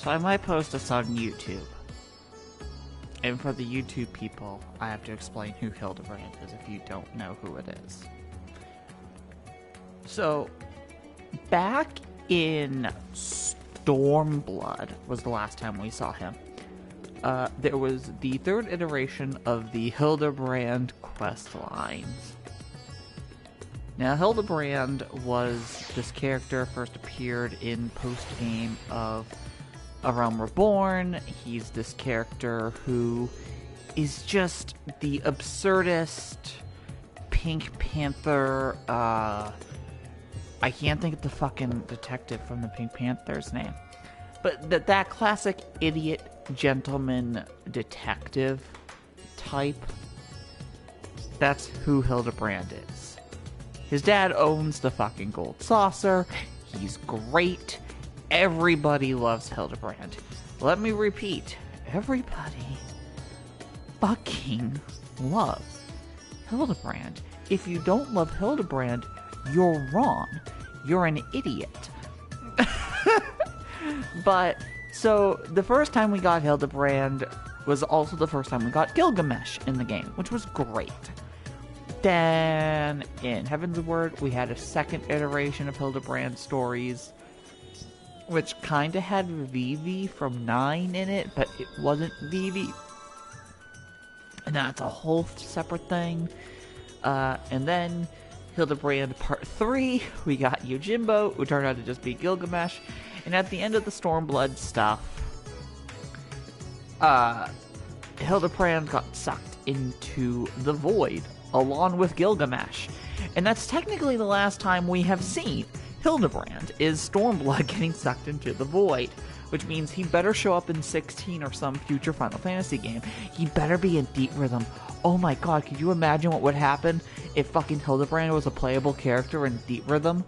So I might post this on YouTube. And for the YouTube people, I have to explain who Hildebrand is if you don't know who it is. So, back in Stormblood was the last time we saw him. There was the third iteration of the Hildebrand quest lines. Now, Hildebrand was this character first appeared in post-game of A Realm Reborn. He's this character who is just the absurdist Pink Panther, I can't think of the fucking detective from the Pink Panther's name. But that classic idiot gentleman detective type, that's who Hildebrand is. His dad owns the fucking gold saucer. He's great. Everybody loves Hildebrand. Let me repeat. Everybody fucking loves Hildebrand. If you don't love Hildebrand, you're wrong. You're an idiot. But, so, the first time we got Hildebrand was also the first time we got Gilgamesh in the game, which was great. Then, in Heaven's Word, we had a second iteration of Hildebrand stories, which kinda had Vivi from 9 in it, but it wasn't Vivi. And that's a whole separate thing. And then, Hildebrand Part 3, we got Yojimbo, who turned out to just be Gilgamesh. And at the end of the Stormblood stuff, Hildebrand got sucked into the void, along with Gilgamesh. And that's technically the last time we have seen Hildebrand, is Stormblood getting sucked into the void. Which means he better show up in 16 or some future Final Fantasy game. He better be in Deep Rhythm. Oh my god, could you imagine what would happen if fucking Hildebrand was a playable character in Deep Rhythm?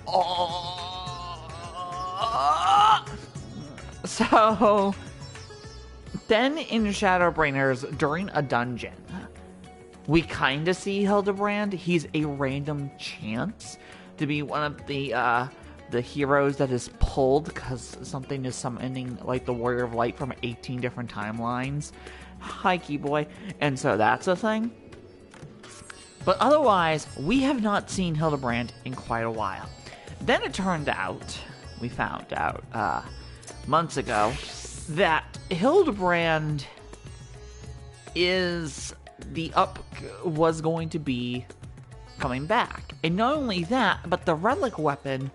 Oh! So, then in Shadowbringers, during a dungeon, we kind of see Hildebrand. He's a random chance to be one of the heroes that is pulled because something is summoning like the Warrior of Light from 18 different timelines. Hi, Key Boy. And so that's a thing. But otherwise, we have not seen Hildebrand in quite a while. Then it turned out, we found out months ago, that Hildebrand was going to be coming back. And not only that, but the relic weapon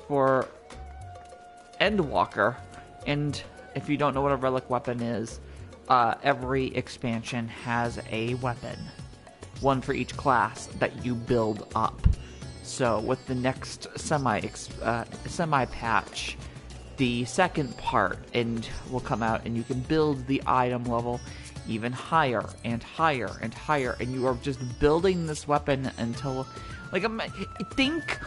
for Endwalker, and if you don't know what a relic weapon is, every expansion has a weapon, one for each class that you build up. So with the next semi-patch, the second part will come out, and you can build the item level even higher and higher and higher, and you are just building this weapon until, like, think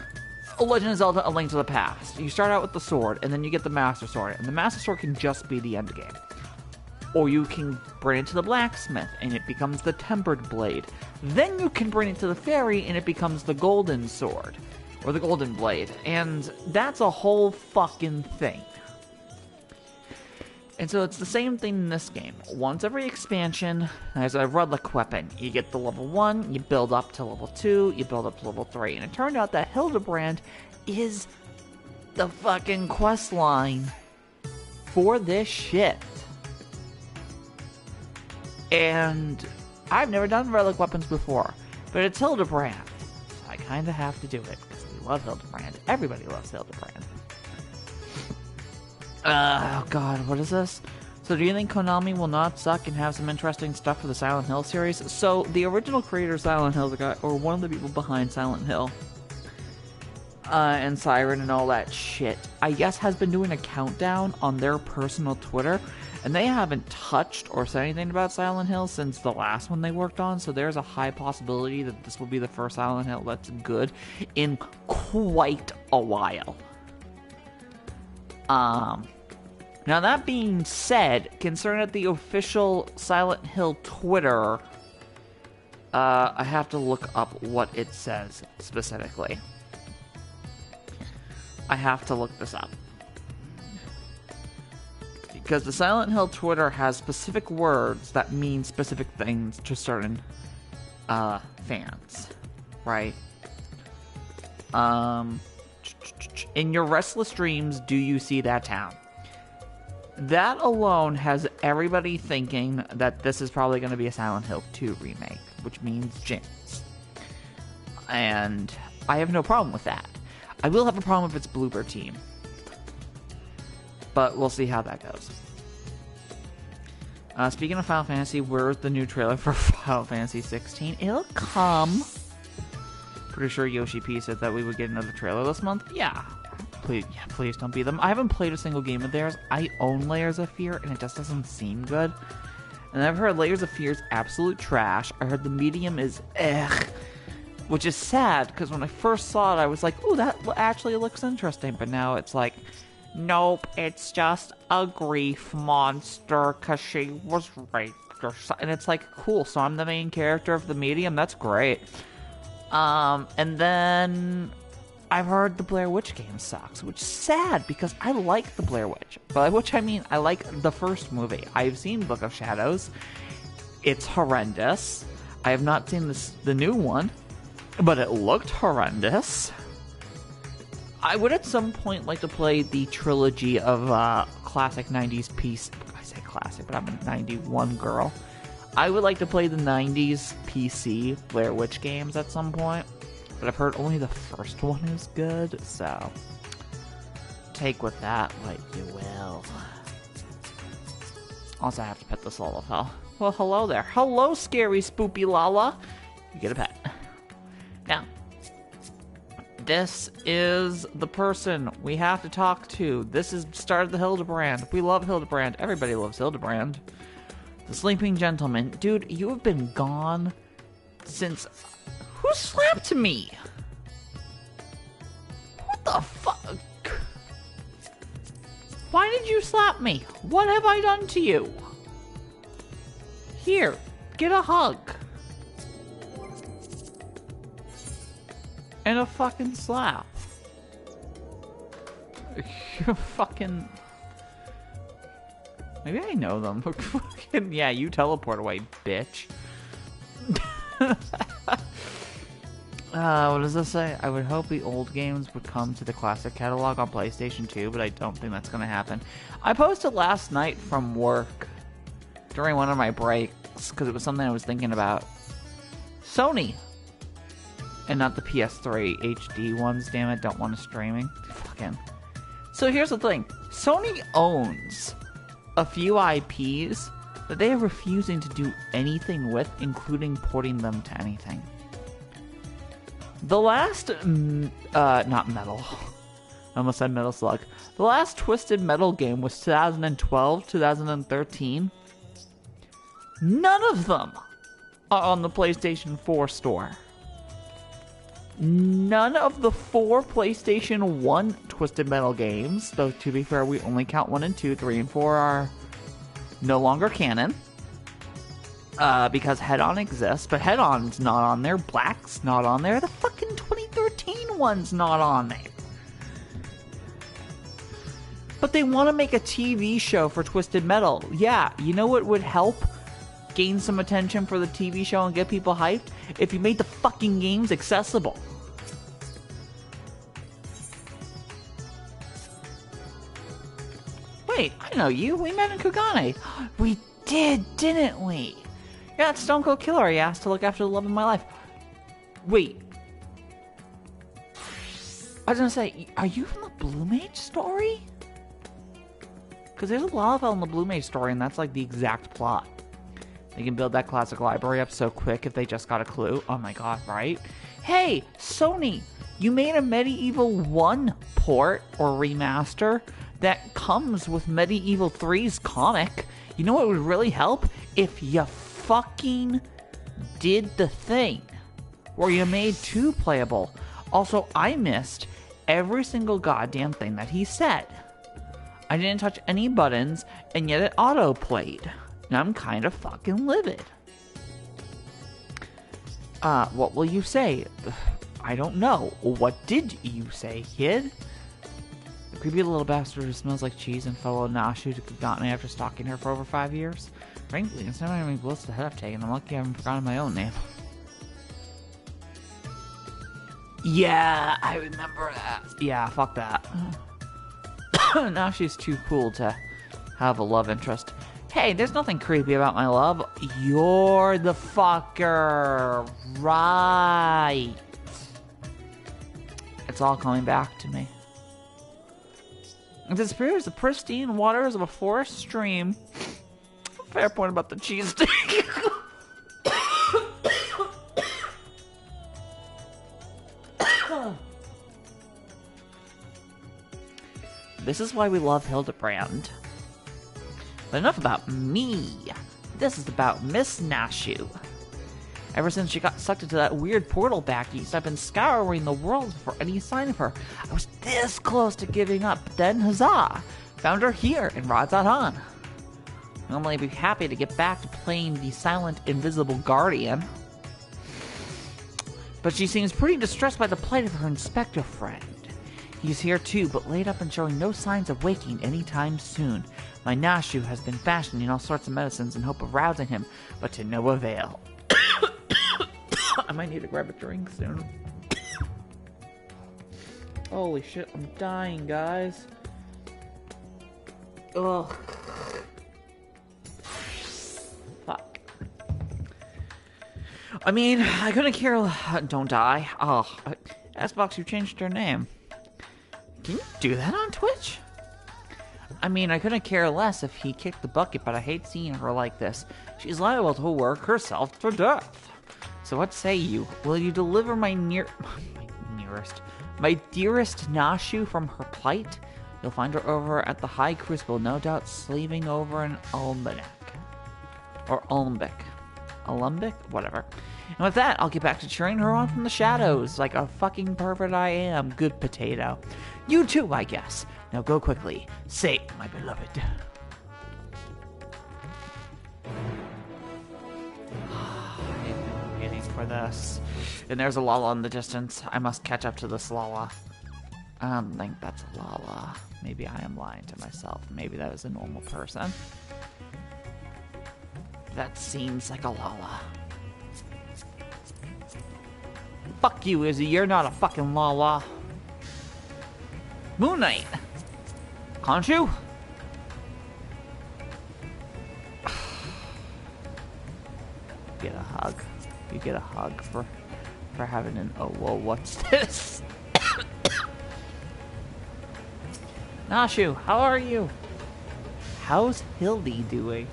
Legend of Zelda: A Link to the Past. You start out with the sword, and then you get the Master Sword, and the Master Sword can just be the end game. Or you can bring it to the blacksmith, and it becomes the Tempered Blade. Then you can bring it to the fairy, and it becomes the Golden Sword. Or the Golden Blade. And that's a whole fucking thing. And so it's the same thing in this game. Once every expansion, there's a relic weapon. You get the level 1, you build up to level 2, you build up to level 3. And it turned out that Hildebrand is the fucking quest line for this shit. And I've never done relic weapons before, but it's Hildebrand, so I kind of have to do it, because we love Hildebrand. Everybody loves Hildebrand. Oh god, what is this? So do you think Konami will not suck and have some interesting stuff for the Silent Hill series? So the original creator of Silent Hill, or one of the people behind Silent Hill, and Siren and all that shit, I guess has been doing a countdown on their personal Twitter. And they haven't touched or said anything about Silent Hill since the last one they worked on, so there's a high possibility that this will be the first Silent Hill that's good in quite a while. Now that being said, concerning the official Silent Hill Twitter, I have to look up what it says specifically. I have to look this up. Because the Silent Hill Twitter has specific words that mean specific things to certain fans, right? In your restless dreams, do you see that town? That alone has everybody thinking that this is probably going to be a Silent Hill 2 remake, which means Jinx. And I have no problem with that. I will have a problem if it's Bloober Team. But we'll see how that goes. Speaking of Final Fantasy, where's the new trailer for Final Fantasy 16? It'll come. Pretty sure Yoshi P said that we would get another trailer this month. Yeah. Please don't be them. I haven't played a single game of theirs. I own Layers of Fear, and it just doesn't seem good. And I've heard Layers of Fear is absolute trash. I heard the medium is which is sad, because when I first saw it, I was like, ooh, that actually looks interesting. But now it's like, nope, it's just a grief monster, because she was raped or something. And it's like, cool, so I'm the main character of the medium? That's great. And then I've heard the Blair Witch game sucks, which is sad because I like the Blair Witch. By which I mean I like the first movie. I've seen Book of Shadows. It's horrendous. I have not seen the new one, but it looked horrendous. I would at some point like to play the trilogy of classic 90s piece. I say classic, but I'm a 91 girl. I would like to play the 90s PC Blair Witch games at some point, but I've heard only the first one is good, so take with that what you will. Also, I have to pet this Lullafell. Well, hello there. Hello, scary spoopy Lala. You get a pet. Now, this is the person we have to talk to. This is start of the Hildebrand. We love Hildebrand. Everybody loves Hildebrand. The Sleeping Gentleman. Dude, you have been gone since... Who slapped me? What the fuck? Why did you slap me? What have I done to you? Here, get a hug. And a fucking slap. You fucking... Maybe I know them. Yeah, you teleport away, bitch. What does this say? I would hope the old games would come to the classic catalog on PlayStation 2, but I don't think that's going to happen. I posted last night from work during one of my breaks, because it was something I was thinking about. Sony. And not the PS3 HD ones, damn it. Don't want to streaming. Fucking. So here's the thing. Sony owns a few IPs that they are refusing to do anything with, including porting them to anything. The last, not Metal. I almost said Metal Slug. The last Twisted Metal game was 2012, 2013. None of them are on the PlayStation 4 store. None of the 4 PlayStation 1 Twisted Metal games, though to be fair, we only count 1 and 2, 3 and 4 are no longer canon. Because Head-On exists, but Head-On's not on there, Black's not on there, the fucking 2013 one's not on there. But they want to make a TV show for Twisted Metal. Yeah, you know what would help gain some attention for the TV show and get people hyped? If you made the fucking games accessible. Wait, I know you. We met in Kugane. We did, didn't we? Yeah, it's Stone Cold Killer. He asked to look after the love of my life. Wait. I was gonna say, are you from the Blue Mage story? Because there's a Lullafell in the Blue Mage story, and that's like the exact plot. They can build that classic library up so quick if they just got a clue. Oh my god, right? Hey, Sony, you made a Medieval 1 port or remaster that comes with Medieval 3's comic. You know what would really help? If you fucking did the thing where you made 2 playable. Also, I missed every single goddamn thing that he said. I didn't touch any buttons, and yet it auto-played. And I'm kind of fucking livid. What will you say? I don't know. What did you say, kid? Creepy little bastard who smells like cheese and fellow Nashu to have gotten me after stalking her for over 5 years. Frankly, instead of having blows to the head I've taken, I'm lucky I haven't forgotten my own name. Yeah, I remember that. Yeah, fuck that. Now she's too cool to have a love interest. Hey, there's nothing creepy about my love. You're the fucker. Right. It's all coming back to me. It disappears the pristine waters of a forest stream. Fair point about the cheese stick. This is why we love Hildebrand. But enough about me. This is about Miss Nashu. Ever since she got sucked into that weird portal back east, I've been scouring the world for any sign of her. I was this close to giving up, but then huzzah! Found her here in Radzahan. Normally I'd be happy to get back to playing the silent, invisible guardian. But she seems pretty distressed by the plight of her inspector friend. He's here too, but laid up and showing no signs of waking anytime soon. My Nashu has been fashioning all sorts of medicines in hope of rousing him, but to no avail. I might need to grab a drink soon. Holy shit, I'm dying, guys. Ugh. Fuck. I mean, I couldn't care. Don't die. Oh, Xbox, you changed her name. Can you do that on Twitch? I mean, I couldn't care less if he kicked the bucket, but I hate seeing her like this. She's liable to work herself to death. So what say you? Will you deliver my dearest Nashu from her plight? You'll find her over at the High Crucible, no doubt slaving over an almanac. Or alembic. Alembic? Whatever. And with that, I'll get back to cheering her on from the shadows, like a fucking pervert I am. Good potato. You too, I guess. Now go quickly. Save my beloved. I'm waiting for this. And there's a Lala in the distance. I must catch up to this Lala. I don't think that's a Lala. Maybe I am lying to myself. Maybe that is a normal person. That seems like a Lala. Fuck you, Izzy. You're not a fucking Lala. Moon Knight. Can't you? Get a hug. You get a hug for having an oh whoa, what's this? Nashu, how are you? How's Hildy doing?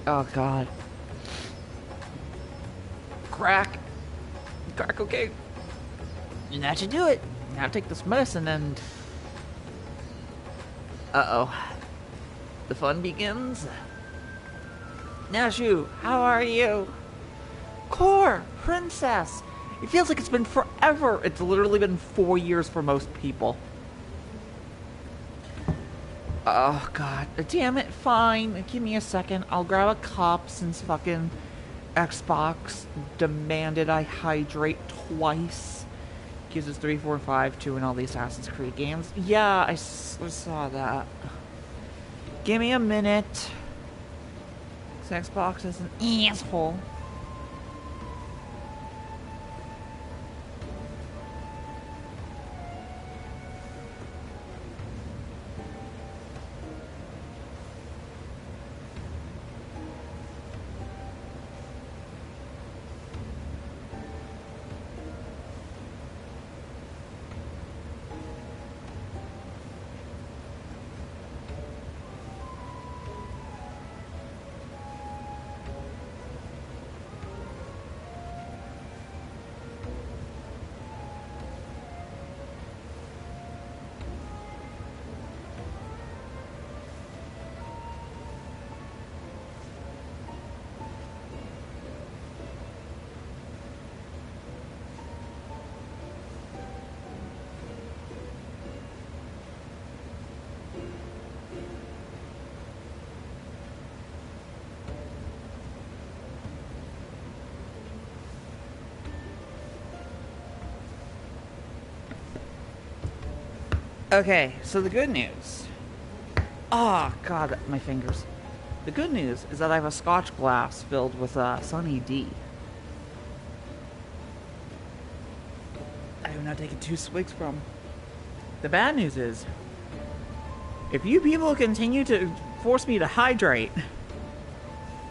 Oh god. Crack, okay. And that should do it. Now take this medicine and... Uh-oh. The fun begins. Nashu, how are you? Core, princess. It feels like it's been forever. It's literally been 4 years for most people. Oh god, damn it, fine. Give me a second. I'll grab a cup since fucking Xbox demanded I hydrate twice. Gives us 3, 4, 5, 2 in all the Assassin's Creed games. Yeah, I saw that. Give me a minute. This Xbox is an asshole. Okay, so the good news. Oh, God, my fingers. The good news is that I have a scotch glass filled with Sunny D. I have not taken 2 swigs from. The bad news is, if you people continue to force me to hydrate,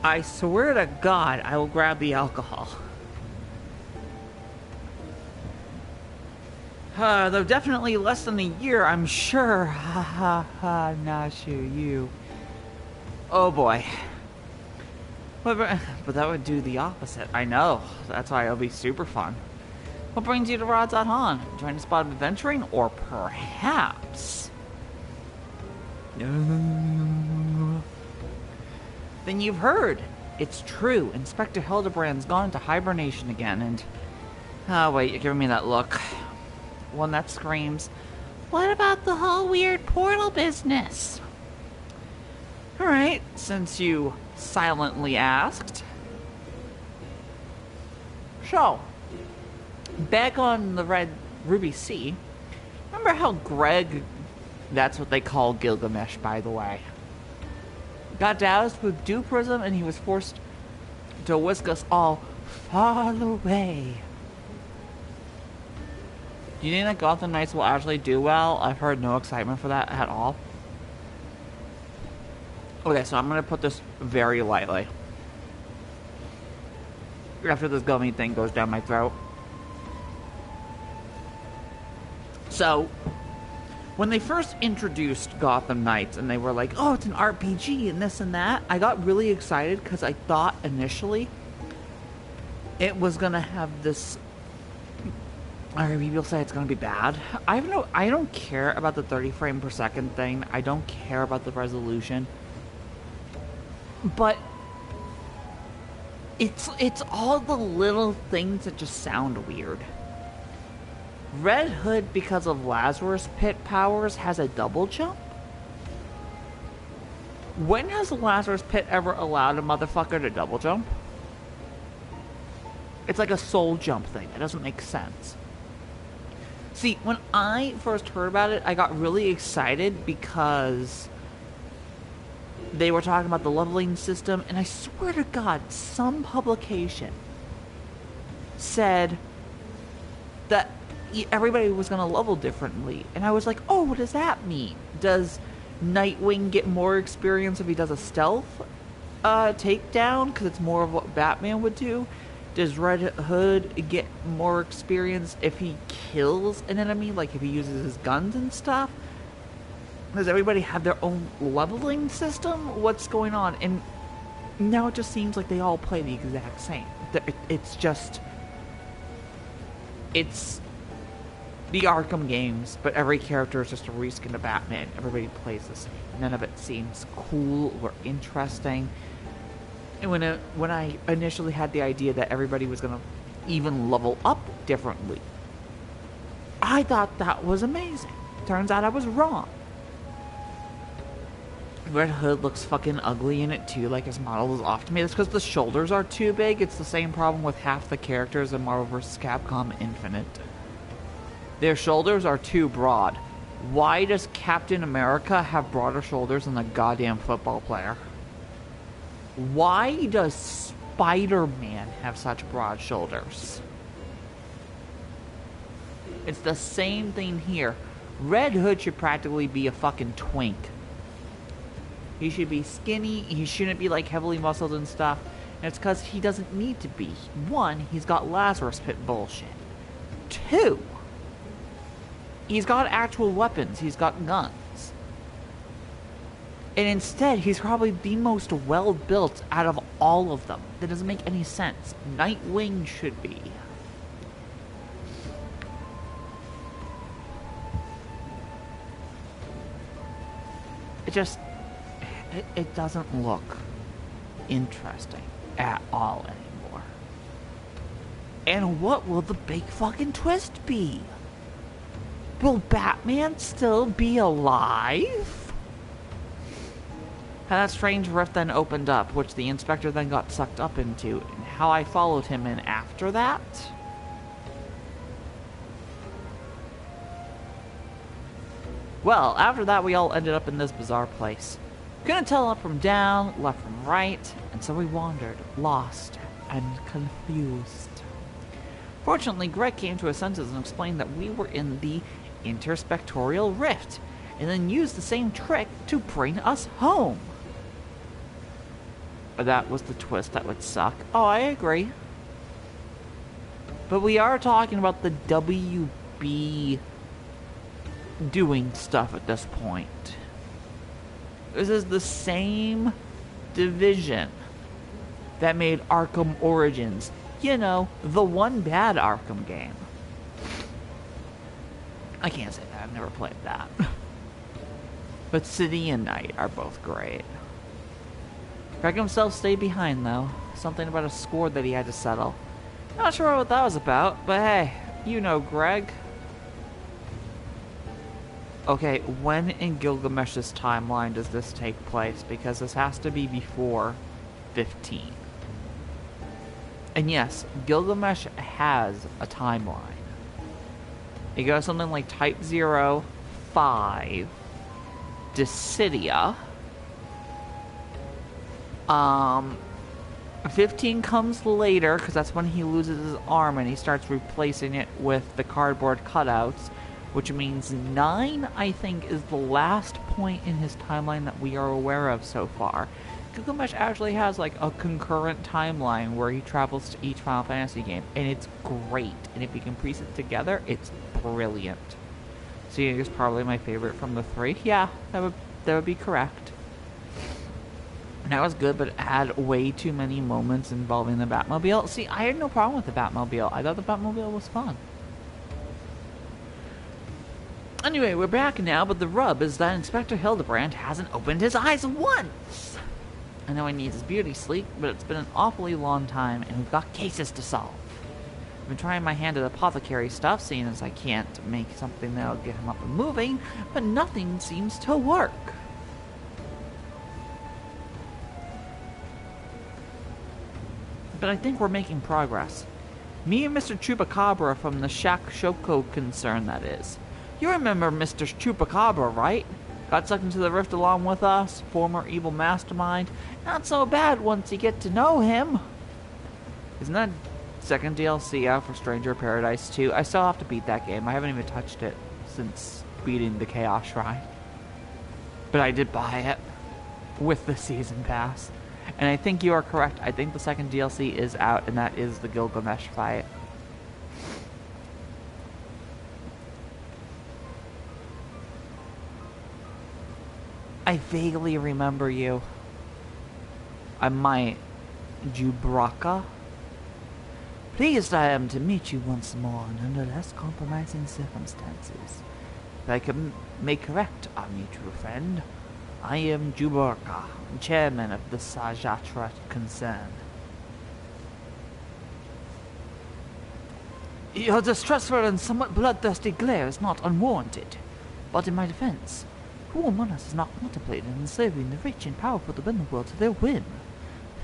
I swear to God, I will grab the alcohol. Though definitely less than a year, I'm sure. Ha ha ha, not you. Oh boy. But that would do the opposite. I know. That's why it'll be super fun. What brings you to Rods at Han? Trying to spot adventuring? Or perhaps... Then you've heard. It's true. Inspector Hildebrand's gone into hibernation again and... Oh wait, you're giving me that look. One that screams, what about the whole weird portal business? Alright, since you silently asked. So, back on the Red Ruby Sea, remember how Greg, that's what they call Gilgamesh, by the way, got doused with dew prism and he was forced to whisk us all far away. Do you think that Gotham Knights will actually do well? I've heard no excitement for that at all. Okay, so I'm going to put this very lightly. After this gummy thing goes down my throat. So, when they first introduced Gotham Knights and they were like, oh, it's an RPG and this and that, I got really excited because I thought initially it was going to have this... Alright, people say it's gonna be bad. I don't care about the 30 frame per second thing. I don't care about the resolution. But it's all the little things that just sound weird. Red Hood, because of Lazarus Pit powers, has a double jump? When has the Lazarus Pit ever allowed a motherfucker to double jump? It's like a soul jump thing. It doesn't make sense. See, when I first heard about it, I got really excited because they were talking about the leveling system, and I swear to God, some publication said that everybody was going to level differently. And I was like, oh, what does that mean? Does Nightwing get more experience if he does a stealth takedown? Because it's more of what Batman would do. Does Red Hood get more experience if he kills an enemy, like if he uses his guns and stuff? Does everybody have their own leveling system? What's going on? And now it just seems like they all play the exact same. It's just... It's the Arkham games, but every character is just a reskin of Batman. Everybody plays the same. None of it seems cool or interesting. And when I initially had the idea that everybody was going to even level up differently, I thought that was amazing. Turns out I was wrong. Red Hood looks fucking ugly in it too, like his model is off to me. That's because the shoulders are too big. It's the same problem with half the characters in Marvel vs. Capcom Infinite. Their shoulders are too broad. Why does Captain America have broader shoulders than the goddamn football player? Why does Spider-Man have such broad shoulders? It's the same thing here. Red Hood should practically be a fucking twink. He should be skinny, he shouldn't be like heavily muscled and stuff. And it's because he doesn't need to be. One, he's got Lazarus Pit bullshit. Two, he's got actual weapons, he's got guns. And instead, he's probably the most well-built out of all of them. That doesn't make any sense. Nightwing should be. It doesn't look interesting at all anymore. And what will the big fucking twist be? Will Batman still be alive? How that strange rift then opened up, which the Inspector then got sucked up into, and how I followed him in after that? Well, after that, we all ended up in this bizarre place. Couldn't tell up from down, left from right, and so we wandered, lost and confused. Fortunately, Greg came to his senses and explained that we were in the interspectorial rift, and then used the same trick to bring us home. That was the twist that would suck. Oh, I agree. But we are talking about the WB doing stuff at this point. This is the same division that made Arkham Origins. You know, the one bad Arkham game. I can't say that, I've never played that. But City and Night are both great. Greg himself stayed behind though. Something about a score that he had to settle. Not sure what that was about, but hey, you know Greg. Okay, when in Gilgamesh's timeline does this take place? Because this has to be before 15. And yes, Gilgamesh has a timeline. It goes something like Type 0, 5, Dissidia. 15 comes later, because that's when he loses his arm and he starts replacing it with the cardboard cutouts, which means 9, I think, is the last point in his timeline that we are aware of so far. Gilgamesh actually has like a concurrent timeline where he travels to each Final Fantasy game, and it's great. And if you can piece it together, it's brilliant. So it's probably my favorite from the 3. Yeah, that would be correct. And that was good, but it had way too many moments involving the Batmobile. See, I had no problem with the Batmobile. I thought the Batmobile was fun. Anyway, we're back now, but the rub is that Inspector Hildebrand hasn't opened his eyes once. I know he needs his beauty sleep, but it's been an awfully long time, and we've got cases to solve. I've been trying my hand at apothecary stuff, seeing as I can't make something that'll get him up and moving, but nothing seems to work. But I think we're making progress. Me and Mr. Chupacabra from the Shakshoko concern, that is. You remember Mr. Chupacabra, right? Got sucked into the rift along with us, former evil mastermind. Not so bad once you get to know him. Isn't that second DLC out for Stranger Paradise 2? I still have to beat that game. I haven't even touched it since beating the Chaos Shrine. But I did buy it with the Season Pass. And I think you are correct. I think the second DLC is out, and that is the Gilgamesh fight. I vaguely remember you. I might. Jubraka? Pleased I am to meet you once more and under less compromising circumstances. If I can make correct our mutual friend, I am Jubraka, chairman of the Sajatra concern. Your distrustful and somewhat bloodthirsty glare is not unwarranted, but in my defense, who among us has not contemplated enslaving the rich and powerful to bend the world to their whim?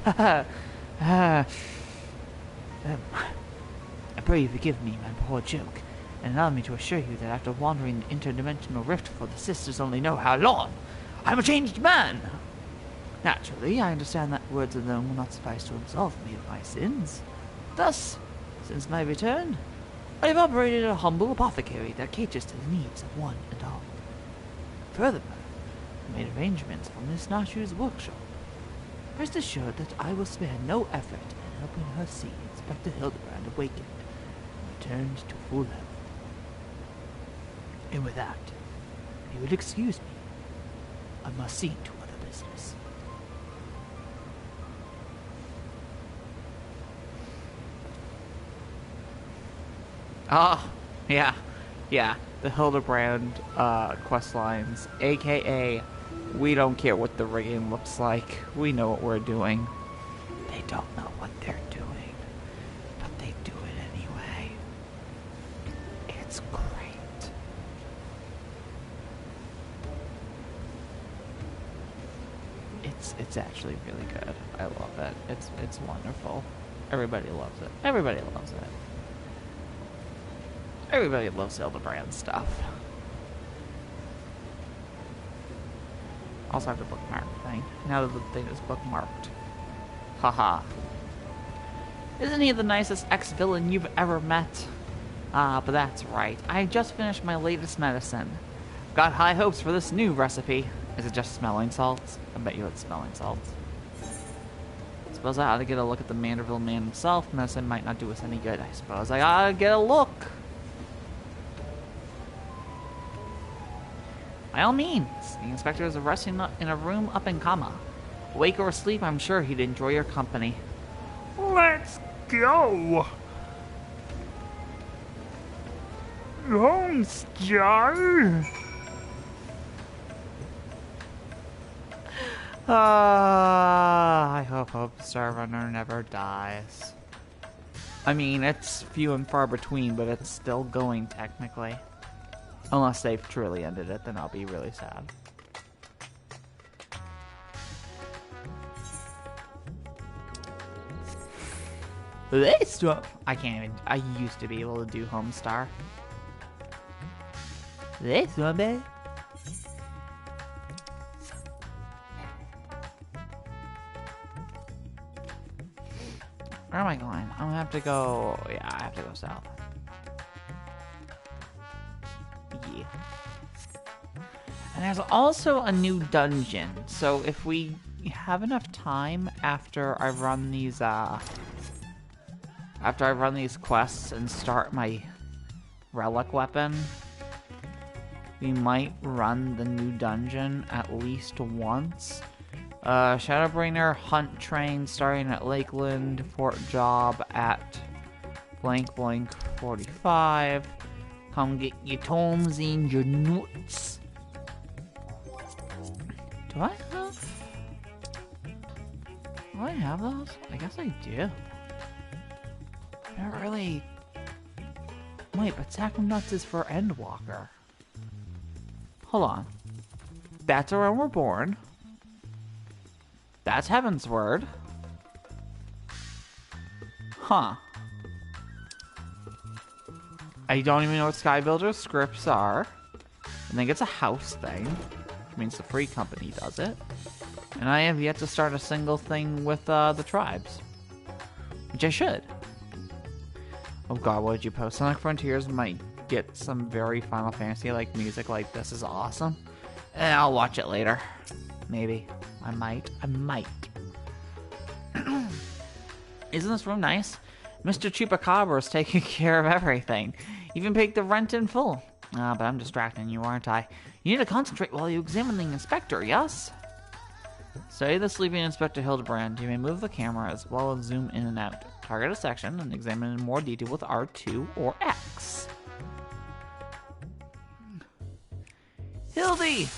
I pray you forgive me my poor joke, and allow me to assure you that after wandering the interdimensional rift for the sisters only know how long, I'm a changed man! Naturally, I understand that words alone will not suffice to absolve me of my sins. Thus, since my return, I have operated a humble apothecary that caters to the needs of one and all. Furthermore, I made arrangements for Miss Nashu's workshop. Rest assured that I will spare no effort in helping her see Inspector Hildebrand awakened and returned to full health. And with that, if you will excuse me, I must see to other business. Ah, yeah. The Hildebrand quest lines, aka we don't care what the rigging looks like. We know what we're doing. They don't know what they're doing, but they do it anyway. It's great. It's actually really good. I love it. It's wonderful. Everybody loves it. Everybody loves it. Everybody loves Hildebrand stuff. Also have the bookmark thing. Now that the thing is bookmarked. Haha. Isn't he the nicest ex-villain you've ever met? Ah, but that's right. I just finished my latest medicine. Got high hopes for this new recipe. Is it just smelling salts? I bet you it's smelling salts. Suppose I ought to get a look at the Manderville man himself. Medicine might not do us any good. I suppose I ought to get a look. By all means, the inspector is resting in a room up in Kama. Awake or asleep, I'm sure he'd enjoy your company. Let's go! Holmes, Joe! I hope Star Runner never dies. I mean, it's few and far between, but it's still going technically. Unless they've truly ended it, then I'll be really sad. This one, I can't even. I used to be able to do Homestar. This one, babe. Where am I going? I'm gonna have to go. Yeah, I have to go south. Yeah. And there's also a new dungeon. So if we have enough time after I run these quests and start my relic weapon, we might run the new dungeon at least once. Shadowbringer Hunt Train starting at Lakeland, Fort Job at blank blank 45. Come get your tomes and your nuts. Do I have those? I guess I do. Not really. Wait, but Sack of Nuts is for Endwalker. Hold on. That's Around We're Born. That's Heaven's Word. Huh. I don't even know what Skybuilder's scripts are. I think it's a house thing, which means the free company does it. And I have yet to start a single thing with the tribes, which I should. Oh god, what did you post? Sonic Frontiers might get some very Final Fantasy-like music like This Is Awesome. And I'll watch it later. Maybe. I might. Isn't this room nice? Mr. Chupacabra is taking care of everything. Even paid the rent in full. But I'm distracting you, aren't I? You need to concentrate while you examine the inspector, yes? Study the sleeping Inspector Hildebrand. You may move the camera as well as zoom in and out. Target a section and examine in more detail with R2 or X. Hildy!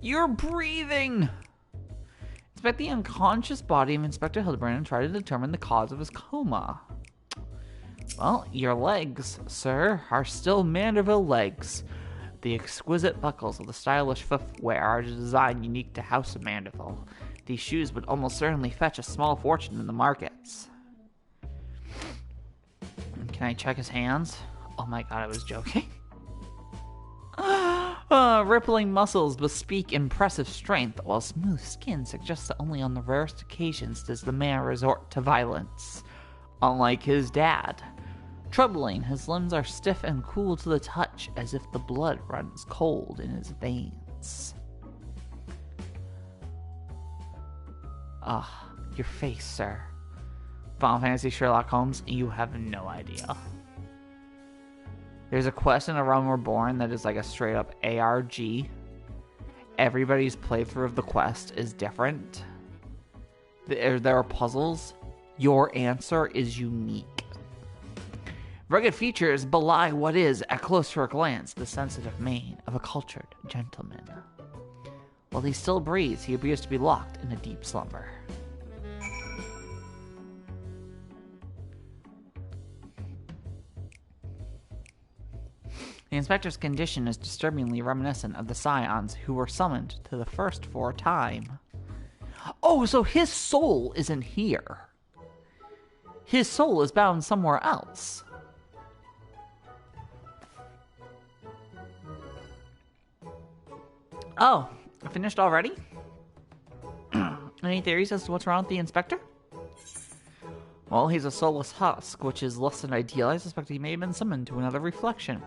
You're breathing! Inspect the unconscious body of Inspector Hildebrand and try to determine the cause of his coma. Well, your legs, sir, are still Manderville legs. The exquisite buckles of the stylish footwear are a design unique to House of Manderville. These shoes would almost certainly fetch a small fortune in the markets. Can I check his hands? Oh my god, I was joking. Rippling muscles bespeak impressive strength, while smooth skin suggests that only on the rarest occasions does the man resort to violence. Unlike his dad. Troubling, his limbs are stiff and cool to the touch, as if the blood runs cold in his veins. Your face, sir. Final Fantasy Sherlock Holmes, you have no idea. There's a quest in A Realm Reborn that is like a straight up ARG. Everybody's playthrough of the quest is different. There are puzzles. Your answer is unique. Rugged features belie what is, at closer glance, the sensitive mien of a cultured gentleman. While he still breathes, he appears to be locked in a deep slumber. The inspector's condition is disturbingly reminiscent of the scions who were summoned to the first for time. Oh, so his soul isn't here. His soul is bound somewhere else. Oh, Finished already? Any theories as to what's wrong with the inspector? Well, he's a soulless husk, which is less than ideal. I suspect he may have been summoned to another reflection.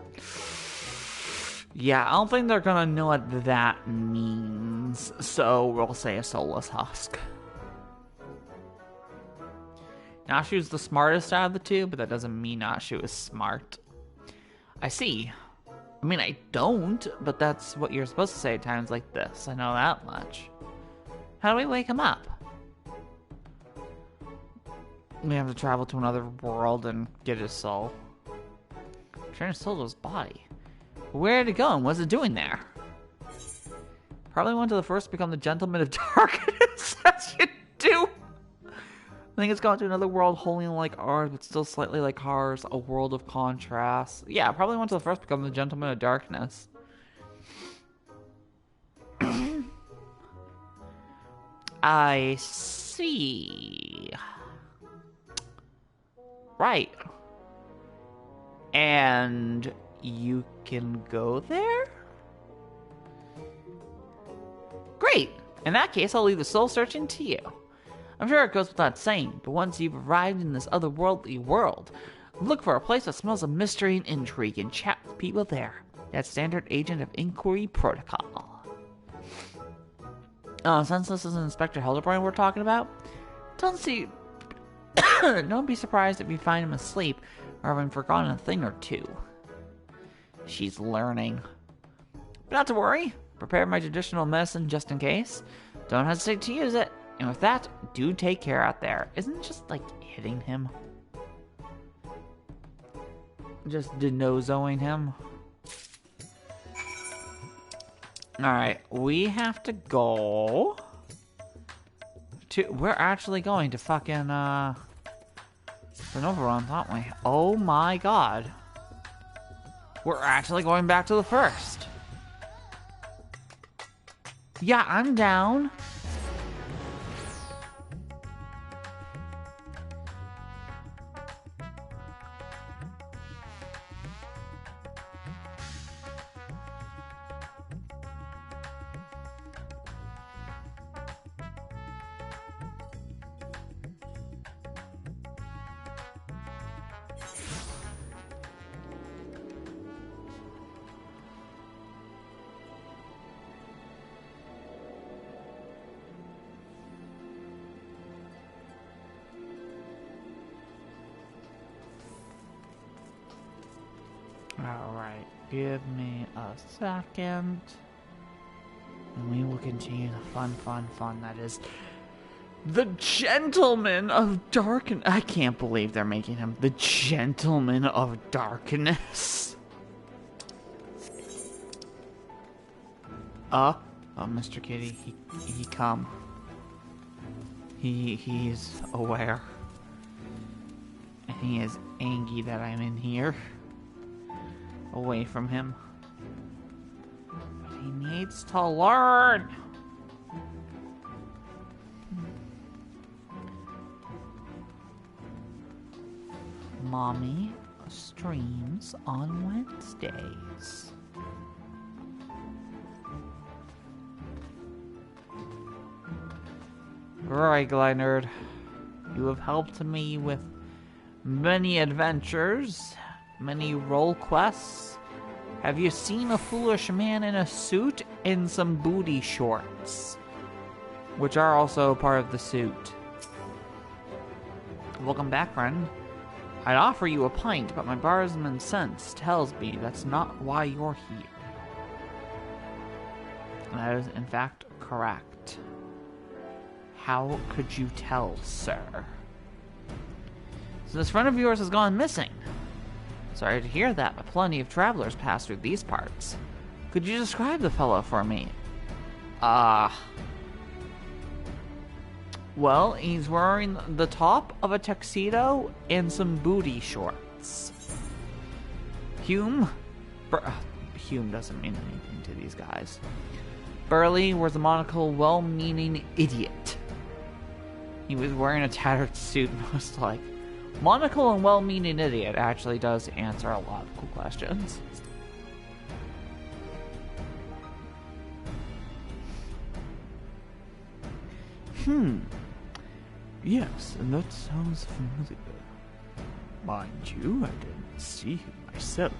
Yeah, I don't think they're gonna know what that means, so we'll say a soulless husk. Nashu's the smartest out of the two, but that doesn't mean Nashu is smart. I see. I mean, I don't, but that's what you're supposed to say at times like this. I know that much. How do we wake him up? We have to travel to another world and get his soul. Turn his soul to his body. Where did it go and what's it doing there? Probably went to the first to become the gentleman of darkness, as you do. I think it's gone to another world wholly like ours, but still slightly like ours, a world of contrast. Yeah, probably went to the first to become the gentleman of darkness. I see. Right. And you can go there? Great. In that case, I'll leave the soul searching to you. I'm sure it goes without saying, but once you've arrived in this otherworldly world, look for a place that smells of mystery and intrigue and chat with people there. That's standard agent of inquiry protocol. Since this is Inspector HILDABRAND we're talking about, don't be surprised if you find him asleep or having forgotten a thing or two. She's learning. But not to worry, prepare my traditional medicine just in case. Don't hesitate to use it. And with that, do take care out there. Isn't it just like hitting him? Just denozoing him? Alright, we have to go to... We're actually going to fucking, Renovarant, aren't we? Oh my god. We're actually going back to the first. Yeah, I'm down. Alright, give me a second. And we will continue the fun that is the Gentleman of Darkness. I can't believe they're making him the Gentleman of Darkness. Oh, Mr. Kitty, he come. He's aware. And he is angry that I'm in here. Away from him. But he needs to learn. Mommy streams on Wednesdays. Right, Glynerd. You have helped me with many adventures. Many role quests. Have you seen a foolish man in a suit and some booty shorts? Which are also part of the suit. Welcome back, friend. I'd offer you a pint, but my barman sense tells me that's not why you're here. And that is, in fact, correct. How could you tell, sir? So this friend of yours has gone missing. Sorry to hear that, but plenty of travelers pass through these parts. Could you describe the fellow for me? Well, he's wearing the top of a tuxedo and some booty shorts. Hume doesn't mean anything to these guys. Burley was a monocle, well-meaning idiot. He was wearing a tattered suit, most like. Monocle and well-meaning idiot actually does answer a lot of cool questions. Yes, and that sounds familiar. Mind you, I didn't see him myself,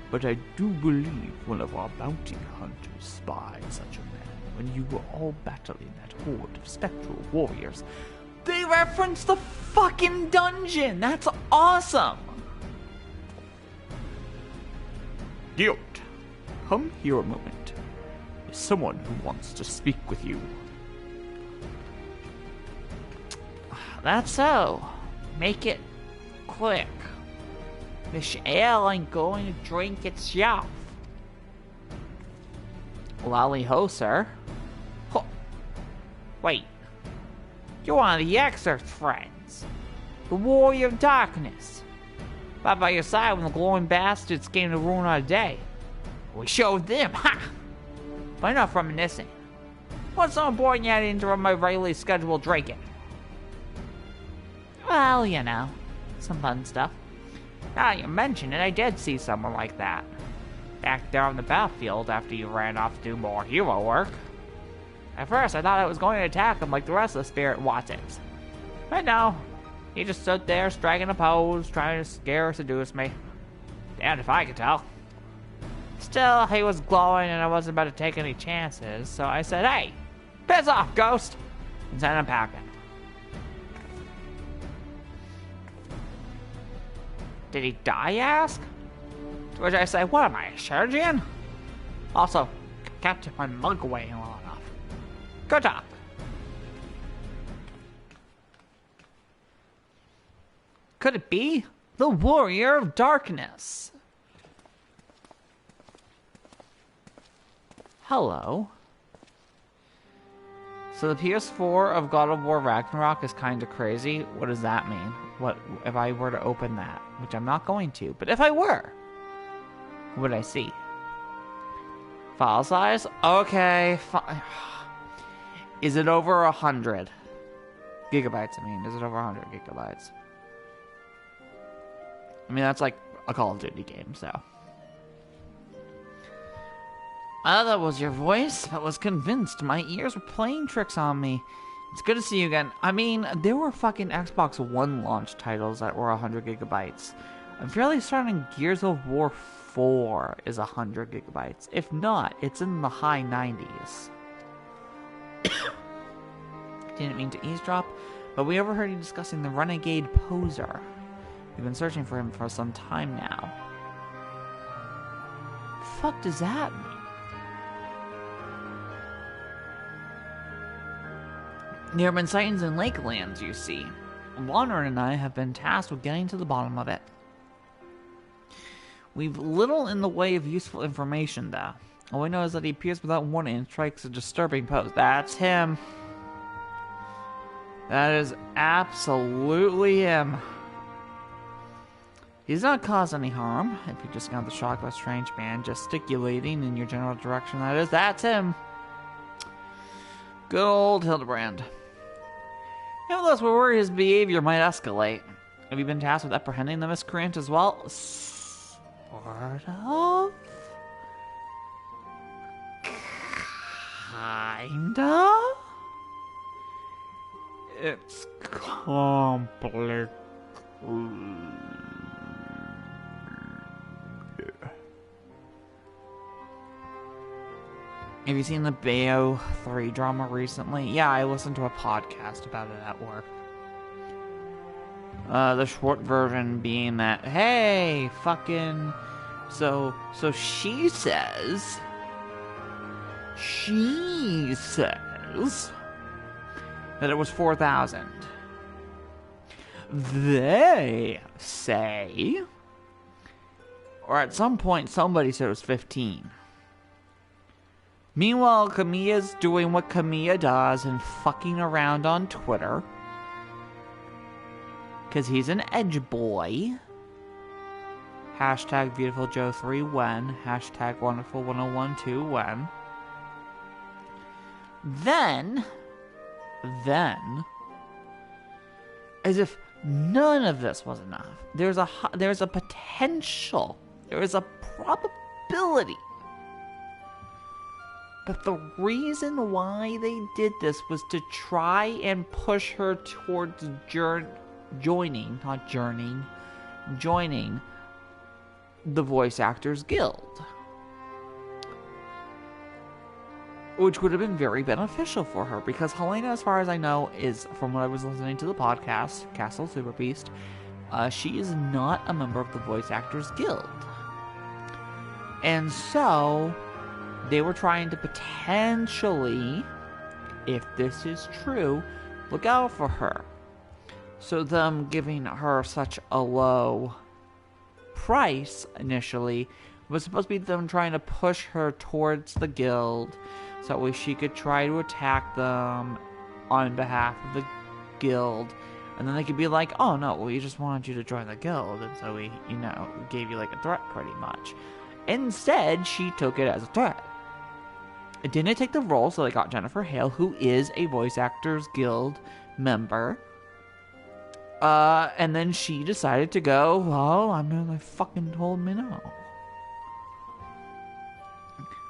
but I do believe one of our bounty hunters spied such a man when you were all battling that horde of spectral warriors. They referenced the fucking dungeon! That's awesome! Guilt, come here a moment. There's someone who wants to speak with you. That's so. Make it quick. This ale ain't going to drink itself. Lolly ho, sir. Ho. Wait. You're one of the XIV friends. The Warrior of Darkness. Right by your side when the glowing bastards came to ruin our day. We showed them, ha! But enough reminiscing. What's so important yet into my regularly scheduled drinking? Well, you know, some fun stuff. Now you mention it, I did see someone like that. Back there on the battlefield after you ran off to do more hero work. At first, I thought I was going to attack him like the rest of the Spirit Watsons. But no, he just stood there striking a pose, trying to scare or seduce me. Damned if I could tell. Still, he was glowing and I wasn't about to take any chances, so I said, hey, piss off, ghost, and sent him packing. Did he die, you ask? To which I say, what am I, a surgeon? Also, kept my mug away long enough. Good talk. Could it be the Warrior of Darkness? Hello. So the PS4 of God of War Ragnarok is kind of crazy. What does that mean? What if I were to open that? Which I'm not going to, but if I were, what would I see? File size? Okay, is it over 100 gigabytes? I mean, is it over 100 gigabytes? I mean, that's like a Call of Duty game, so. That was your voice, but was convinced my ears were playing tricks on me. It's good to see you again. I mean, there were fucking Xbox One launch titles that were 100 gigabytes. I'm fairly certain Gears of War 4 is 100 gigabytes. If not, it's in the high 90s. Didn't mean to eavesdrop, but we overheard you discussing the Renegade Poser. We've been searching for him for some time now. The fuck does that mean? There have been sightings in Lakelands, you see. Wanderer and I have been tasked with getting to the bottom of it. We've little in the way of useful information, though. All we know is that he appears without warning and strikes a disturbing pose. That's him. That is absolutely him. He's not caused any harm. If you discount the shock of a strange man gesticulating in your general direction, that is, that's him. Good old HILDABRAND. Nevertheless, we're worried his behavior might escalate. Have you been tasked with apprehending the miscreant as well? Sort of? Kinda? It's complicated. Have you seen the Bayo 3 drama recently? Yeah, I listened to a podcast about it at work. The short version being that, hey, fucking... So she says... that it was 4,000. They say... Or at some point, somebody said it was 15. Meanwhile, Kamiya's doing what Kamiya does and fucking around on Twitter. Because he's an edge boy. Hashtag BeautifulJoe3 when. Hashtag Wonderful1012 when. Then, as if none of this was enough, there's a potential, there is a probability But the reason why they did this was to try and push her towards joining the Voice Actors Guild. Which would have been very beneficial for her, because Helena, as far as I know, is, from what I was listening to the podcast, Castle Super Beast, she is not a member of the Voice Actors Guild. And so, they were trying to potentially, if this is true, look out for her. So them giving her such a low price initially was supposed to be them trying to push her towards the guild, so that way she could try to attack them on behalf of the guild. And then they could be like, oh no, we just wanted you to join the guild, and so we, gave you like a threat pretty much. Instead, she took it as a threat. It didn't take the role, so they got Jennifer Hale, who is a Voice Actors Guild member. And then she decided to go, well, I mean, they fucking told me no.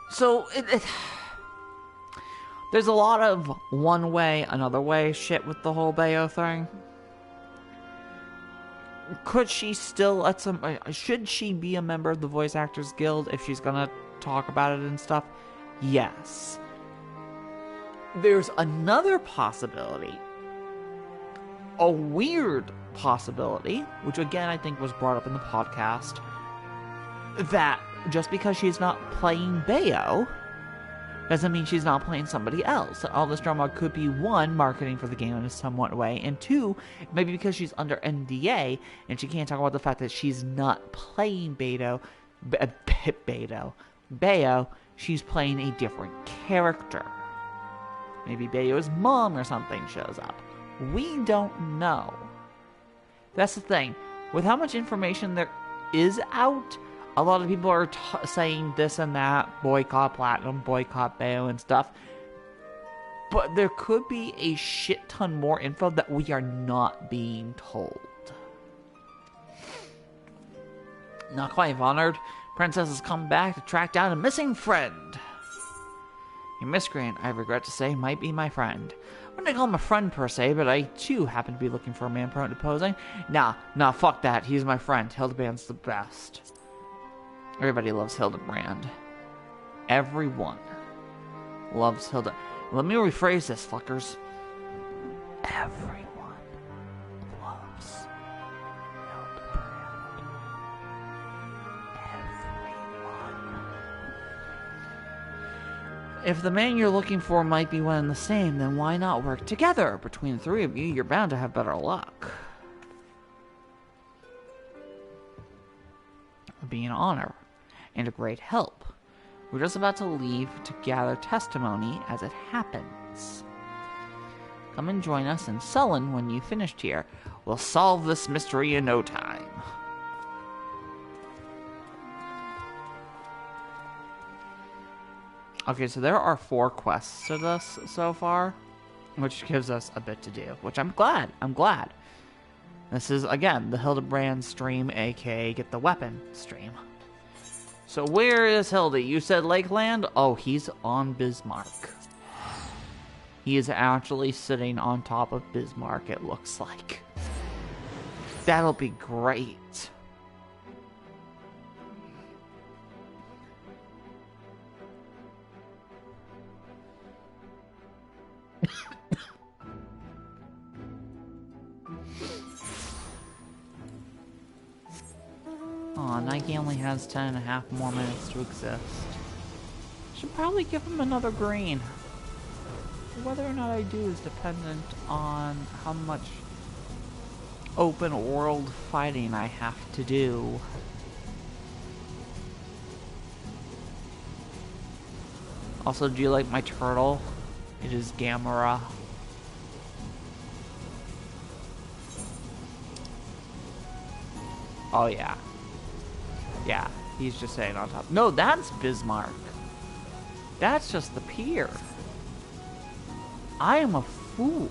So, there's a lot of one way, another way shit with the whole Bayo thing. Could she still should she be a member of the Voice Actors Guild if she's gonna talk about it and stuff? Yes. There's another possibility. A weird possibility, which again I think was brought up in the podcast, that just because she's not playing Bayo doesn't mean she's not playing somebody else. All this drama could be, one, marketing for the game in a somewhat way, and two, maybe because she's under NDA and she can't talk about the fact that she's not playing Bayo, she's playing a different character. Maybe Bayo's mom or something shows up. We don't know. That's the thing. With how much information there is out, a lot of people are saying this and that, boycott Platinum, boycott Bayo and stuff. But there could be a shit ton more info that we are not being told. Not quite honored. Princess has come back to track down a missing friend. A miscreant, I regret to say, might be my friend. I wouldn't call him a friend per se, but I too happen to be looking for a man prone to posing. Nah, fuck that. He's my friend. Hildebrand's the best. Everybody loves Hildebrand. Everyone loves Hilda. Let me rephrase this, fuckers. Everyone loves Hildebrand. Everyone. If the man you're looking for might be one and the same, then why not work together? Between the three of you, you're bound to have better luck. It'd be an honor and a great help. We're just about to leave to gather testimony as it happens. Come and join us in Sullen when you've finished here. We'll solve this mystery in no time. Okay, so there are 4 quests to this so far, which gives us a bit to do, which I'm glad. This is, again, the Hildebrand stream, aka Get the Weapon stream. So where is Hilda? You said Lakeland? Oh, he's on Bismarck. He is actually sitting on top of Bismarck, it looks like. That'll be great. Aw, Nike only has 10.5 more minutes to exist. Should probably give him another green. Whether or not I do is dependent on how much open world fighting I have to do. Also, do you like my turtle? It is Gamera. Oh yeah. Yeah, he's just saying on top. No, that's Bismarck. That's just the pier. I am a fool.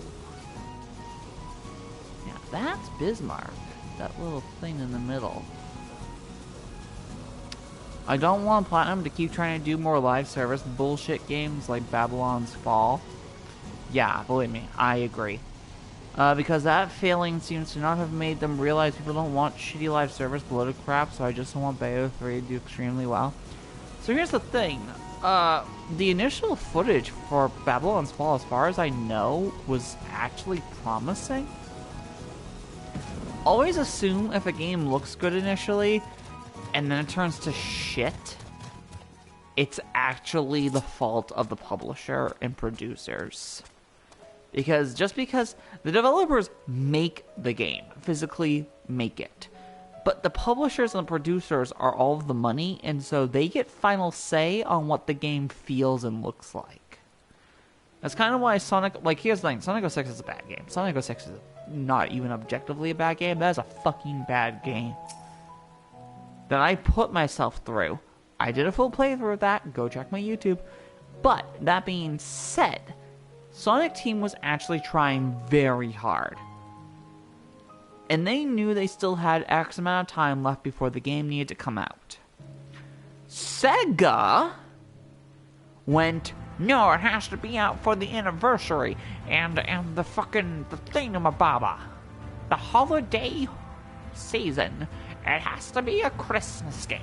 Yeah, that's Bismarck. That little thing in the middle. I don't want Platinum to keep trying to do more live service bullshit games like Babylon's Fall. Yeah, believe me, I agree. Because that failing seems to not have made them realize people don't want shitty live service bloated crap, so I just want Bayo 3 to do extremely well. So here's the thing. The initial footage for Babylon's Fall, as far as I know, was actually promising. Always assume if a game looks good initially, and then it turns to shit, it's actually the fault of the publisher and producers. Because just because the developers make the game, physically make it, but the publishers and the producers are all of the money, and so they get final say on what the game feels and looks like. That's kind of why Sonic... Like, here's the thing. Sonic 06 is a bad game. Sonic 06 is not even objectively a bad game. That is a fucking bad game that I put myself through. I did a full playthrough of that. Go check my YouTube. But, that being said, Sonic Team was actually trying very hard. And they knew they still had X amount of time left before the game needed to come out. Sega went, no, it has to be out for the anniversary and the fucking thingamababa. The holiday season. It has to be a Christmas game.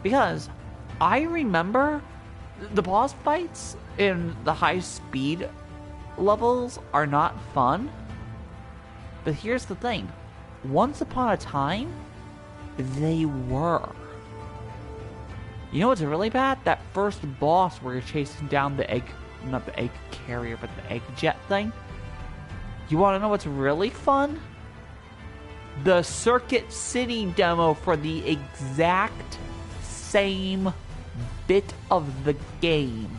Because I remember the boss fights in the high speed levels are not fun. But here's the thing. Once upon a time, they were. You know what's really bad? That first boss where you're chasing down the egg... Not the egg carrier, but the egg jet thing. You want to know what's really fun? The Circuit City demo for the exact same bit of the game.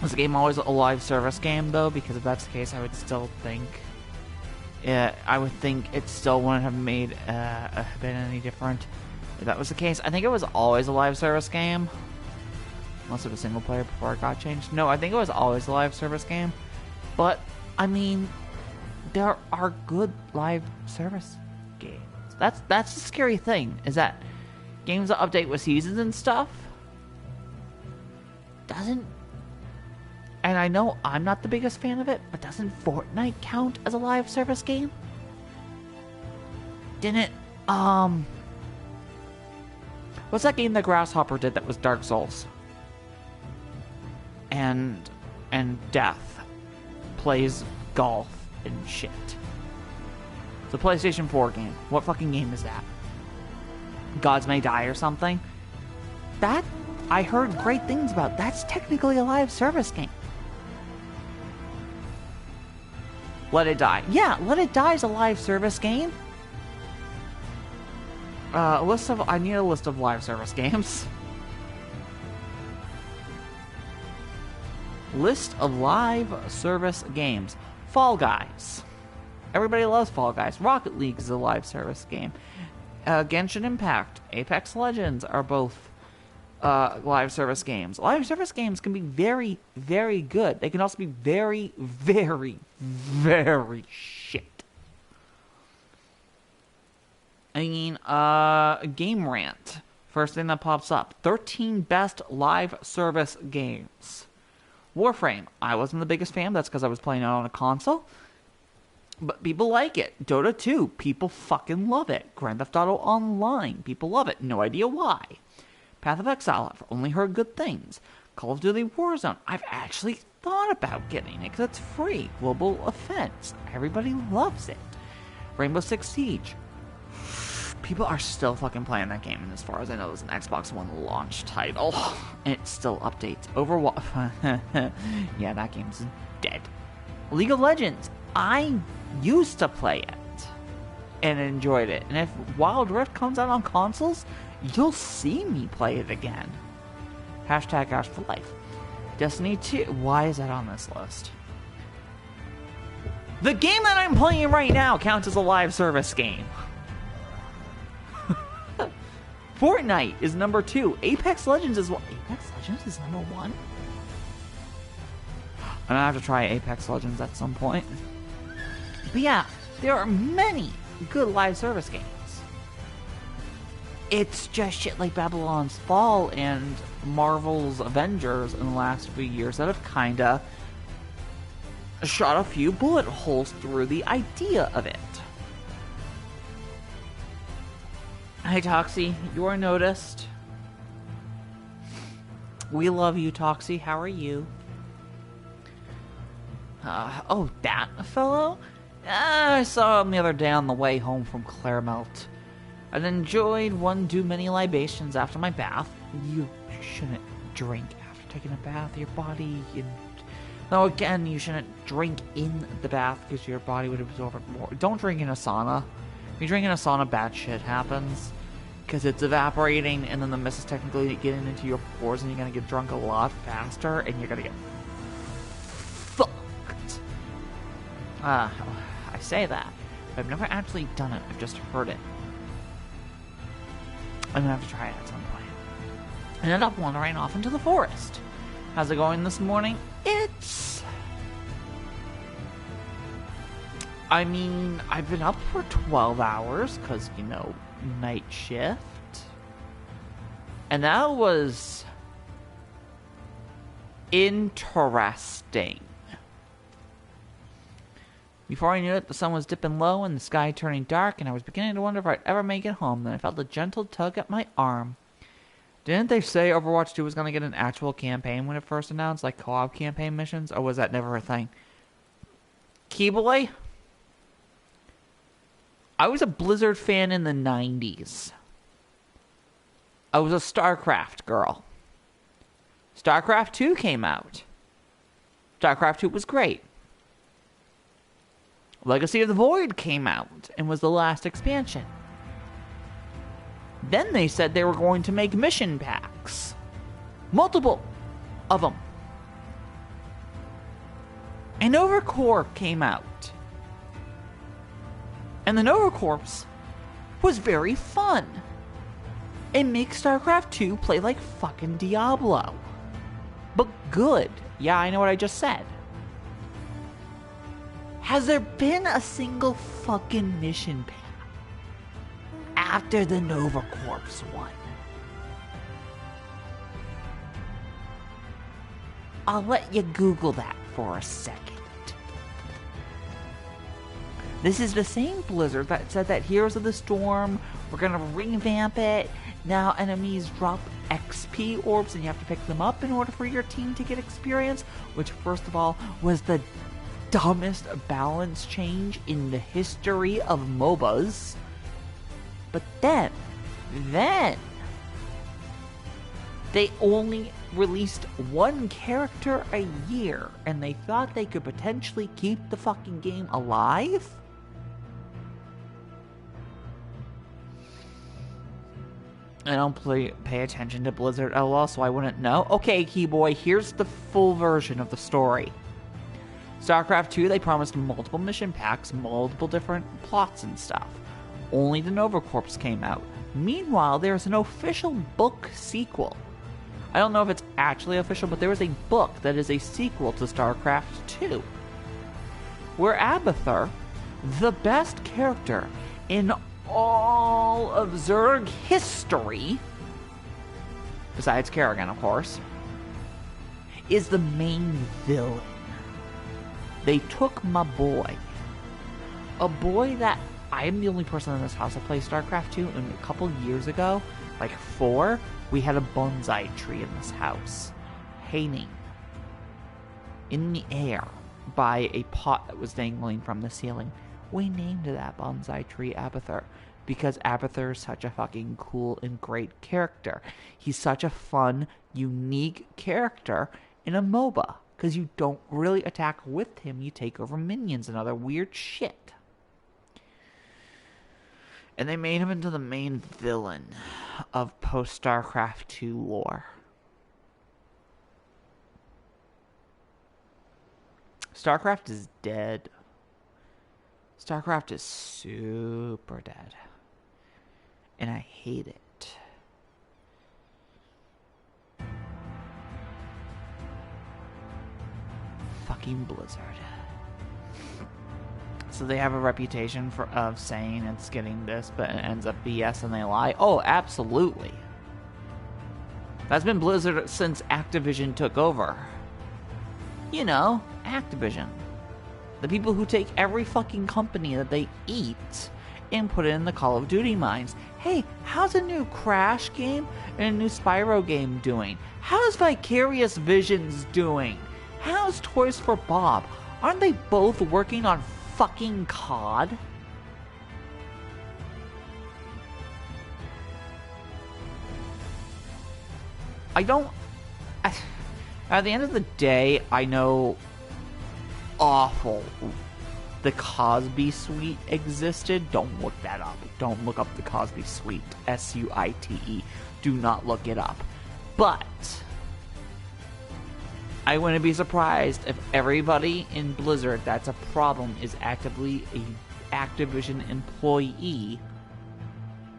Was the game always a live service game, though? Because if that's the case, I would still think... I would think it still wouldn't have made been any different. If that was the case, I think it was always a live service game. Unless it was single player before it got changed. No, I think it was always a live service game. But, I mean, there are good live service games. That's the scary thing, is that games that update with seasons and stuff doesn't... And I know I'm not the biggest fan of it, but doesn't Fortnite count as a live service game? Didn't... What's that game that Grasshopper did that was Dark Souls? And Death plays golf and shit. It's a PlayStation 4 game. What fucking game is that? Gods May Die or something? That, I heard great things about. That's technically a live service game. Let It Die. Yeah, Let It Die is a live service game. I need a list of live service games. List of live service games. Fall Guys. Everybody loves Fall Guys. Rocket League is a live service game. Genshin Impact, Apex Legends are both live service games. Live service games can be very, very good. They can also be very, very, very shit. I mean, Game Rant. First thing that pops up. 13 best live service games. Warframe. I wasn't the biggest fan. That's because I was playing it on a console. But people like it. Dota 2. People fucking love it. Grand Theft Auto Online. People love it. No idea why. Path of Exile. I've only heard good things. Call of Duty Warzone. I've actually thought about getting it because it's free. Global Offense. Everybody loves it. Rainbow Six Siege. People are still fucking playing that game, and as far as I know, it's an Xbox One launch title. And it still updates. Overwatch. Yeah, that game's dead. League of Legends. I used to play it and enjoyed it. And if Wild Rift comes out on consoles, you'll see me play it again. Hashtag Ash for Life. Destiny 2. Why is that on this list? The game that I'm playing right now counts as a live service game. Fortnite is number 2. Apex Legends is Apex Legends is number 1? I'm gonna have to try Apex Legends at some point. But yeah, there are many good live service games. it's just shit like Babylon's Fall and Marvel's Avengers in the last few years that have kinda shot a few bullet holes through the idea of it. Hey Toxie, you are noticed. We love you, Toxie. How are you? Oh, that fellow? I saw him the other day on the way home from Claremelt. I'd enjoyed one too many libations after my bath. You shouldn't drink after taking a bath. Your body... No, again, you shouldn't drink in the bath because your body would absorb it more. Don't drink in a sauna. If you drink in a sauna, bad shit happens. Because it's evaporating and then the mist is technically getting into your pores and you're going to get drunk a lot faster and you're going to get fucked. I say that, but I've never actually done it. I've just heard it. I'm going to have to try it at some point. I ended up wandering off into the forest. How's it going this morning? I mean, I've been up for 12 hours because, you know, night shift. And that was interesting. Before I knew it, the sun was dipping low and the sky turning dark, and I was beginning to wonder if I'd ever make it home. Then I felt a gentle tug at my arm. Didn't they say Overwatch 2 was going to get an actual campaign when it first announced, like co-op campaign missions, or was that never a thing? Keyboy? I was a Blizzard fan in the 90s. I was a StarCraft girl. StarCraft 2 came out. StarCraft 2 was great. Legacy of the Void came out and was the last expansion. Then they said they were going to make mission packs. Multiple of them. And Nova Corps came out. And the Nova Corps was very fun. It makes StarCraft 2 play like fucking Diablo. But good. Yeah, I know what I just said. Has there been a single fucking mission pack after the Nova Corps one? I'll let you Google that for a second. This is the same Blizzard that said that Heroes of the Storm, we're gonna revamp it. Now enemies drop XP orbs and you have to pick them up in order for your team to get experience, which first of all was the dumbest balance change in the history of MOBAs. But then they only released one character a year and they thought they could potentially keep the fucking game alive? I don't pay attention to Blizzard LOL, so I wouldn't know. Okay, Keyboy, here's the full version of the story. StarCraft 2, they promised multiple mission packs, multiple different plots and stuff. Only the Nova Corps came out. Meanwhile, there's an official book sequel. I don't know if it's actually official, but there is a book that is a sequel to StarCraft 2. Where Abathur, the best character in all of Zerg history, besides Kerrigan, of course, is the main villain. They took my boy. A boy that I am the only person in this house that plays StarCraft 2, and a couple years ago, like 4, we had a bonsai tree in this house, hanging in the air by a pot that was dangling from the ceiling. We named that bonsai tree Abathur because Abathur is such a fucking cool and great character. He's such a fun, unique character in a MOBA. Because you don't really attack with him, you take over minions and other weird shit. And they made him into the main villain of post-StarCraft 2 lore. StarCraft is dead. StarCraft is super dead. And I hate it. Fucking Blizzard. So they have a reputation of saying it's getting this, but it ends up BS and they lie? Oh, absolutely. That's been Blizzard since Activision took over. You know, Activision. The people who take every fucking company that they eat and put it in the Call of Duty mines. Hey, how's a new Crash game and a new Spyro game doing? How's Vicarious Visions doing? How's Toys for Bob? Aren't they both working on fucking COD? At the end of the day, I know awful the Cosby Suite existed. Don't look that up. Don't look up the Cosby Suite. SUITE. Do not look it up. But I wouldn't be surprised if everybody in Blizzard that's a problem is actively a Activision employee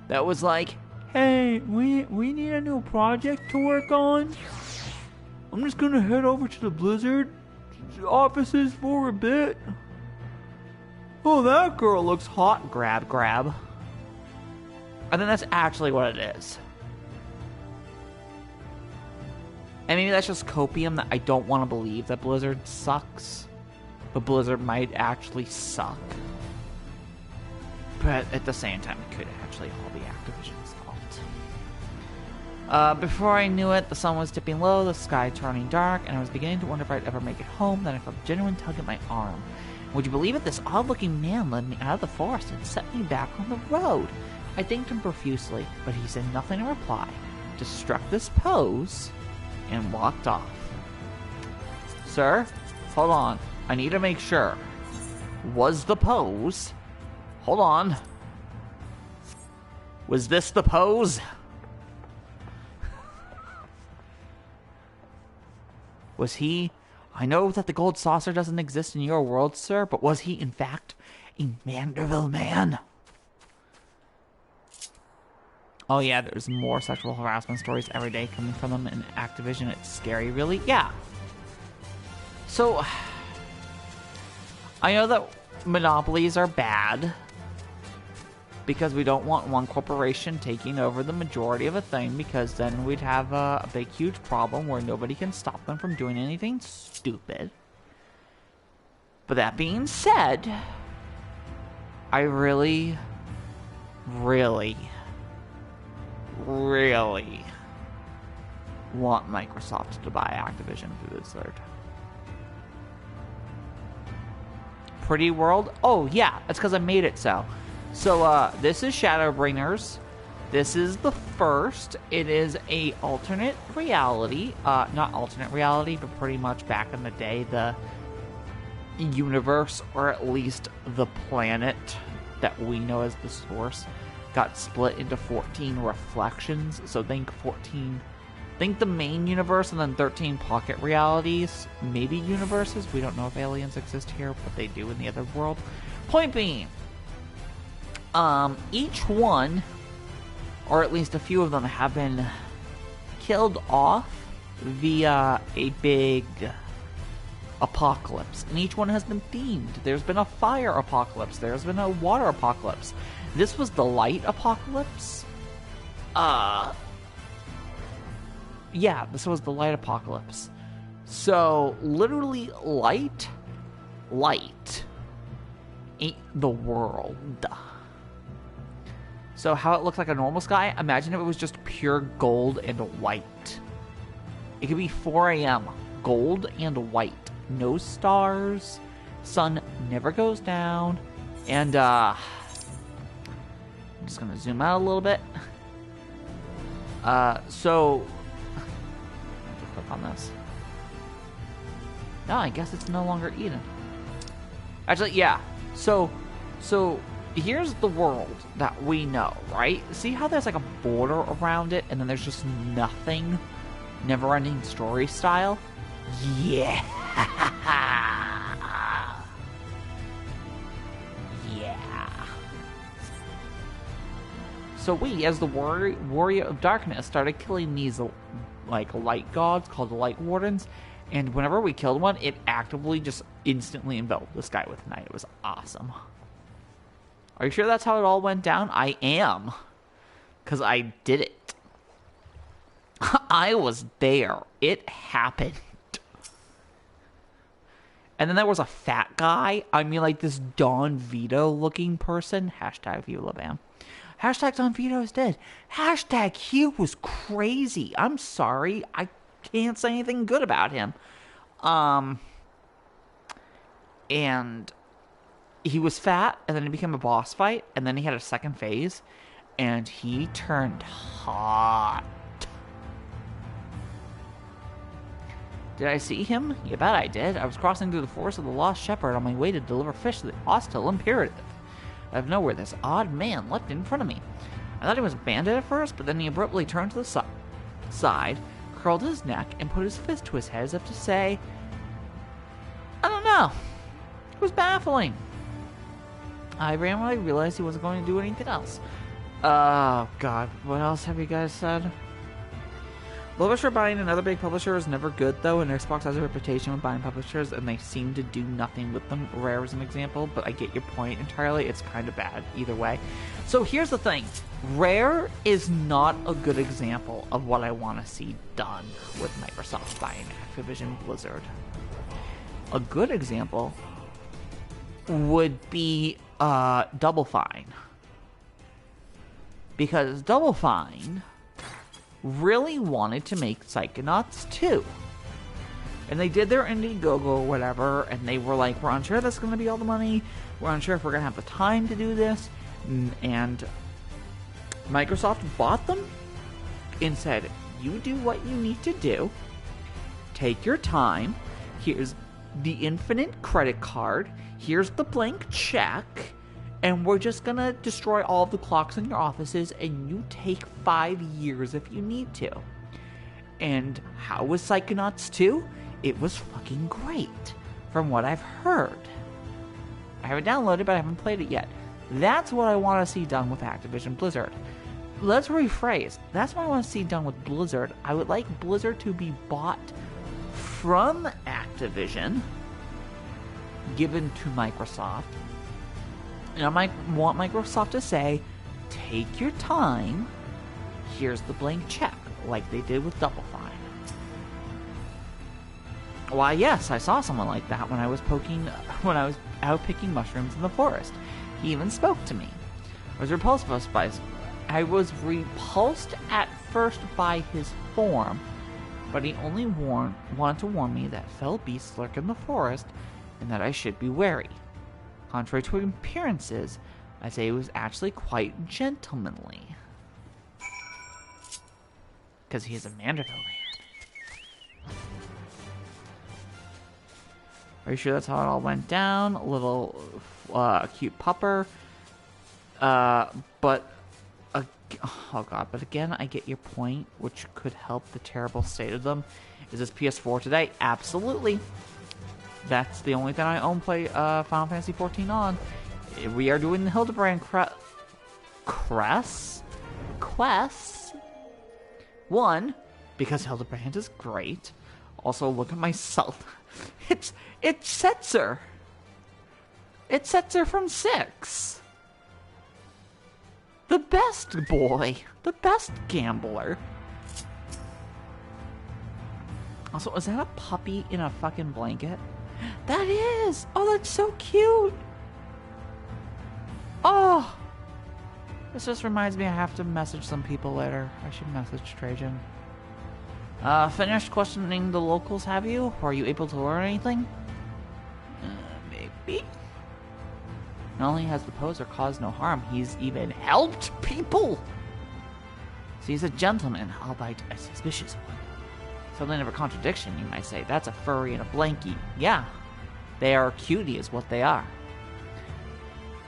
that was like, hey, we need a new project to work on. I'm just gonna head over to the Blizzard offices for a bit. Oh, that girl looks hot. Grab. I think that's actually what it is. And maybe that's just copium that I don't want to believe that Blizzard sucks. But Blizzard might actually suck. But at the same time, it could actually all be Activision's fault. Before I knew it, the sun was dipping low, the sky turning dark, and I was beginning to wonder if I'd ever make it home. Then I felt a genuine tug at my arm. Would you believe it? This odd-looking man led me out of the forest and set me back on the road. I thanked him profusely, but he said nothing in reply, just struck this pose, and walked off. Sir, hold on. I need to make sure. Was the pose? Hold on. Was this the pose? Was he... I know that the gold saucer doesn't exist in your world, sir, but was he, in fact, a Manderville man? Oh yeah, there's more sexual harassment stories every day coming from them in Activision. It's scary, really. Yeah. So, I know that monopolies are bad because we don't want one corporation taking over the majority of a thing, because then we'd have a big, huge problem where nobody can stop them from doing anything stupid. But that being said, I really want Microsoft to buy Activision Blizzard. Pretty World? Oh yeah, that's because I made it so. So this is Shadowbringers. This is the first. It is a alternate reality. Not alternate reality, but pretty much back in the day, the universe, or at least the planet that we know as the source, got split into 14 reflections. So think 14... Think the main universe and then 13 pocket realities. Maybe universes. We don't know if aliens exist here, but they do in the other world. Point being, each one, or at least a few of them, have been killed off via a big apocalypse. And each one has been themed. There's been a fire apocalypse. There's been a water apocalypse. This was the light apocalypse. Yeah, this was the light apocalypse. So, literally, light ain't the world. So how it looks like a normal sky, imagine if it was just pure gold and white. It could be 4 a.m., gold and white. No stars, sun never goes down, and I'm just gonna zoom out a little bit. So click on this. No, I guess it's no longer Eden. Actually, yeah. So here's the world that we know, right? See how there's like a border around it, and then there's just nothing? Never-ending story style? Yeah. Yeah. So we, as the warrior of darkness, started killing these like light gods called the Light Wardens, And whenever we killed one, it actively just instantly enveloped this guy with night. It was awesome. Are you sure that's how it all went down? I am. Because I did it. I was there. It happened. And then there was a fat guy. I mean, like this Don Vito looking person. Hashtag Viva La Bam. Hashtag Don Vito is dead. Hashtag he was crazy. I'm sorry. I can't say anything good about him. And he was fat, and then it became a boss fight, and then he had a second phase, and he turned hot. Did I see him? You bet I did. I was crossing through the forest of the Lost Shepherd on my way to deliver fish to the hostile imperative. Out of nowhere, this odd man leapt in front of me. I thought he was a bandit at first, but then he abruptly turned to the side, curled his neck, and put his fist to his head as if to say, I don't know. It was baffling. I ran when I realized he wasn't going to do anything else. Oh, God. What else have you guys said? Publisher buying another big publisher is never good, though, and Xbox has a reputation with buying publishers, and they seem to do nothing with them. Rare is an example, but I get your point entirely. It's kind of bad either way. So here's the thing. Rare is not a good example of what I want to see done with Microsoft buying Activision Blizzard. A good example would be Double Fine. Because Double Fine really wanted to make Psychonauts 2. And they did their Indiegogo or whatever, and they were like, we're unsure that's going to be all the money, we're unsure if we're going to have the time to do this, and Microsoft bought them and said, you do what you need to do, take your time, here's the infinite credit card, here's the blank check, and we're just gonna destroy all of the clocks in your offices, and you take 5 years if you need to. And how was Psychonauts 2? It was fucking great, from what I've heard. I haven't downloaded, but I haven't played it yet. That's what I want to see done with Activision Blizzard. Let's rephrase. That's what I want to see done with Blizzard. I would like Blizzard to be bought from Activision, given to Microsoft. And I might want Microsoft to say, take your time, here's the blank check, like they did with Double Fine. Why, yes, I saw someone like that when I was out picking mushrooms in the forest. He even spoke to me. I was repulsed at first by his form, but he only wanted to warn me that fell beasts lurk in the forest, and that I should be wary. Contrary to appearances, I'd say he was actually quite gentlemanly. Because he is a Mandeville man. Are you sure that's how it all went down? A little cute pupper. But again, I get your point, which could help the terrible state of them. Is this PS4 today? Absolutely. That's the only thing I own Final Fantasy XIV on. We are doing the Hildebrand quest 1, because Hildebrand is great. Also, look at myself. It's Setzer. It's Setzer from 6. The best boy. The best gambler. Also, is that a puppy in a fucking blanket? That is! Oh, that's so cute! Oh! This just reminds me I have to message some people later. I should message Trajan. Finished questioning the locals, have you? Or are you able to learn anything? Maybe? Not only has the poser caused no harm, he's even helped people! So he's a gentleman, albeit a suspicious one. Something of a contradiction, you might say. That's a furry and a blankie. Yeah, they are cutie is what they are.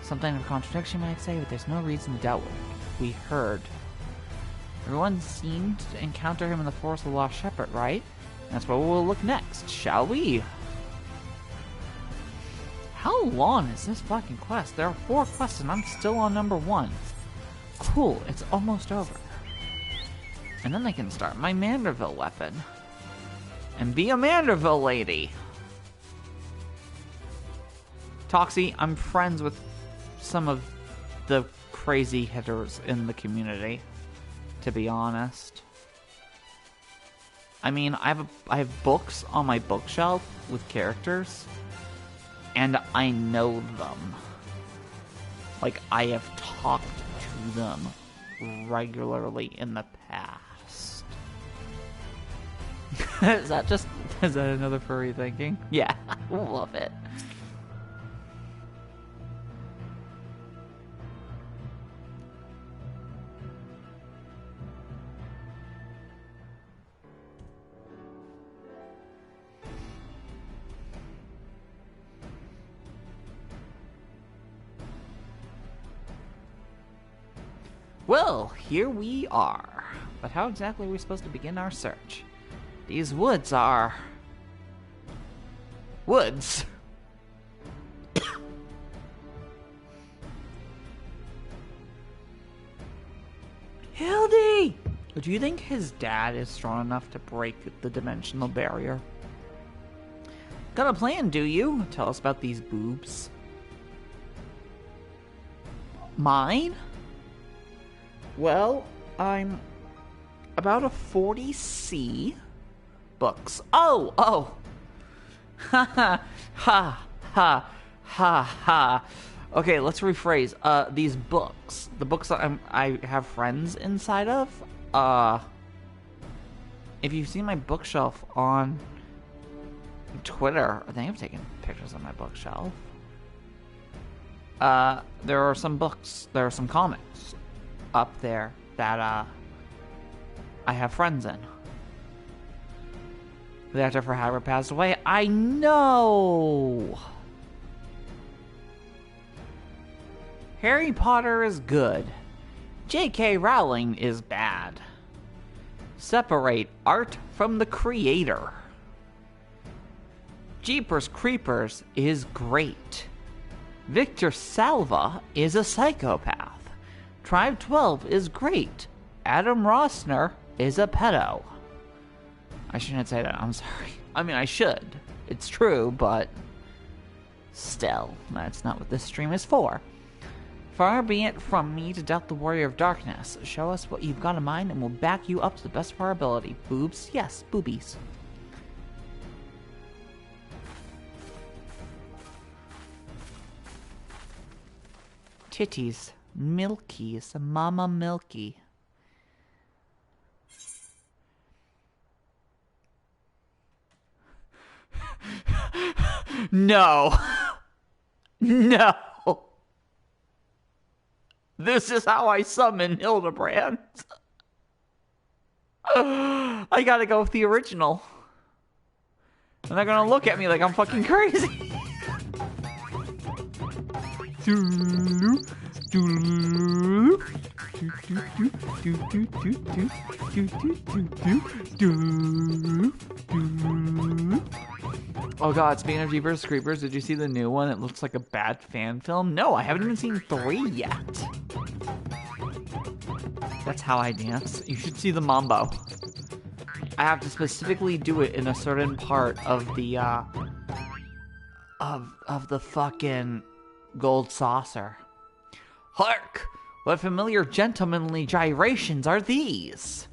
Something of a contradiction, you might say, but there's no reason to doubt what we heard. Everyone seemed to encounter him in the forest of the Lost Shepherd, right? That's where we'll look next, shall we? How long is this fucking quest? There are 4 quests and I'm still on number 1. Cool, it's almost over. And then I can start my Manderville weapon. And be a Manderville lady. Toxie, I'm friends with some of the crazy hitters in the community, to be honest. I mean, I have books on my bookshelf with characters, and I know them. Like, I have talked to them regularly in the past. Is that another furry thinking? Yeah, I love it. Well, here we are. But how exactly are we supposed to begin our search? These woods are... woods. Hildy! Do you think his dad is strong enough to break the dimensional barrier? Got a plan, do you? Tell us about these boobs. Mine? Well, I'm about a 40C books. Oh! Ha ha ha ha ha ha. Okay, let's rephrase. These books, the books that I have friends inside of. If you've seen my bookshelf on Twitter, I think I've taken pictures of my bookshelf. There are some books. There are some comics up there that I have friends in. The actor for Hagrid passed away. I know. Harry Potter is good. J.K. Rowling is bad. Separate art from the creator. Jeepers Creepers is great. Victor Salva is a psychopath. Tribe 12 is great. Adam Rossner is a pedo. I shouldn't say that, I'm sorry. I mean, I should. It's true, but still, that's not what this stream is for. Far be it from me to doubt the Warrior of Darkness. Show us what you've got in mind and we'll back you up to the best of our ability. Boobs? Yes, boobies. Titties. Milky's. Mama Milky. No. No. This is how I summon Hildebrand. I gotta go with the original. And they're gonna look at me like I'm fucking crazy. Oh god, speaking of Jeepers Creepers, did you see the new one? It looks like a bad fan film. No, I haven't even seen 3 yet. That's how I dance. You should see the mambo. I have to specifically do it in a certain part of the of the fucking gold saucer. Hark! What familiar gentlemanly gyrations are these?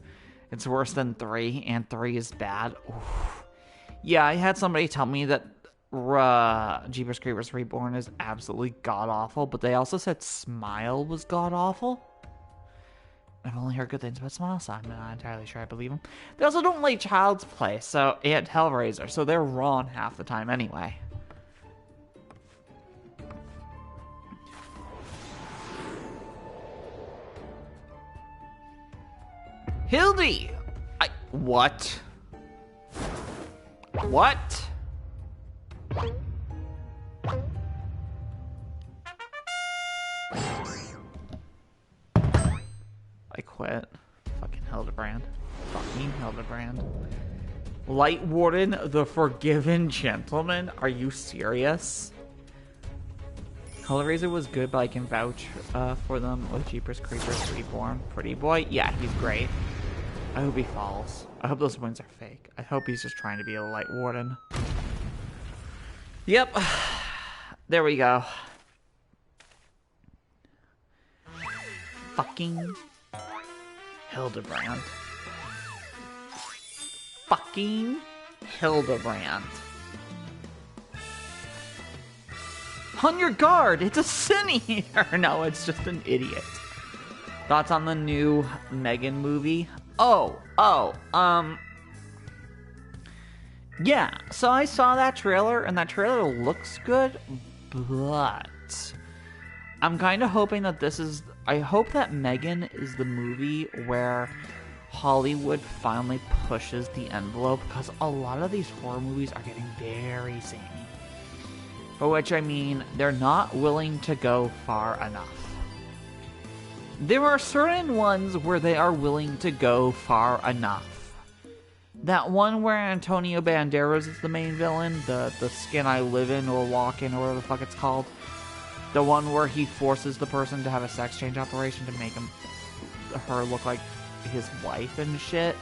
It's worse than 3, and 3 is bad. Oof. Yeah, I had somebody tell me that Jeepers Creepers Reborn is absolutely god-awful, but they also said Smile was god-awful. I've only heard good things about Smile, so I'm not entirely sure I believe them. They also don't like Child's Play, and Hellraiser, so they're wrong half the time anyway. Hildy! What? What? I quit. Fucking Hildebrand. Fucking Hildebrand. Light Warden, the Forgiven Gentleman? Are you serious? Hellraiser was good, but I can vouch for them with Jeepers Creepers Reborn. Pretty boy? Yeah, he's great. I hope he falls. I hope those wings are fake. I hope he's just trying to be a light warden. Yep. There we go. Fucking Hildebrand. Fucking Hildebrand. On your guard! It's a sin eater! No, it's just an idiot. Thoughts on the new Megan movie? Yeah, so I saw that trailer, and that trailer looks good, but I'm kind of hoping that I hope that Megan is the movie where Hollywood finally pushes the envelope, because a lot of these horror movies are getting very samey. By which I mean, they're not willing to go far enough. There are certain ones where they are willing to go far enough. That one where Antonio Banderas is the main villain, the Skin I Live In or Walk In or whatever the fuck it's called. The one where he forces the person to have a sex change operation to make her look like his wife and shit.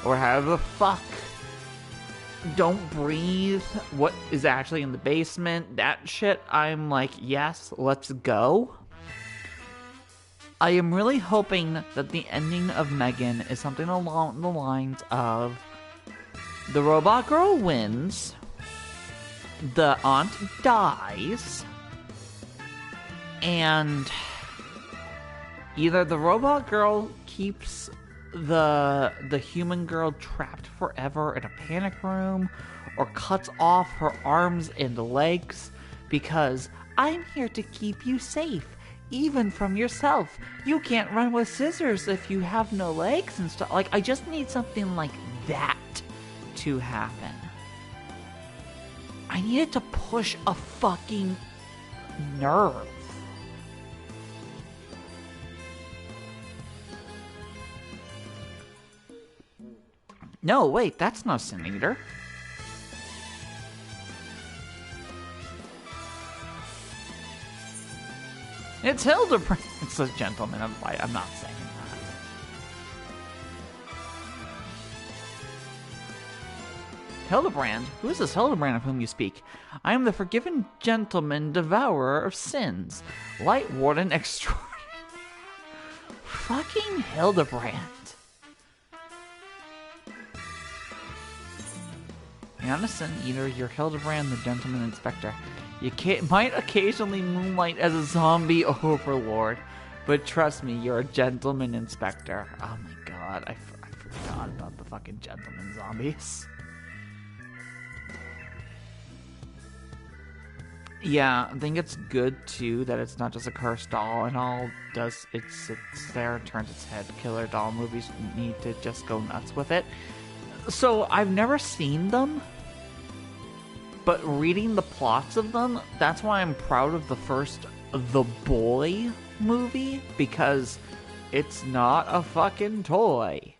Or however the fuck. Don't Breathe. What is actually in the basement. That shit, I'm like, yes, let's go. I am really hoping that the ending of Megan is something along the lines of the robot girl wins, the aunt dies, and either the robot girl keeps the human girl trapped forever in a panic room, or cuts off her arms and legs because I'm here to keep you safe. Even from yourself. You can't run with scissors if you have no legs and stuff. Like, I just need something like that to happen. I need it to push a fucking nerve. No, wait, that's no Sin Eater. It's Hildebrand. It's a gentleman of light. I'm not saying that. Hildebrand? Who is this Hildebrand of whom you speak? I am the forgiven gentleman, devourer of sins, light warden extraordinary. Fucking Hildebrand. You're not a sin eater. You're Hildebrand, the gentleman inspector. You might occasionally moonlight as a zombie overlord, but trust me, you're a gentleman inspector. Oh my god, I forgot about the fucking gentleman zombies. Yeah, I think it's good too that it's not just a cursed doll and all. It sits there, turns its head. Killer doll movies need to just go nuts with it. So I've never seen them. But reading the plots of them, that's why I'm proud of the first The Boy movie, because it's not a fucking toy.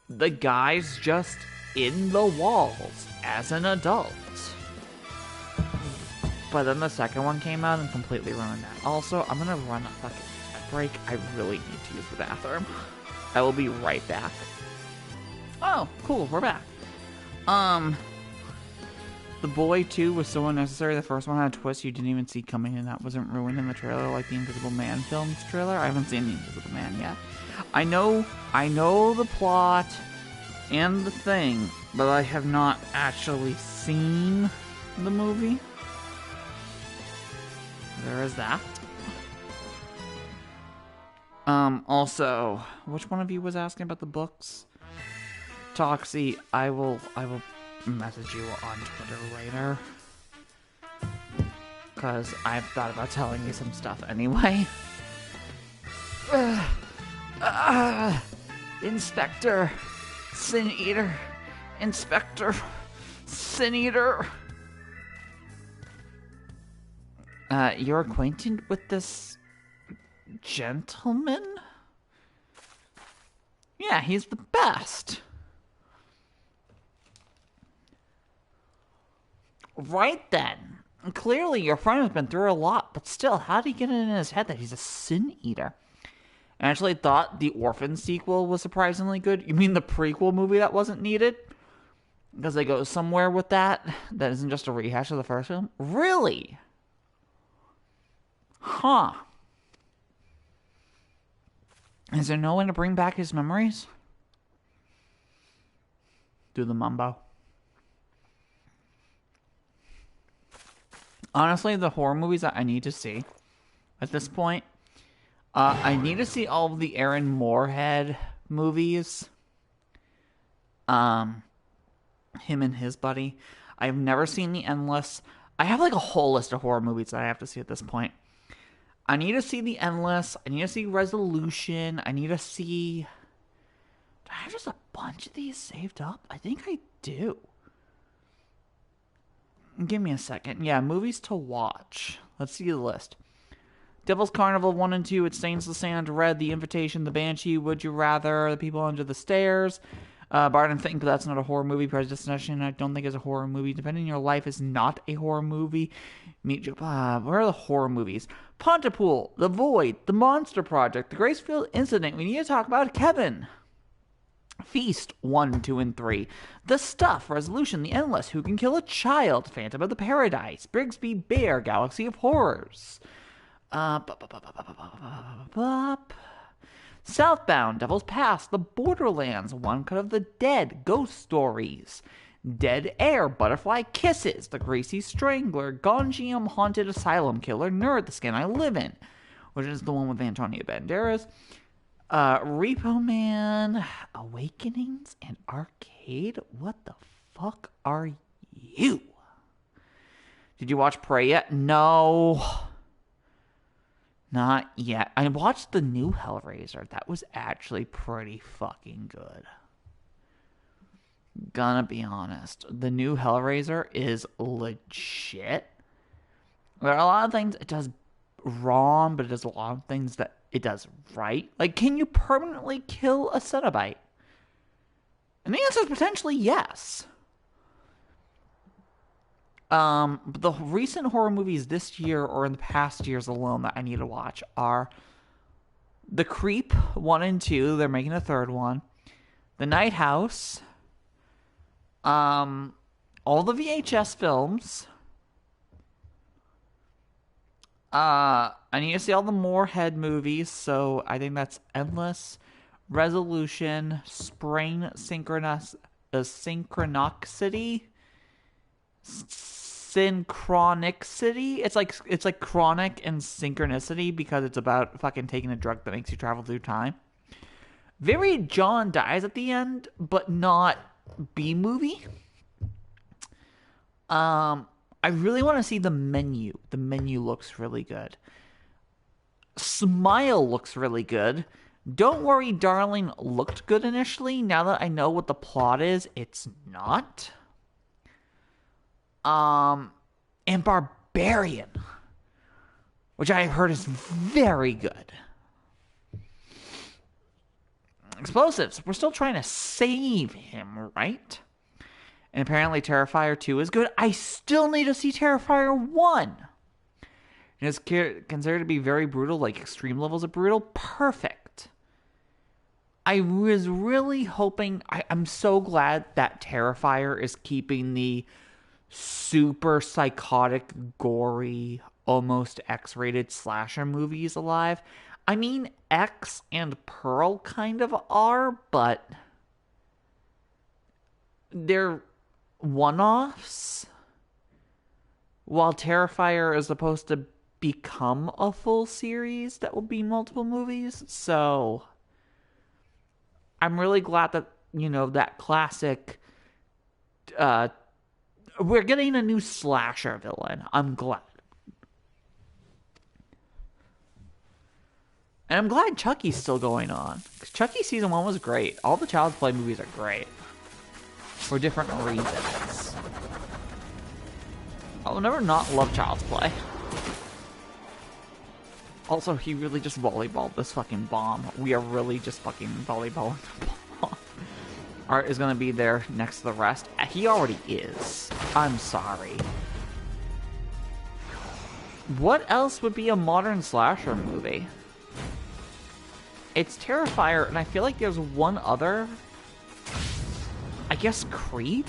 The guy's just in the walls as an adult. But then the second one came out and completely ruined that. Also, I'm gonna run a fucking break. I really need to use the bathroom. I will be right back. Oh, cool, we're back. The Boy 2 was so unnecessary. The first one had a twist you didn't even see coming, and that wasn't ruined in the trailer like the Invisible Man film's trailer. I haven't seen the Invisible Man yet. I know the plot and the thing, but I have not actually seen the movie. There is that. Also, which one of you was asking about the books? Toxie, I will message you on Twitter later. Because I've thought about telling you some stuff anyway. Inspector Sin Eater. Inspector Sin Eater. You're acquainted with this gentleman? Yeah, he's the best. Right then. Clearly your friend has been through a lot, but still, how did he get it in his head that he's a sin eater? I actually thought the Orphan sequel was surprisingly good. You mean the prequel movie that wasn't needed? Because they go somewhere with that isn't just a rehash of the first film? Really? Huh. Is there no one to bring back his memories? Do the mumbo. Honestly, the horror movies that I need to see at this point, I need to see all of the Aaron Moorhead movies. Him and his buddy. I've never seen The Endless. I have like a whole list of horror movies that I have to see at this point. I need to see The Endless. I need to see Resolution. I need to see... Do I have just a bunch of these saved up? I think I do. Give me a second. Yeah, movies to watch. Let's see the list. Devil's Carnival 1 and 2, It Stains the Sand, Red, The Invitation, The Banshee, Would You Rather, The People Under the Stairs, Barton Fink, but that's not a horror movie. Predestination, I don't think is a horror movie. Depending on Your Life is not a horror movie. Where are the horror movies? Pontypool, The Void, The Monster Project, The Gracefield Incident. We need to talk about Kevin. Feast 1, 2, and 3. The Stuff, Resolution, The Endless, Who Can Kill a Child, Phantom of the Paradise, Brigsby Bear, Galaxy of Horrors. Southbound, Devil's Pass, The Borderlands, One Cut of the Dead, Ghost Stories, Dead Air, Butterfly Kisses, The Greasy Strangler, Gonjiam Haunted Asylum Killer, Nerd, The Skin I Live In, which is the one with Antonio Banderas, Repo Man, Awakenings, and Arcade. What the fuck are you? Did you watch Prey yet? No. Not yet. I watched the new Hellraiser. That was actually pretty fucking good. Gonna be honest. The new Hellraiser is legit. There are a lot of things it does wrong, but it does a lot of things that it does right. Like, can you permanently kill a Cenobite? And the answer is potentially yes. But the recent horror movies this year or in the past years alone that I need to watch are The Creep 1 and 2. They're making a third one. The Night House. All the VHS films. I need to see all the Moorhead movies, so I think that's Endless, Resolution, Spring Synchronicity, Synchronicity. It's like chronic and synchronicity because it's about fucking taking a drug that makes you travel through time. Very John dies at the end, but not B movie. I really want to see The Menu. The Menu looks really good. Smile looks really good. Don't Worry, Darling looked good initially. Now that I know what the plot is, it's not. And Barbarian, which I heard is very good. Explosives. We're still trying to save him, right? And apparently Terrifier 2 is good. I still need to see Terrifier 1. And it's considered to be very brutal, like extreme levels of brutal. Perfect. I was really hoping... I'm so glad that Terrifier is keeping the super psychotic, gory, almost X-rated slasher movies alive. I mean, X and Pearl kind of are, but they're one-offs, while Terrifier is supposed to become a full series that will be multiple movies. So I'm really glad that, you know, that classic, we're getting a new slasher villain. I'm glad. And I'm glad Chucky's still going on. Because Chucky season 1 was great. All the Child's Play movies are great. For different reasons. I'll never not love Child's Play. Also, he really just volleyballed this fucking bomb. We are really just fucking volleyballing the bomb. Art is gonna be there next to the rest. He already is. I'm sorry. What else would be a modern slasher movie? It's Terrifier, and I feel like there's one other. I guess Creep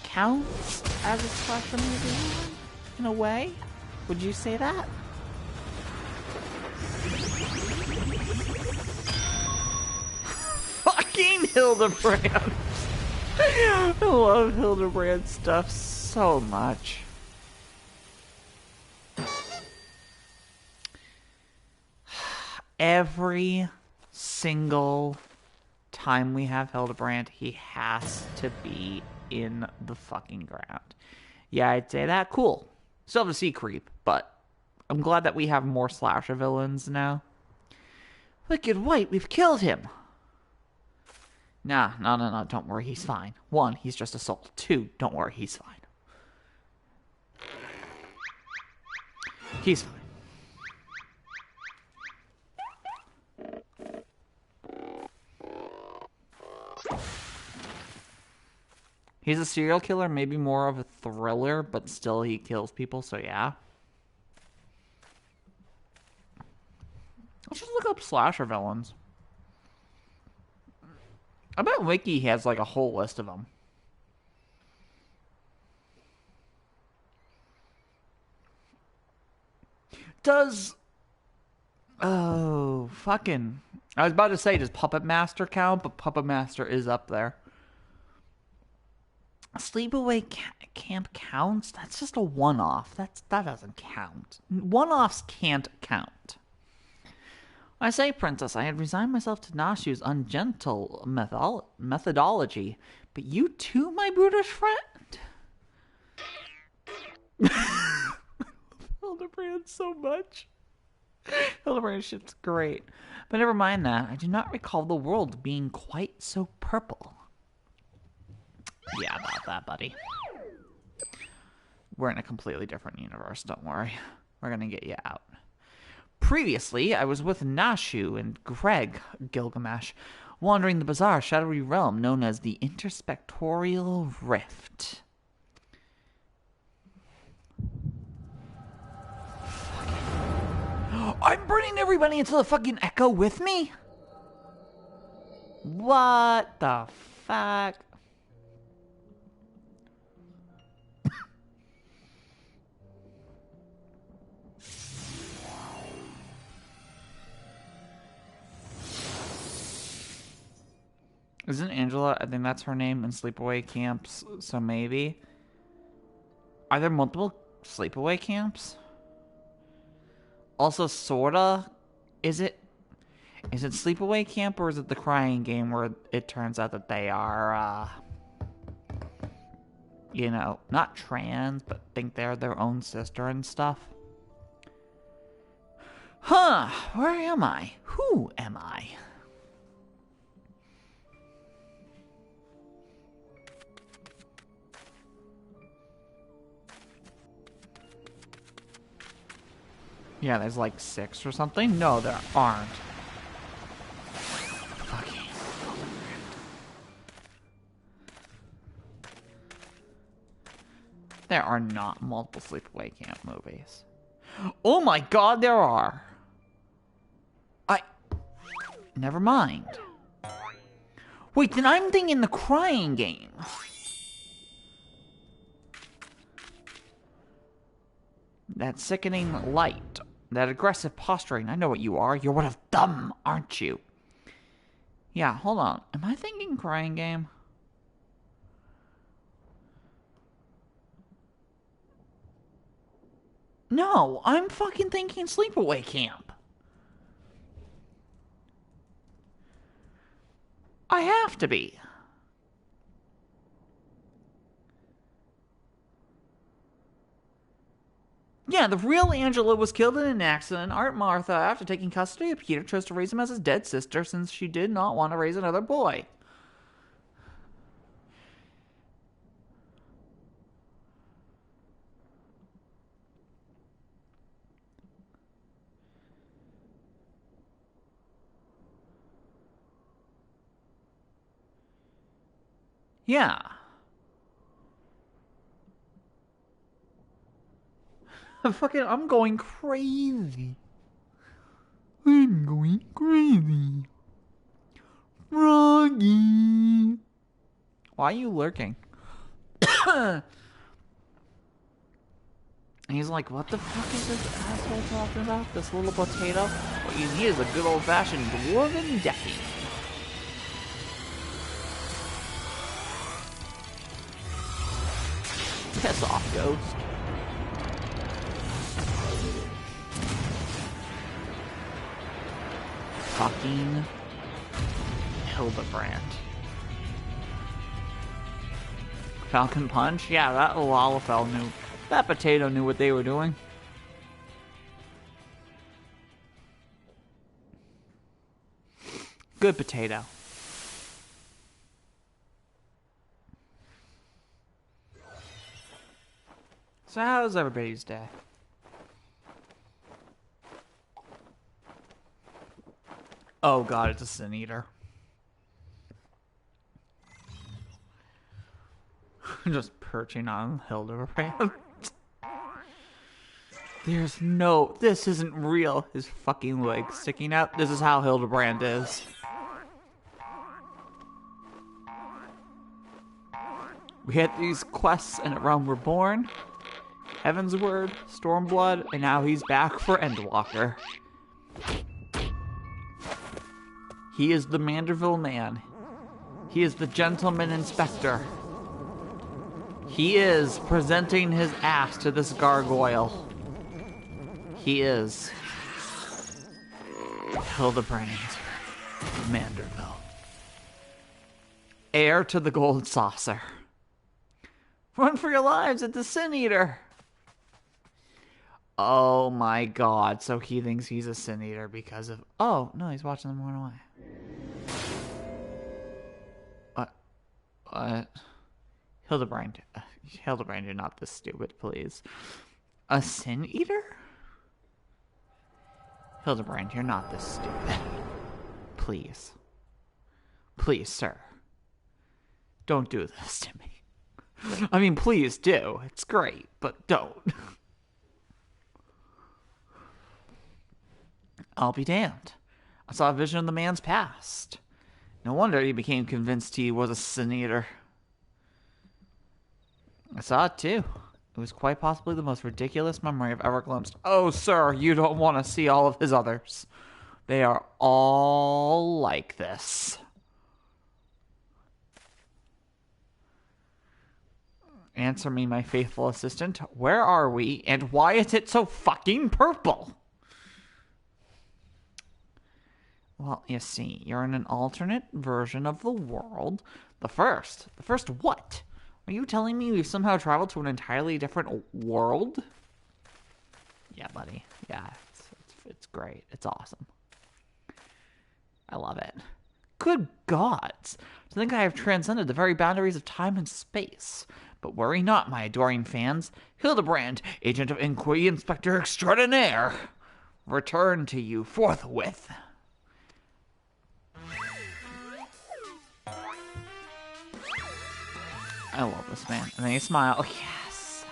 counts as a slasher movie in a way. Would you say that? Fucking Hildebrand. I love Hildebrand stuff so much. Every single time we have Hildebrand, he has to be in the fucking ground. Yeah, I'd say that. Cool. Still have to see Creep, but I'm glad that we have more slasher villains now. Wicked White, we've killed him. Nah, no, don't worry, he's fine. 1, he's just a soul. 2, don't worry, he's fine. He's fine. He's a serial killer, maybe more of a thriller, but still he kills people, so yeah. Let's just look up slasher villains. I bet Wiki has like a whole list of them. Oh, fucking... I was about to say, does Puppet Master count? But Puppet Master is up there. Sleepaway Camp counts? That's just a one-off. That doesn't count. One-offs can't count. I say, Princess, I had resigned myself to Nashu's ungentle methodology, but you too, my brutish friend? Hildebrand so much. Hildebrand shit's great. But never mind that. I do not recall the world being quite so purple. Yeah, about that, buddy. We're in a completely different universe, don't worry. We're gonna get you out. Previously, I was with Nashu and Greg Gilgamesh, wandering the bizarre, shadowy realm known as the Interspectorial Rift. I'm burning everybody into the fucking echo with me? What the fuck? Isn't Angela, I think that's her name, in Sleepaway Camps, so maybe. Are there multiple Sleepaway Camps? Also, sorta, is it Sleepaway Camp, or is it the Crying Game where it turns out that they are, you know, not trans, but think they're their own sister and stuff? Huh, where am I? Who am I? Yeah, there's like 6 or something. No, there aren't. Fucking Hildebrand. There are not multiple Sleepaway Camp movies. Oh my god, there are. Never mind. Wait, then I'm thinking the Crying Game. That sickening light. That aggressive posturing. I know what you are. You're one of them, aren't you? Yeah, hold on. Am I thinking Crying Game? No, I'm fucking thinking Sleepaway Camp. I have to be. Yeah, the real Angela was killed in an accident. Aunt Martha, after taking custody of Peter, chose to raise him as his dead sister since she did not want to raise another boy. Yeah. I'm going crazy. I'm going crazy. Froggy. Why are you lurking? And he's like, what the fuck is this asshole talking about? This little potato? What you need is a good old-fashioned dwarven decking. Piss off, ghost. Fucking Hildebrand. Falcon Punch? Yeah, that Lalafell knew. That potato knew what they were doing. Good potato. So how's everybody's day? Oh god, it's a Sin Eater. Just perching on Hildebrand. There's no... This isn't real. His fucking legs sticking out. This is how Hildebrand is. We had these quests in a realm we're born. Heaven's Word, Stormblood, and now he's back for Endwalker. He is the Manderville man. He is the gentleman inspector. He is presenting his ass to this gargoyle. He is Hildebrand Manderville. Heir to the gold saucer. Run for your lives at the Sin Eater. Oh my god, so he thinks he's a Sin Eater because of... Oh, no, he's watching them run away. What? Hildebrand. Hildebrand, you're not this stupid, please. A Sin Eater? Hildebrand, you're not this stupid. Please. Please, sir. Don't do this to me. I mean, please do. It's great, but don't. I'll be damned. I saw a vision of the man's past. No wonder he became convinced he was a Sin Eater. I saw it too. It was quite possibly the most ridiculous memory I've ever glimpsed. Oh, sir, you don't want to see all of his others. They are all like this. Answer me, my faithful assistant. Where are we, and why is it so fucking purple? Well, you see, you're in an alternate version of the world. The first what? Are you telling me we've somehow traveled to an entirely different world? Yeah, buddy. Yeah, it's great. It's awesome. I love it. Good gods! To think I have transcended the very boundaries of time and space. But worry not, my adoring fans. Hildebrand, agent of inquiry, inspector extraordinaire, return to you forthwith. I love this man. And then you smile. Oh, yes.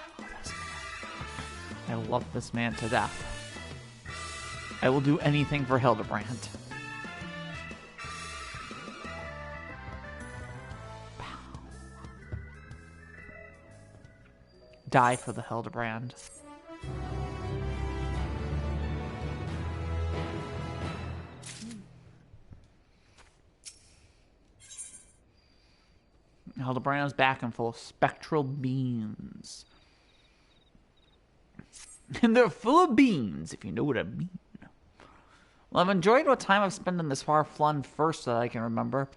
I love this man to death. I will do anything for Hildebrand. Die for the Hildebrand. Hildebrand's back and full of spectral beams. And they're full of beans, if you know what I mean. Well, I've enjoyed what time I've spent in this far-flung first that I can remember.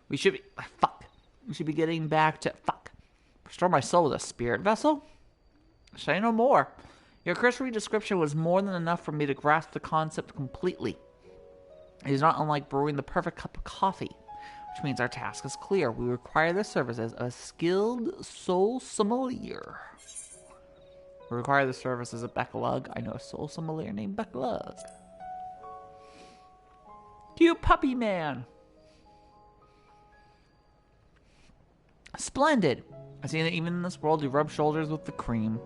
We should be... Fuck. We should be getting back to... Fuck. Restore my soul with a spirit vessel? Say no more. Your cursory description was more than enough for me to grasp the concept completely. It is not unlike brewing the perfect cup of coffee, which means our task is clear. We require the services of a skilled soul sommelier. We require the services of Becklug. I know a soul sommelier named Becklug. Cute puppy man. Splendid. I see that even in this world you rub shoulders with the cream.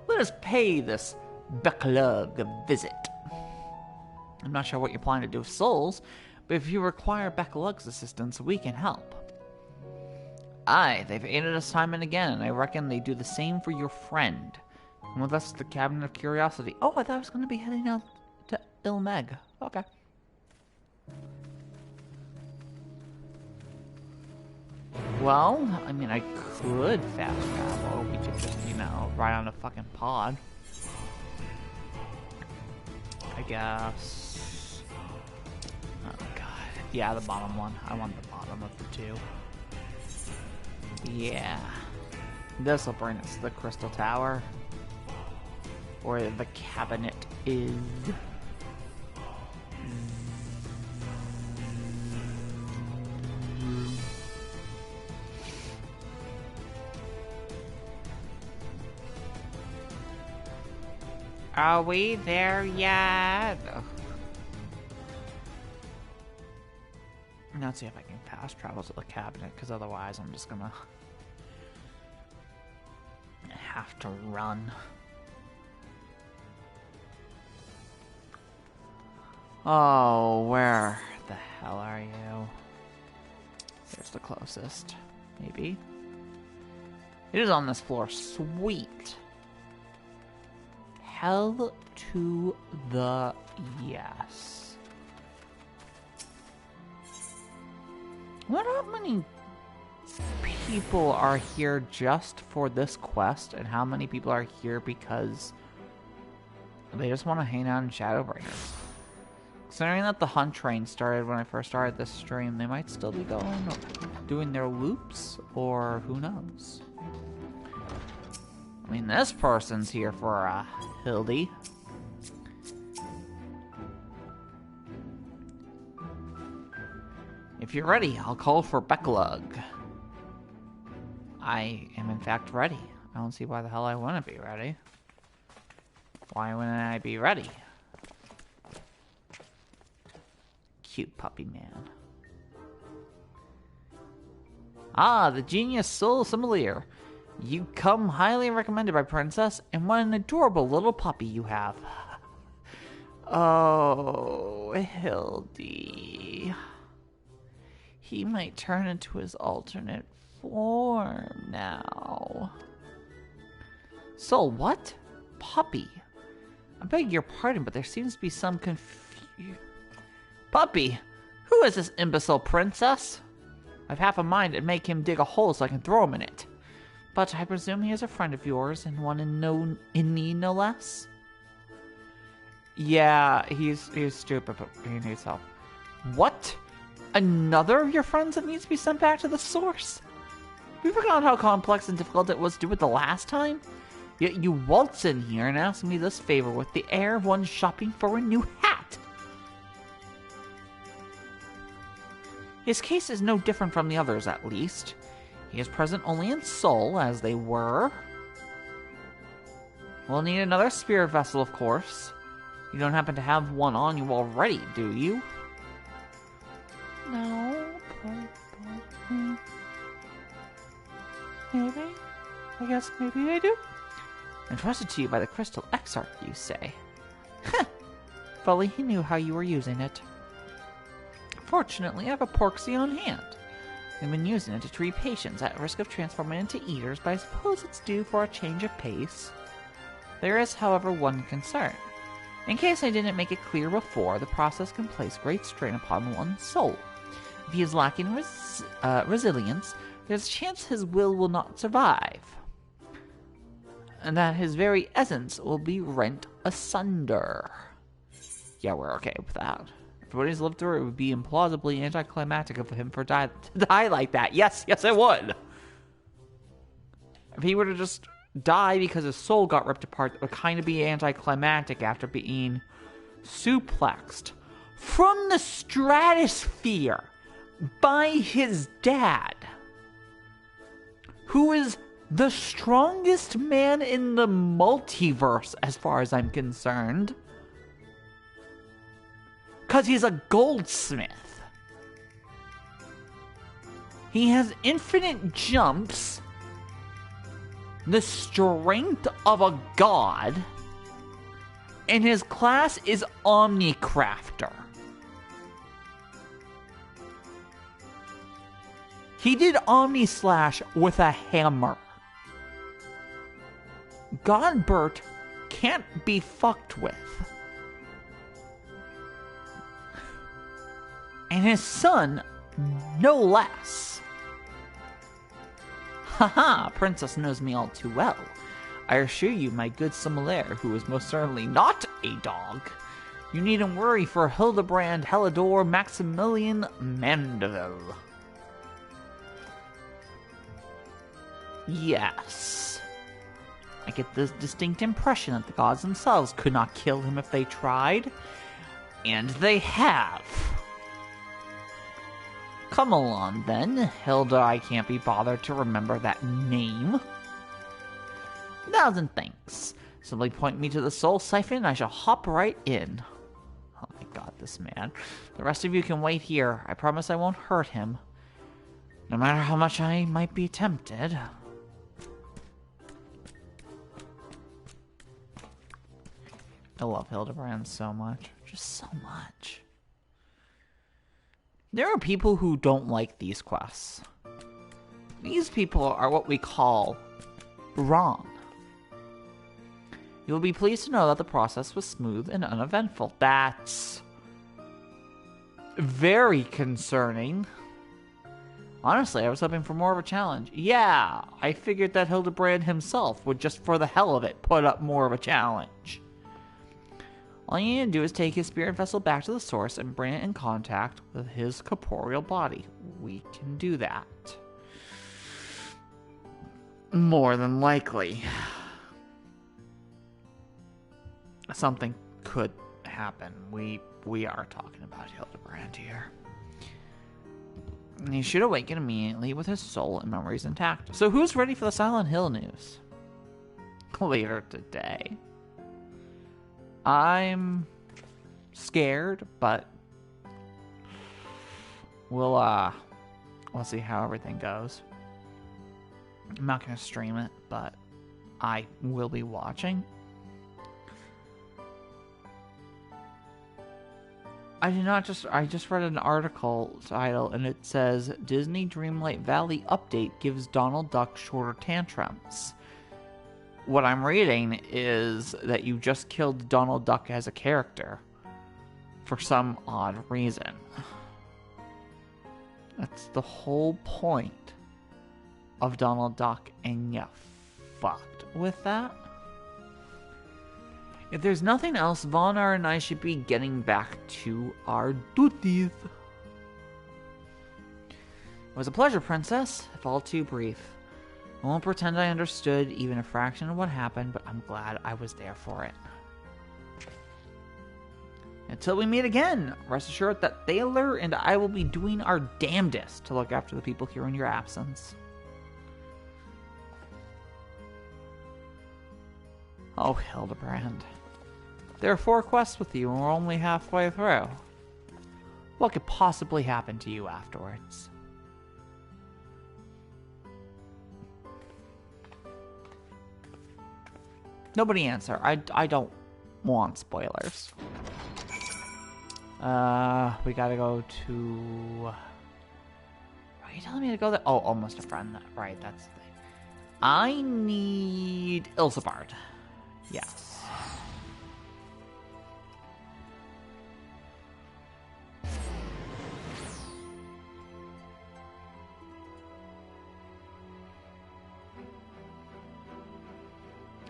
Let us pay this Becklug a visit. I'm not sure what you're planning to do with souls, but if you require Beckelug's assistance, we can help. Aye, they've aided us time and again, and I reckon they do the same for your friend. Come with us to the Cabinet of Curiosity. Oh, I thought I was going to be heading out to Ilmeg. Okay. Well, I mean, I could fast travel. We could just, you know, ride on a fucking pod. I guess. Oh, God. Yeah, the bottom one. I want the bottom of the two. Yeah. This will bring us to the Crystal Tower. Where the cabinet is. Are we there yet? Let's see if I can fast travel to the cabinet, because otherwise I'm just gonna have to run. Oh, where the hell are you? Here's the closest. Maybe. It is on this floor. Sweet. Hell to the yes. I wonder how many people are here just for this quest, and how many people are here because they just want to hang out in Shadowbringers. Considering that the hunt train started when I first started this stream, they might still be doing their loops, or who knows. I mean, this person's here for Hildy. If you're ready, I'll call for Beckelug. I am in fact ready. I don't see why the hell I wouldn't be ready. Why wouldn't I be ready? Cute puppy man. Ah, the genius soul sommelier. You come highly recommended by Princess, and what an adorable little puppy you have. Oh, Hildy. He might turn into his alternate form now. Soul, what? Puppy? I beg your pardon, but there seems to be some confusion. Puppy? Who is this imbecile princess? I've half a mind to make him dig a hole so I can throw him in it. But I presume he is a friend of yours, and one in need no less? Yeah, he's stupid, but he needs help. What? Another of your friends that needs to be sent back to the source? You forgot how complex and difficult it was to do it the last time? Yet you waltz in here and ask me this favor with the air of one shopping for a new hat. His case is no different from the others, at least. He is present only in soul, as they were. We'll need another spirit vessel, of course. You don't happen to have one on you already, do you? No. Maybe? I guess maybe I do. Entrusted to you by the Crystal Exarch, you say? Heh! If only he knew how you were using it. Fortunately, I have a porksy on hand. I've been using it to treat patients at risk of transforming into eaters, but I suppose it's due for a change of pace. There is, however, one concern. In case I didn't make it clear before, the process can place great strain upon one's soul. If he is lacking resilience, there's a chance his will not survive, and that his very essence will be rent asunder. Yeah, we're okay with that. If what he's lived through, it would be implausibly anticlimactic of him to die like that. Yes, it would. If he were to just die because his soul got ripped apart, it would kind of be anticlimactic after being suplexed from the stratosphere by his dad, who is the strongest man in the multiverse as far as I'm concerned. Because he's a goldsmith. He has infinite jumps, the strength of a god, And his class is Omnicrafter. He did Omni-Slash with a hammer. Godbert can't be fucked with. And his son, no less. Haha, Princess knows me all too well. I assure you, my good Similaire, who is most certainly not a dog. You needn't worry for Hildebrand Helidor Maximilian Mandeville. Yes. I get this distinct impression that the gods themselves could not kill him if they tried. And they have. Come along then, Hilda. I can't be bothered to remember that name. 1,000 thanks. Simply point me to the soul siphon and I shall hop right in. Oh my god, this man. The rest of you can wait here. I promise I won't hurt him. No matter how much I might be tempted. I love Hildebrand so much. Just so much. There are people who don't like these quests. These people are what we call wrong. You will be pleased to know that the process was smooth and uneventful. That's very concerning. Honestly, I was hoping for more of a challenge. Yeah, I figured that Hildebrand himself would just for the hell of it put up more of a challenge. All you need to do is take his spirit vessel back to the source and bring it in contact with his corporeal body. We can do that. More than likely. Something could happen. We are talking about Hildebrand here. And he should awaken immediately with his soul and memories intact. So who's ready for the Silent Hill news? Later today. I'm scared, but we'll see how everything goes. I'm not gonna stream it, but I will be watching. I just read an article title and it says Disney Dreamlight Valley update gives Donald Duck shorter tantrums. What I'm reading is that you just killed Donald Duck as a character for some odd reason. That's the whole point of Donald Duck, and you fucked with that? If there's nothing else, Vonar and I should be getting back to our duties. It was a pleasure, Princess, if all too brief. I won't pretend I understood even a fraction of what happened, but I'm glad I was there for it. Until we meet again, rest assured that Thaler and I will be doing our damnedest to look after the people here in your absence. Oh, Hildebrand. There are 4 quests with you, and we're only halfway through. What could possibly happen to you afterwards? Nobody answer. I don't want spoilers. We gotta go to... Are you telling me to go there? Oh, almost a friend. Right, that's the thing. I need Ilsabard. Yes.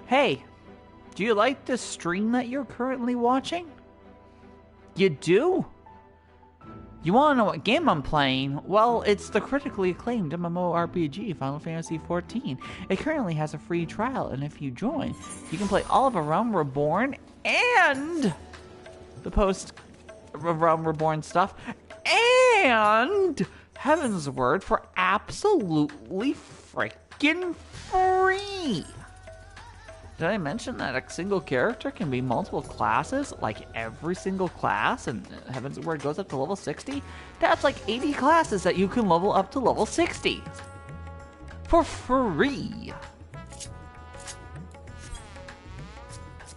Hey, do you like the stream that you're currently watching? You do? You want to know what game I'm playing? Well, it's the critically acclaimed MMORPG Final Fantasy XIV. It currently has a free trial, and if you join, you can play all of A Realm Reborn and the post-Realm Reborn stuff, and Heaven's Word for absolutely freaking free. Did I mention that a single character can be multiple classes? Like every single class, and Heaven's Word goes up to level 60? That's like 80 classes that you can level up to level 60. For free.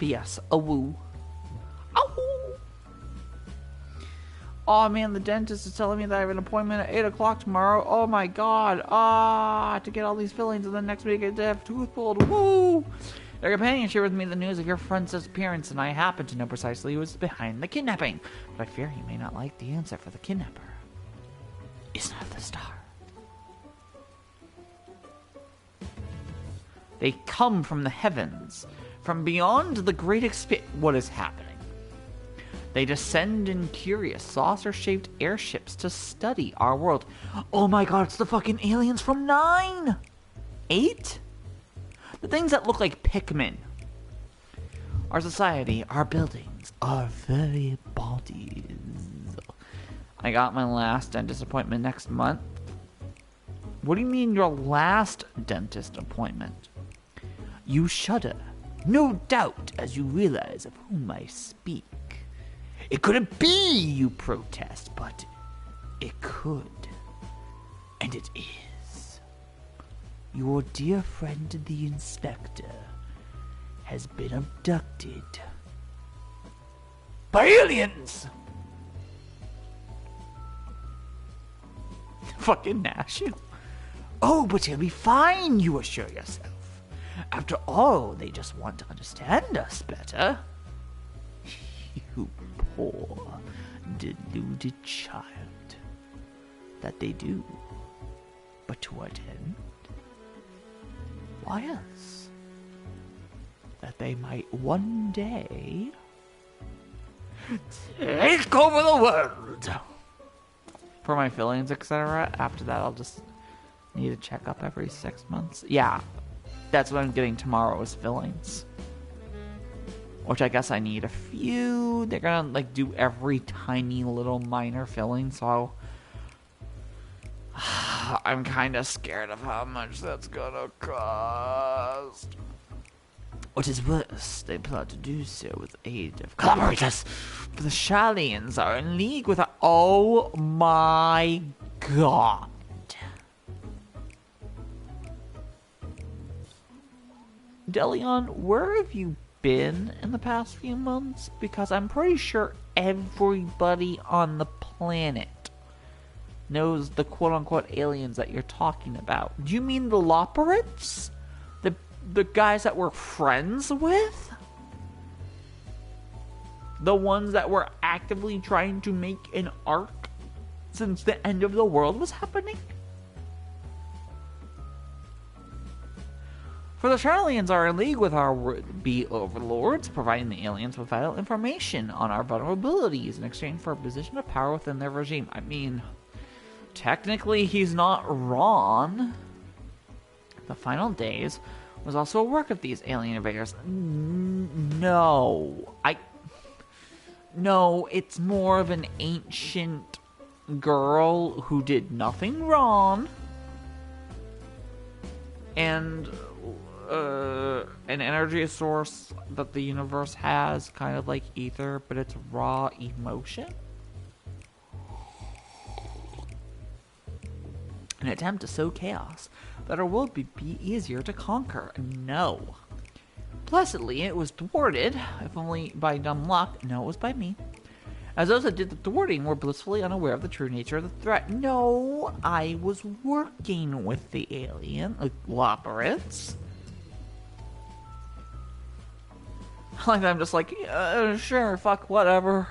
But yes, a woo. Ow! Oh man, the dentist is telling me that I have an appointment at 8 o'clock tomorrow. Oh my god. To get all these fillings, and then next week I have to have tooth pulled. Woo! Their companion shared with me the news of your friend's disappearance, and I happen to know precisely who was behind the kidnapping. But I fear he may not like the answer, for the kidnapper is not the star. They come from the heavens, from beyond the great What is happening? They descend in curious, saucer-shaped airships to study our world. Oh my god, it's the fucking aliens from 9! 8? The things that look like Pikmin. Our society, our buildings, our very bodies. I got my last dentist appointment next month. What do you mean your last dentist appointment? You shudder, no doubt, as you realize of whom I speak. It couldn't be, you protest, but it could. And it is. Your dear friend the inspector has been abducted by aliens! Fucking gnash you. Oh, but he'll be fine, you assure yourself. After all, they just want to understand us better. You poor, deluded child. That they do. But to what end? Why else? That they might one day take over the world. For my fillings, etc. After that, I'll just need a checkup every 6 months. Yeah, that's what I'm getting tomorrow is fillings. Which I guess I need a few. They're gonna like do every tiny little minor filling, so I'm kind of scared of how much that's gonna cost. What is worse, they plan to do so with the aid of collaborators. For the Shallians are in league with our... Oh my god. Delion, where have you been in the past few months? Because I'm pretty sure everybody on the planet knows the quote-unquote aliens that you're talking about. Do you mean the Loperates? The guys that we're friends with? The ones that were actively trying to make an arc since the end of the world was happening? For the Charlians are in league with our would-be overlords, providing the aliens with vital information on our vulnerabilities in exchange for a position of power within their regime. I mean, technically he's not wrong. The final days was also a work of these alien invaders. No, it's more of an ancient girl who did nothing wrong, and an energy source that the universe has, kind of like ether, but it's raw emotion. An attempt to sow chaos that our world would be easier to conquer. No. Blessedly, it was thwarted, if only by dumb luck. No, it was by me. As those that did the thwarting were blissfully unaware of the true nature of the threat. No, I was working with the alien Loperates. Like, I'm just like, sure, fuck, whatever.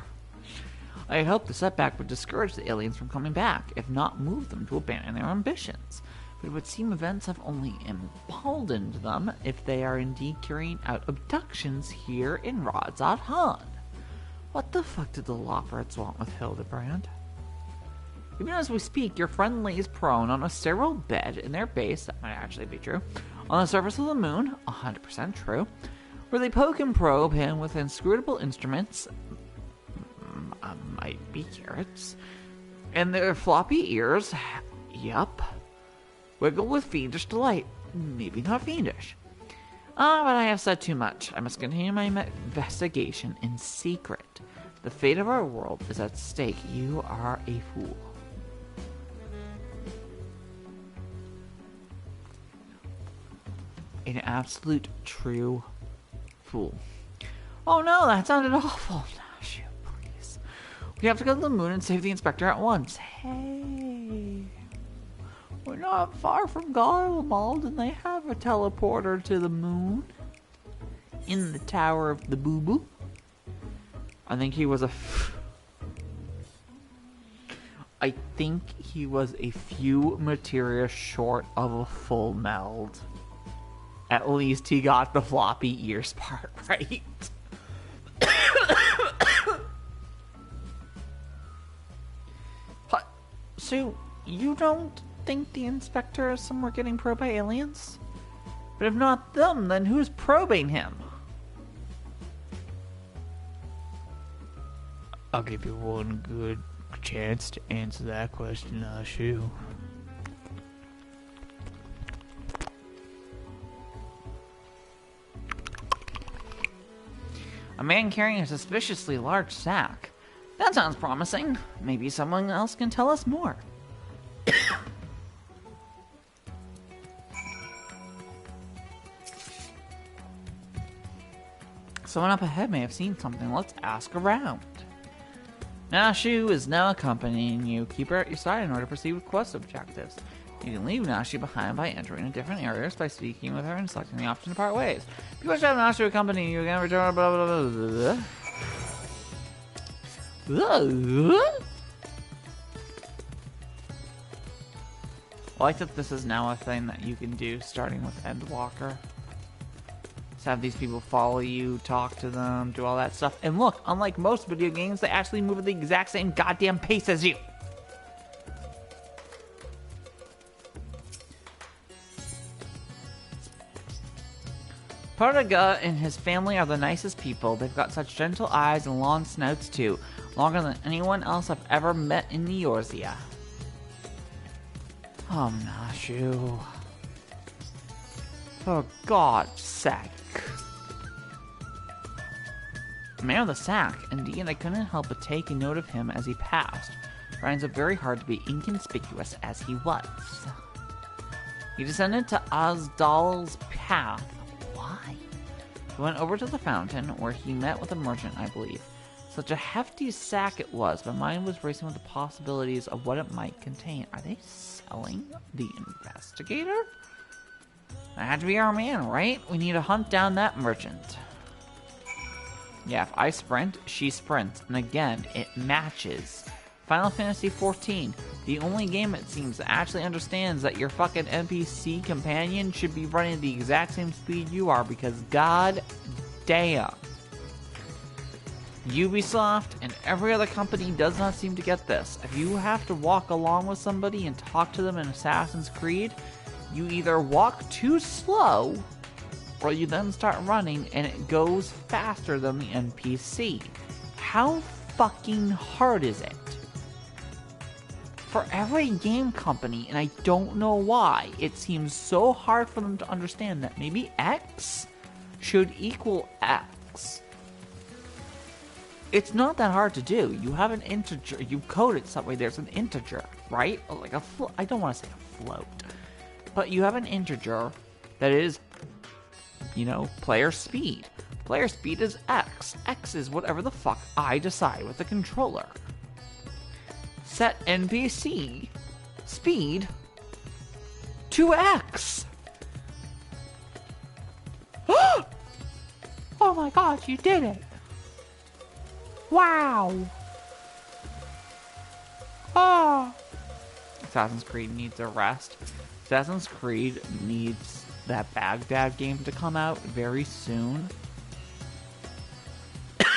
I had hoped the setback would discourage the aliens from coming back, if not move them to abandon their ambitions. But it would seem events have only emboldened them if they are indeed carrying out abductions here in Radzad-Han. What the fuck did the Loperates want with Hildebrand? Even as we speak, your friend lays prone on a sterile bed in their base, that might actually be true, on the surface of the moon, 100% true, where they poke and probe him with inscrutable instruments, might be carrots, and their floppy ears, yup, wiggle with fiendish delight. Maybe not fiendish. But I have said too much. I must continue my investigation in secret. The fate of our world is at stake. You are a fool. An absolute true fool. Oh no, that sounded awful. Shoot, please. We have to go to the moon and save the inspector at once. Hey. We're not far from Garlemald, and they have a teleporter to the moon. In the Tower of the Boo-Boo. I think he was a few materia short of a full meld. At least he got the floppy ears part right. So, you don't think the inspector is somewhere getting probed by aliens? But if not them, then who's probing him? I'll give you one good chance to answer that question, Ashu. A man carrying a suspiciously large sack. That sounds promising. Maybe someone else can tell us more. Someone up ahead may have seen something. Let's ask around. Nashu is now accompanying you. Keep her at your side in order to proceed with quest objectives. You can leave Nashu behind by entering a different areas by speaking with her and selecting the option to part ways. If you wish to have Nashu accompany you again, return blah blah blah blah blah. I like that this is now a thing that you can do starting with Endwalker. Just have these people follow you, talk to them, do all that stuff. And look, unlike most video games, they actually move at the exact same goddamn pace as you. Partaga and his family are the nicest people. They've got such gentle eyes and long snouts too. Longer than anyone else I've ever met in Eorzea. Oh, Nashu. For God's sake. Man of the Sack. Indeed, I couldn't help but take a note of him as he passed. Finds it very hard to be inconspicuous as he was. He descended to Ozdal's path. Why? He went over to the fountain, where he met with a merchant, I believe. Such a hefty sack it was, my mind was racing with the possibilities of what it might contain. Are they selling the investigator? That had to be our man, right? We need to hunt down that merchant. Yeah, if I sprint, she sprints. And again, it matches. Final Fantasy XIV, the only game it seems that actually understands that your fucking NPC companion should be running at the exact same speed you are, because god damn. Ubisoft and every other company does not seem to get this. If you have to walk along with somebody and talk to them in Assassin's Creed, you either walk too slow, or you then start running and it goes faster than the NPC. How fucking hard is it? For every game company, and I don't know why, it seems so hard for them to understand that maybe X should equal X. It's not that hard to do. You have an integer, you code it some way, there's an integer, right? Like a I don't want to say a float. But you have an integer that is, you know, player speed. Player speed is X. X is whatever the fuck I decide with the controller. Set NPC speed to X. Oh my god, you did it. Wow. Oh. Assassin's Creed needs a rest. Assassin's Creed needs that Baghdad game to come out very soon.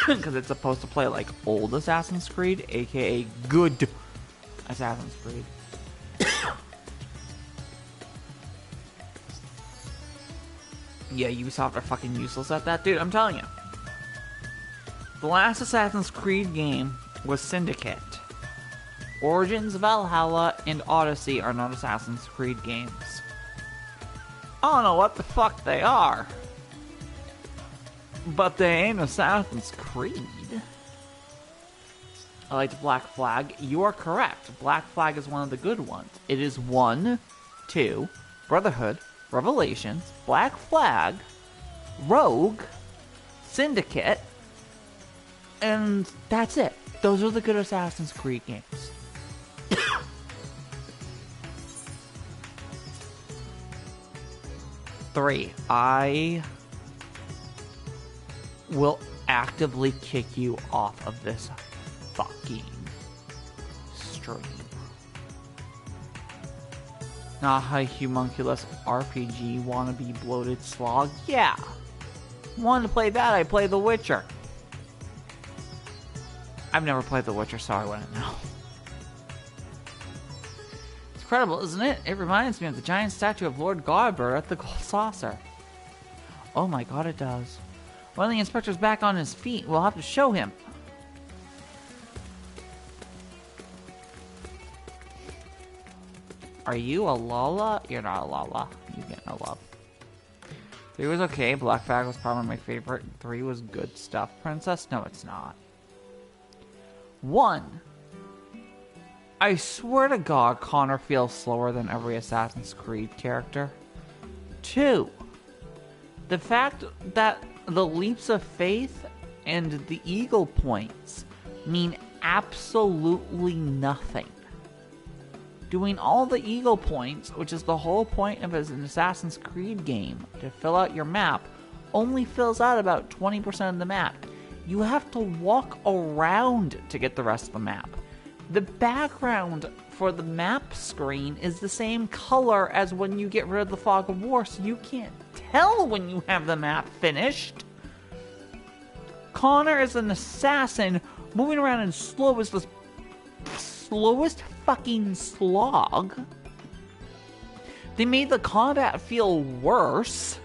Because it's supposed to play like old Assassin's Creed, aka good Assassin's Creed. Yeah, Ubisoft are fucking useless at that, dude. I'm telling you. The last Assassin's Creed game was Syndicate. Origins, Valhalla, and Odyssey are not Assassin's Creed games. I don't know what the fuck they are, but they ain't Assassin's Creed. I liked Black Flag. You are correct. Black Flag is one of the good ones. It is 1, 2, Brotherhood, Revelations, Black Flag, Rogue, Syndicate, And that's it. Those are the good Assassin's Creed games. 3. I will actively kick you off of this fucking stream. Not a homunculus RPG wannabe bloated slog. Yeah. Wanted to play that, I play The Witcher. I've never played The Witcher, so I wouldn't know. It's incredible, isn't it? It reminds me of the giant statue of Lord Godber at the Gold Saucer. Oh my god, it does. When the inspector's back on his feet, we'll have to show him. Are you a Lala? You're not a Lala. You get no love. 3 was okay. Black Flag was probably my favorite. 3 was good stuff. Princess? No, it's not. 1. I swear to God, Connor feels slower than every Assassin's Creed character. 2. The fact that the leaps of faith and the eagle points mean absolutely nothing. Doing all the eagle points, which is the whole point of an Assassin's Creed game, to fill out your map, only fills out about 20% of the map. You have to walk around to get the rest of the map. The background for the map screen is the same color as when you get rid of the fog of war, so you can't tell when you have the map finished. Connor is an assassin moving around as slow as the slowest fucking slog. They made the combat feel worse.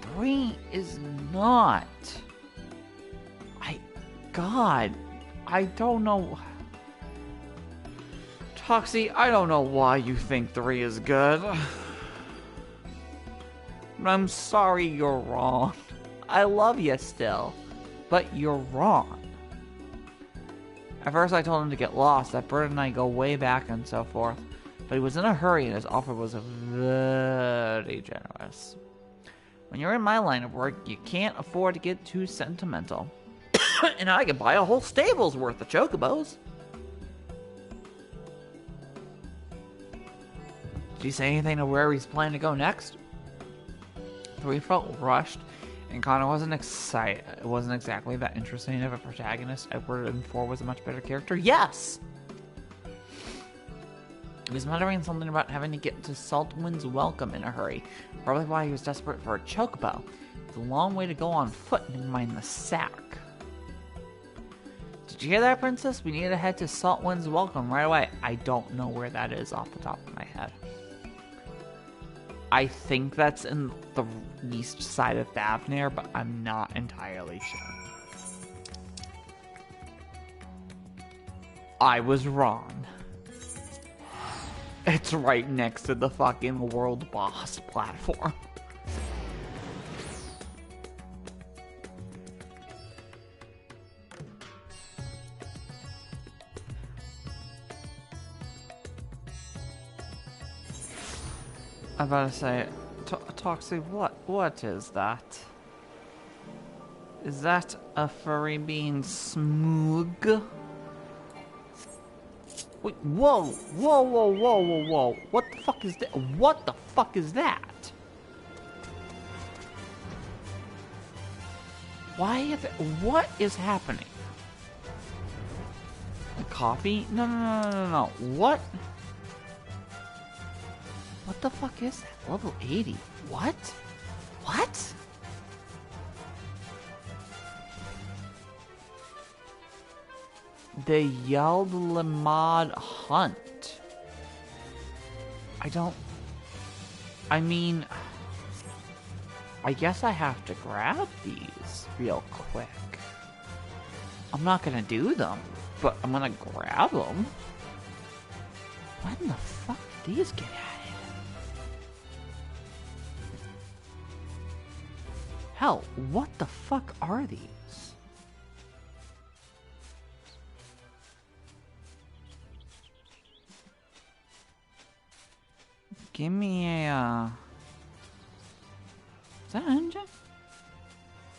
Three is not. God, I don't know. Toxie, I don't know why you think 3 is good. I'm sorry you're wrong. I love you still, but you're wrong. At first I told him to get lost, that Bert and I go way back and so forth, but he was in a hurry and his offer was very generous. When you're in my line of work, you can't afford to get too sentimental. And I could buy a whole stable's worth of chocobos. Did you say anything to where he's planning to go next? 3 felt rushed, and Connor wasn't excited. It wasn't exactly that interesting of a protagonist. Edward in 4 was a much better character. Yes! He was muttering something about having to get to Saltwind's Welcome in a hurry. Probably why he was desperate for a chocobo. It's a long way to go on foot, never mind the sack. Did you hear that, Princess? We need to head to Saltwind's Welcome right away. I don't know where that is off the top of my head. I think that's in the east side of Thavnair, but I'm not entirely sure. I was wrong. It's right next to the fucking world boss platform. I'm about to say, Toxie, what is that? Is that a furry being smug? Wait, whoa, whoa, whoa, whoa, whoa, whoa. What the fuck is that? What the fuck is that? Why is it, what is happening? A coffee? No, no, no, no, no, no. What? What the fuck is that? Level 80. What? What? The Yaldlamad Hunt. I mean, I guess I have to grab these real quick. I'm not gonna do them, but I'm gonna grab them. When the fuck did these get added? Hell, what the fuck are these? Give me a, that engine?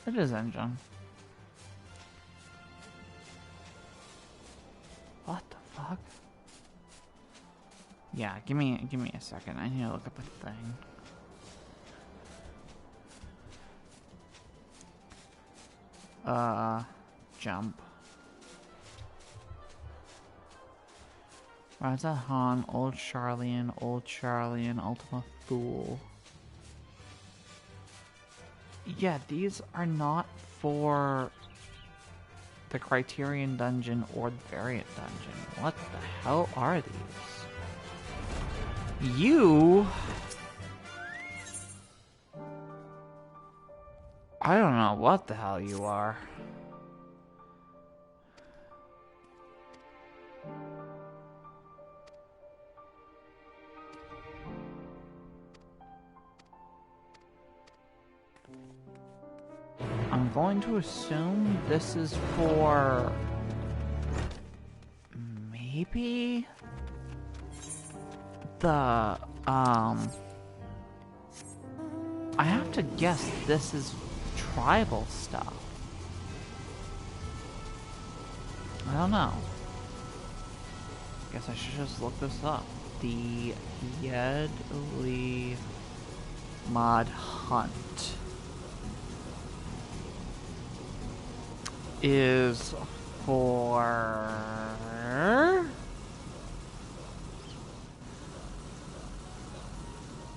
It is engine. What the fuck? Yeah, give me a second. I need to look up a thing. Jump. Rise at Han, Old Charlian, Ultima Thule. Yeah, these are not for the Criterion Dungeon or the Variant Dungeon. What the hell are these? You... I don't know what the hell you are. I'm going to assume this is for... maybe... the, I have to guess this is tribal stuff. I don't know. Guess I should just look this up. The Deadly Mod Hunt is for...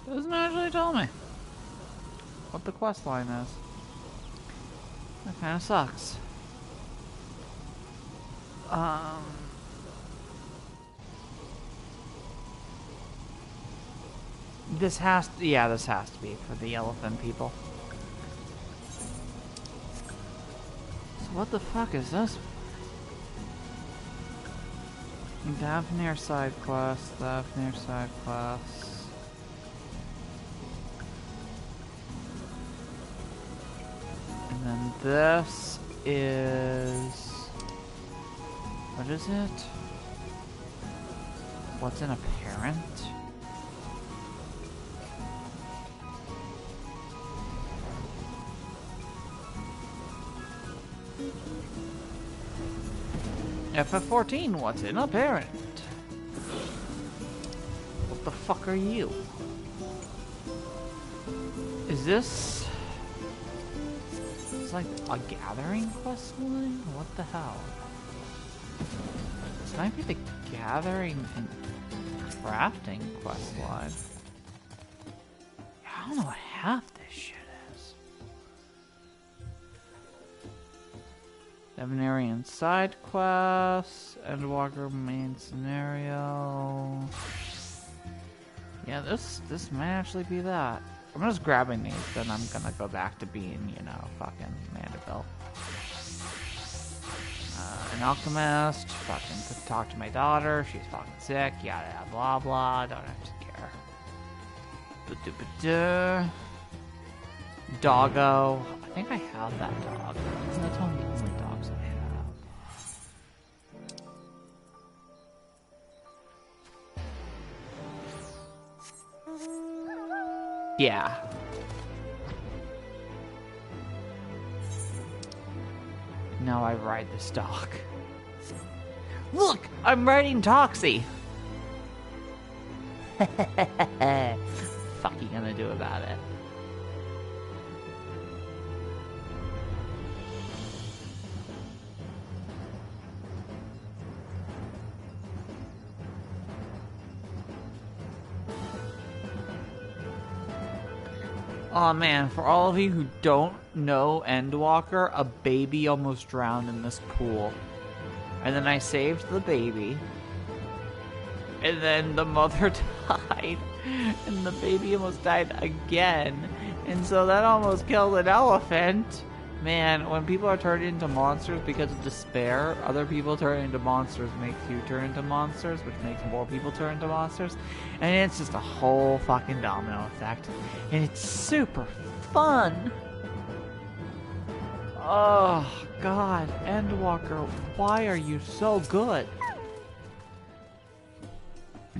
doesn't actually tell me what the quest line is. That kind of sucks. This has to, yeah, this has to be for the elephant people. So what the fuck is this? Daphne side quest, Daphne side quest. And then this is... what is it? What's in a parent? FF14, what's in a parent? What the fuck are you? Is this... it's like a gathering quest line? What the hell? This might be the gathering and crafting quest line. I don't know what half this shit is. Devinarian side quests, Endwalker main scenario. Yeah, this might actually be that. I'm just grabbing these, then I'm gonna go back to being, you know, fucking Mandeville. An alchemist, fucking could talk to my daughter, she's fucking sick, yada yada blah blah, don't have to care. Ba-da-ba-da. Doggo. I think I have that dog. Isn't that one of the only dogs I have? Yeah. Now I ride this dog. Look! I'm riding Toxie! Fuck you gonna do about it? Oh man, for all of you who don't know Endwalker, a baby almost drowned in this pool. And then I saved the baby. And then the mother died. And the baby almost died again. And so that almost killed an elephant. Man, when people are turned into monsters because of despair, other people turn into monsters makes you turn into monsters, which makes more people turn into monsters. And it's just a whole fucking domino effect. And it's super fun! Oh, God. Endwalker, why are you so good?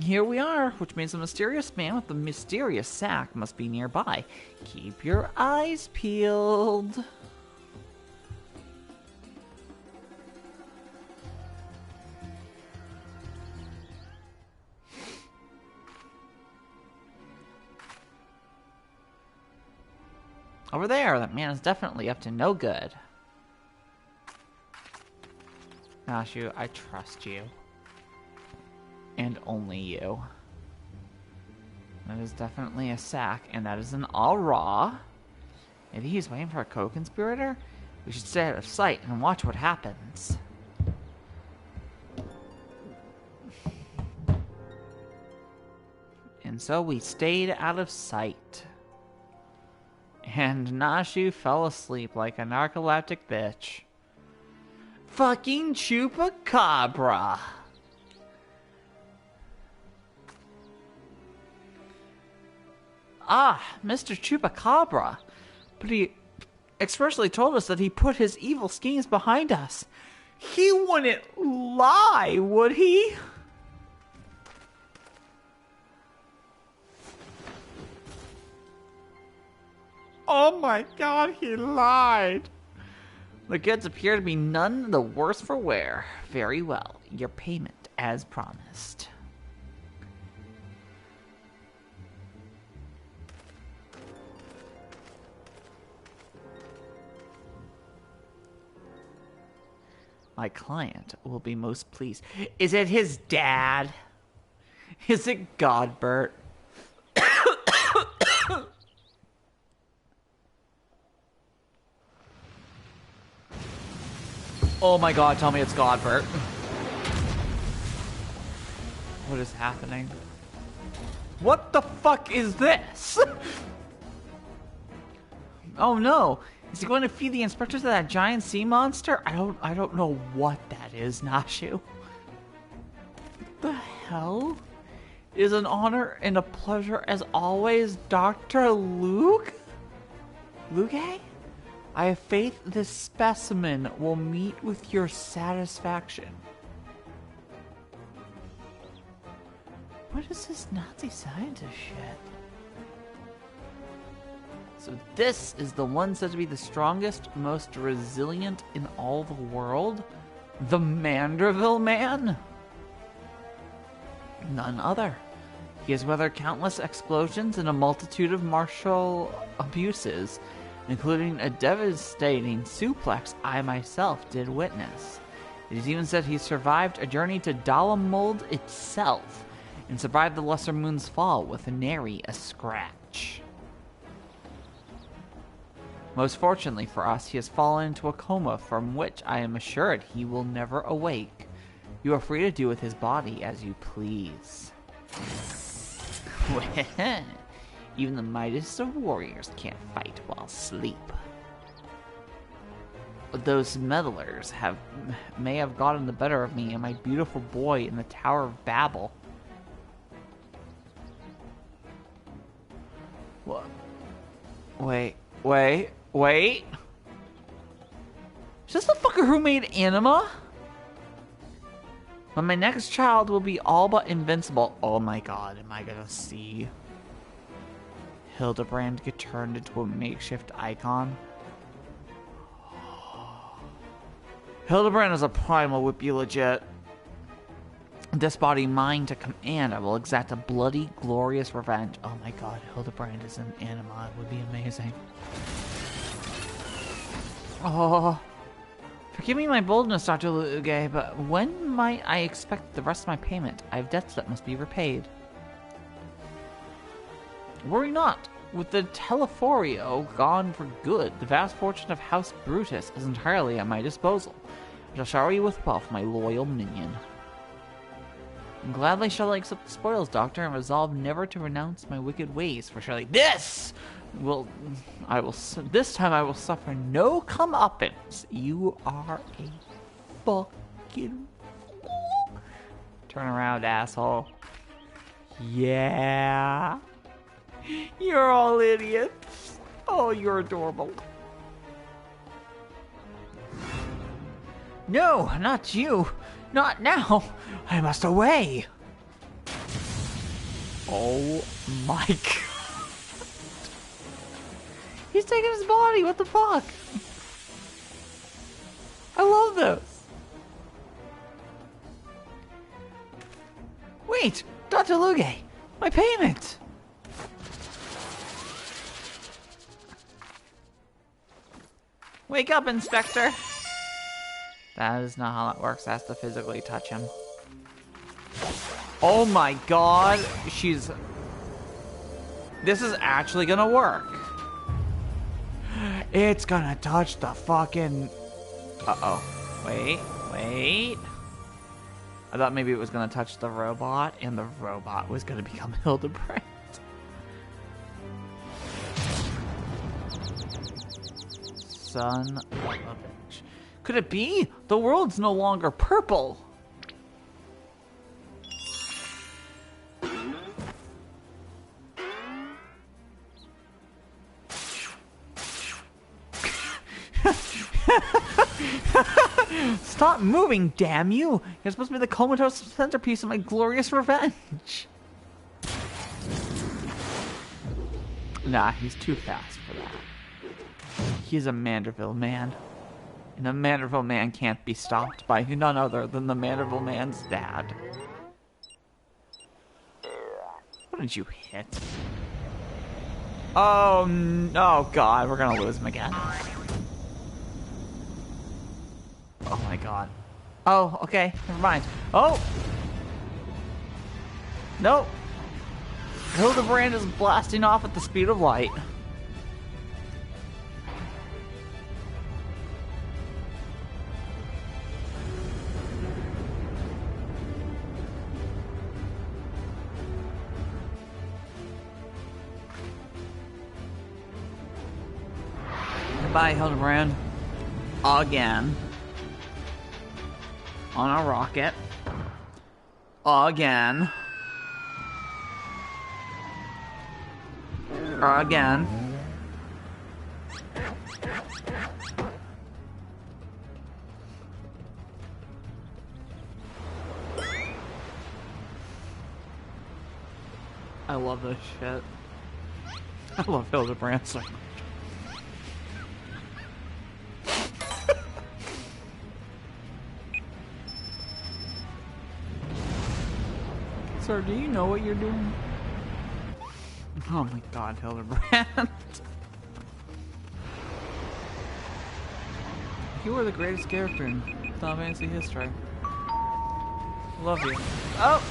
Here we are, which means a mysterious man with a mysterious sack must be nearby. Keep your eyes peeled. Over there, that man is definitely up to no good. Nashu, I trust you. And only you. That is definitely a sack, and that is an all raw. Maybe he's waiting for a co-conspirator? We should stay out of sight and watch what happens. And so we stayed out of sight. And Nashu fell asleep like a narcoleptic bitch. Fucking chupacabra! Ah, Mr. Chupacabra. But he expressly told us that he put his evil schemes behind us. He wouldn't lie, would he? Oh my god, he lied. The goods appear to be none the worse for wear. Very well. Your payment as promised. My client will be most pleased. Is it his dad? Is it Godbert? Oh my god, tell me it's Godbert. What is happening? What the fuck is this? Oh no. Is he going to feed the inspectors to that giant sea monster? I don't know what that is, Nashu. What the hell? It is an honor and a pleasure as always, Dr. Luke? Luke? I have faith this specimen will meet with your satisfaction. What is this Nazi scientist shit? So this is the one said to be the strongest, most resilient in all the world? The Manderville Man? None other. He has weathered countless explosions and a multitude of martial abuses, including a devastating suplex I myself did witness. It is even said he survived a journey to Dalamold itself, and survived the Lesser Moon's fall with nary a scratch. Most fortunately for us, he has fallen into a coma from which I am assured he will never awake. You are free to do with his body as you please. Even the mightiest of warriors can't fight while asleep. Those meddlers may have gotten the better of me and my beautiful boy in the Tower of Babel. What? Wait. Is this the fucker who made Anima? But my next child will be all but invincible. Oh my god, am I gonna see Hildebrand get turned into a makeshift icon? Hildebrand is a primal, would be legit. This body mine to command, I will exact a bloody, glorious revenge. Oh my god, Hildebrand is an Anima. It would be amazing. Oh, forgive me my boldness, Dr. Luge, but when might I expect the rest of my payment? I have debts that must be repaid. Worry not. With the Teleforio gone for good, the vast fortune of House Brutus is entirely at my disposal. I shall shower you with wealth, my loyal minion. Gladly shall I accept the spoils, Doctor, and resolve never to renounce my wicked ways, for surely this time I will suffer no comeuppance. You are a fucking fool. Turn around, asshole. Yeah. You're all idiots. Oh, you're adorable. No, not you. Not now. I must away. Oh my god. He's taking his body, what the fuck? I love this. Wait, Dr. Luge, my payment. Wake up, Inspector. That is not how that works. Has to physically touch him. Oh my god, this is actually gonna work. It's gonna touch the fucking... Uh-oh. Wait. I thought maybe it was gonna touch the robot, and the robot was gonna become Hildebrand. Son of a bitch. Could it be? The world's no longer purple. Stop moving, damn you! You're supposed to be the comatose centerpiece of my glorious revenge. Nah, he's too fast for that. He's a Manderville man. And a Manderville man can't be stopped by none other than the Manderville man's dad. What did you hit? Oh, no, God, we're gonna lose him again. Oh my god. Oh, okay, never mind. Oh! Nope. Hildebrand is blasting off at the speed of light. Goodbye, Hildebrand. Again. On a rocket. Again. Again. I love this shit. I love Hildebrand so much. Sir, do you know what you're doing? Oh my god, Hildebrand. You are the greatest character in Final Fantasy history. Love you. Oh!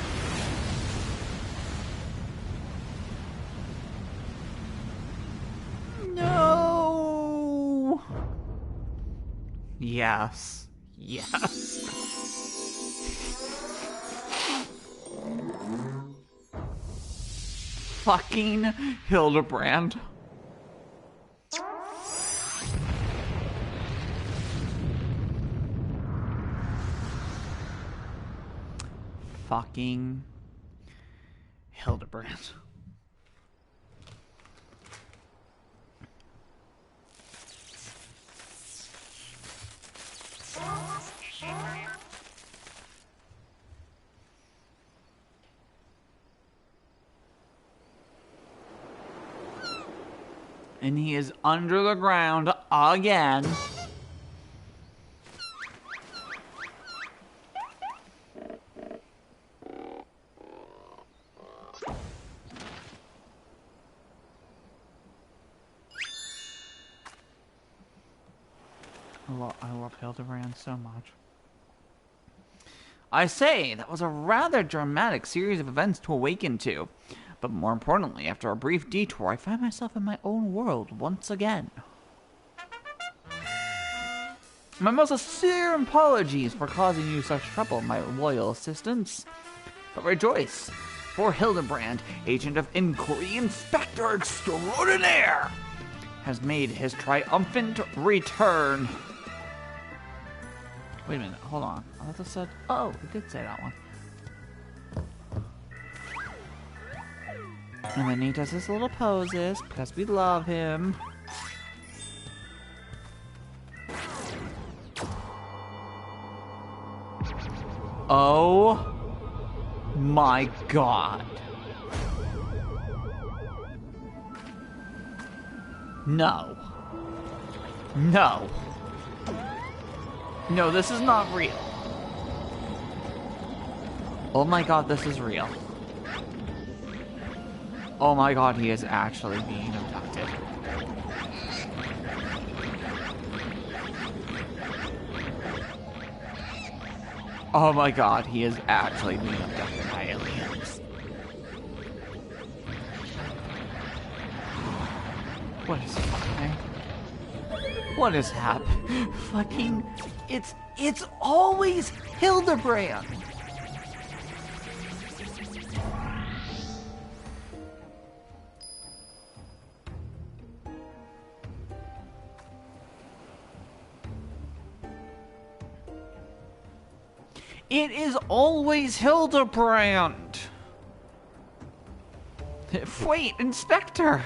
No! Yes. Yes. Fucking Hildebrand. Fucking Hildebrand. And he is under the ground again. I love Hildebrand so much. I say, that was a rather dramatic series of events to awaken to. But more importantly, after a brief detour, I find myself in my own world once again. My most sincere apologies for causing you such trouble, my loyal assistants. But rejoice, for Hildebrand, agent of inquiry, Inspector Extraordinaire, has made his triumphant return. Wait a minute, hold on. I thought this said... Oh, it did say that one. And then he does his little poses, because we love him. Oh my god. No. No. No, this is not real. Oh my god, this is real. Oh my god, he is actually being abducted. Oh my god, he is actually being abducted by aliens. What is happening? What is happening? Fucking... It's always Hildebrand! It is always Hildebrand! Wait, Inspector!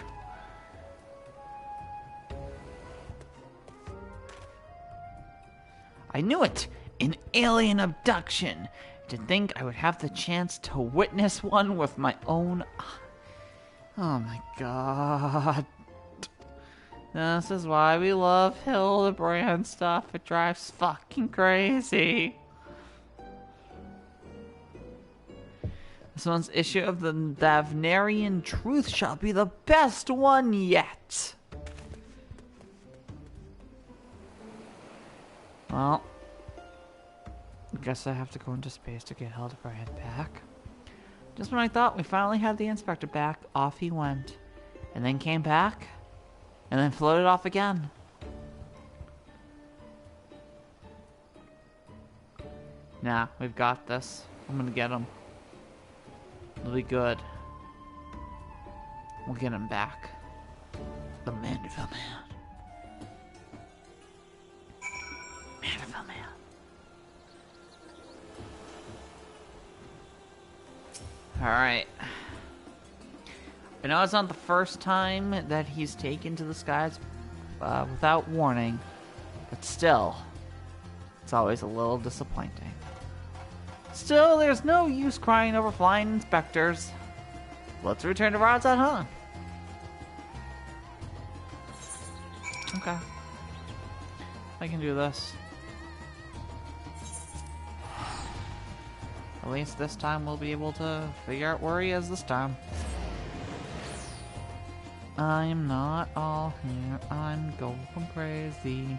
I knew it! An alien abduction! To think I would have the chance to witness one with my own... Oh my god. This is why we love Hildebrand stuff. It drives fucking crazy. This month's issue of the Davnarian Truth shall be the best one yet. Well, I guess I have to go into space to get Hildebrand back. Just when I thought we finally had the inspector back, off he went. And then came back, and then floated off again. Nah, we've got this. I'm gonna get him. It'll be good. We'll get him back. The Mandeville Man. Mandeville Man. Alright. I know it's not the first time that he's taken to the skies without warning, but still, it's always a little disappointing. Still, there's no use crying over flying inspectors. Let's return to Rosette, huh? Okay. I can do this. At least this time we'll be able to figure out where he is this time. I'm not all here, I'm going crazy.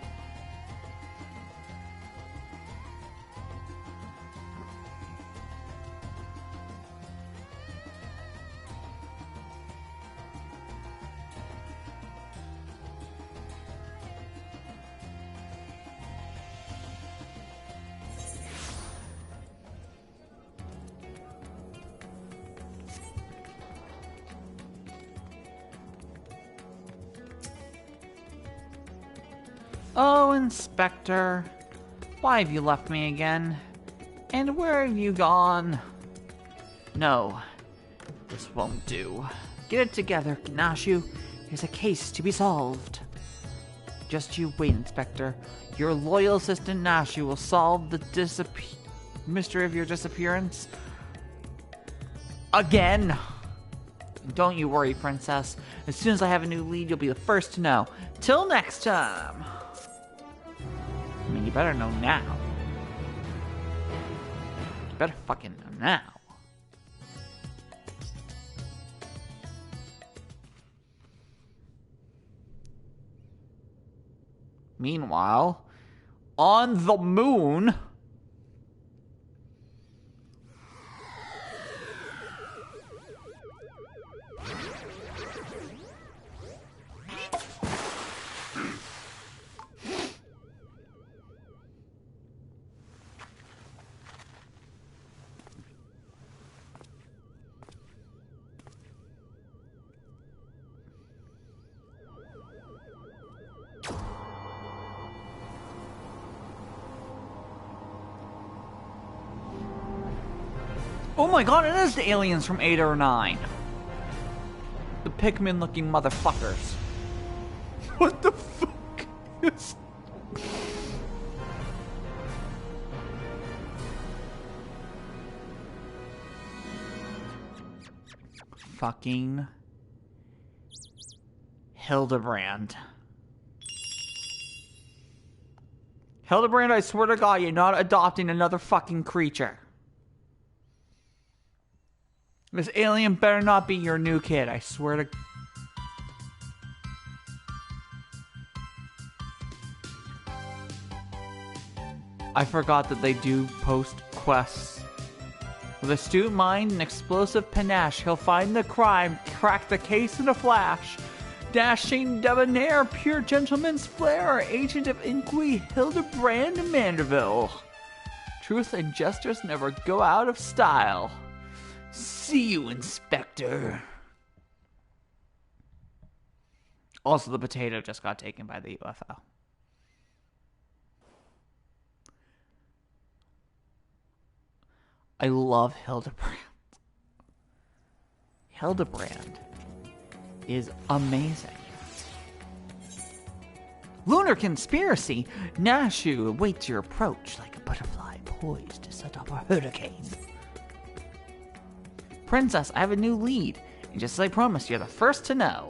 Oh, Inspector, why have you left me again? And where have you gone? No, this won't do. Get it together, Gnashu. There's a case to be solved. Just you wait, Inspector. Your loyal assistant Gnashu will solve the mystery of your disappearance. Again! Don't you worry, Princess. As soon as I have a new lead, you'll be the first to know. Till next time! I mean, you better know now. You better fucking know now. Meanwhile, on the moon... Oh my god, it is the aliens from 8 or 9. The Pikmin-looking motherfuckers. What the fuck is... Fucking... Hildebrand. Hildebrand, I swear to God, you're not adopting another fucking creature. This alien better not be your new kid, I swear to... I forgot that they do post quests. With astute mind and explosive panache, he'll find the crime, crack the case in a flash. Dashing debonair, pure gentleman's flair, agent of inquiry, Hildebrand of Manderville. Truth and justice never go out of style. See you, Inspector. Also, the potato just got taken by the UFO. I love Hildebrand. Hildebrand is amazing. Lunar conspiracy. Nashu awaits your approach like a butterfly poised to set up a hurricane. Princess, I have a new lead, and just as I promised, you're the first to know.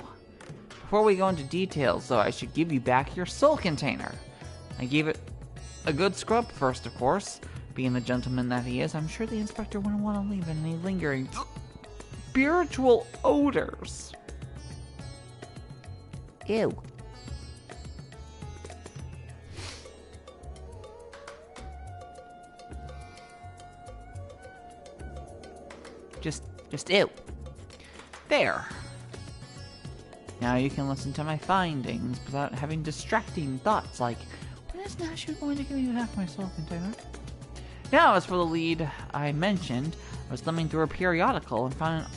Before we go into details, though, I should give you back your soul container. I gave it a good scrub first, of course. Being the gentleman that he is, I'm sure the inspector wouldn't want to leave any lingering spiritual odors. Ew. Just ew. There. Now you can listen to my findings without having distracting thoughts like, when is Nashu going to give me half my soul container? Now, as for the lead I mentioned, I was thumbing through a periodical and found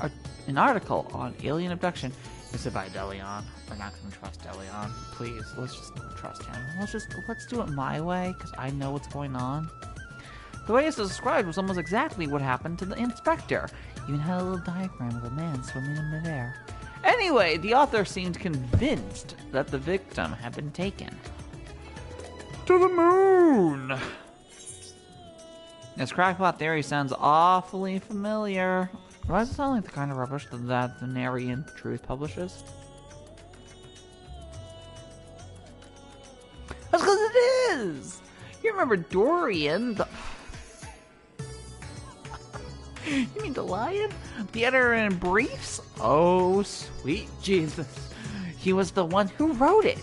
an article on alien abduction. It's by Delion. We're not going to trust Delion. Please, let's just trust him. Let's do it my way, because I know what's going on. The way it's described was almost exactly what happened to the inspector. Even had a little diagram of a man swimming in midair. Anyway, the author seemed convinced that the victim had been taken To the moon! This crackpot theory sounds awfully familiar. Why does it sound like the kind of rubbish that the Narian Truth publishes? That's because it is! You remember Dorian, the... You mean the lion? The editor in briefs? Oh, sweet Jesus. He was the one who wrote it.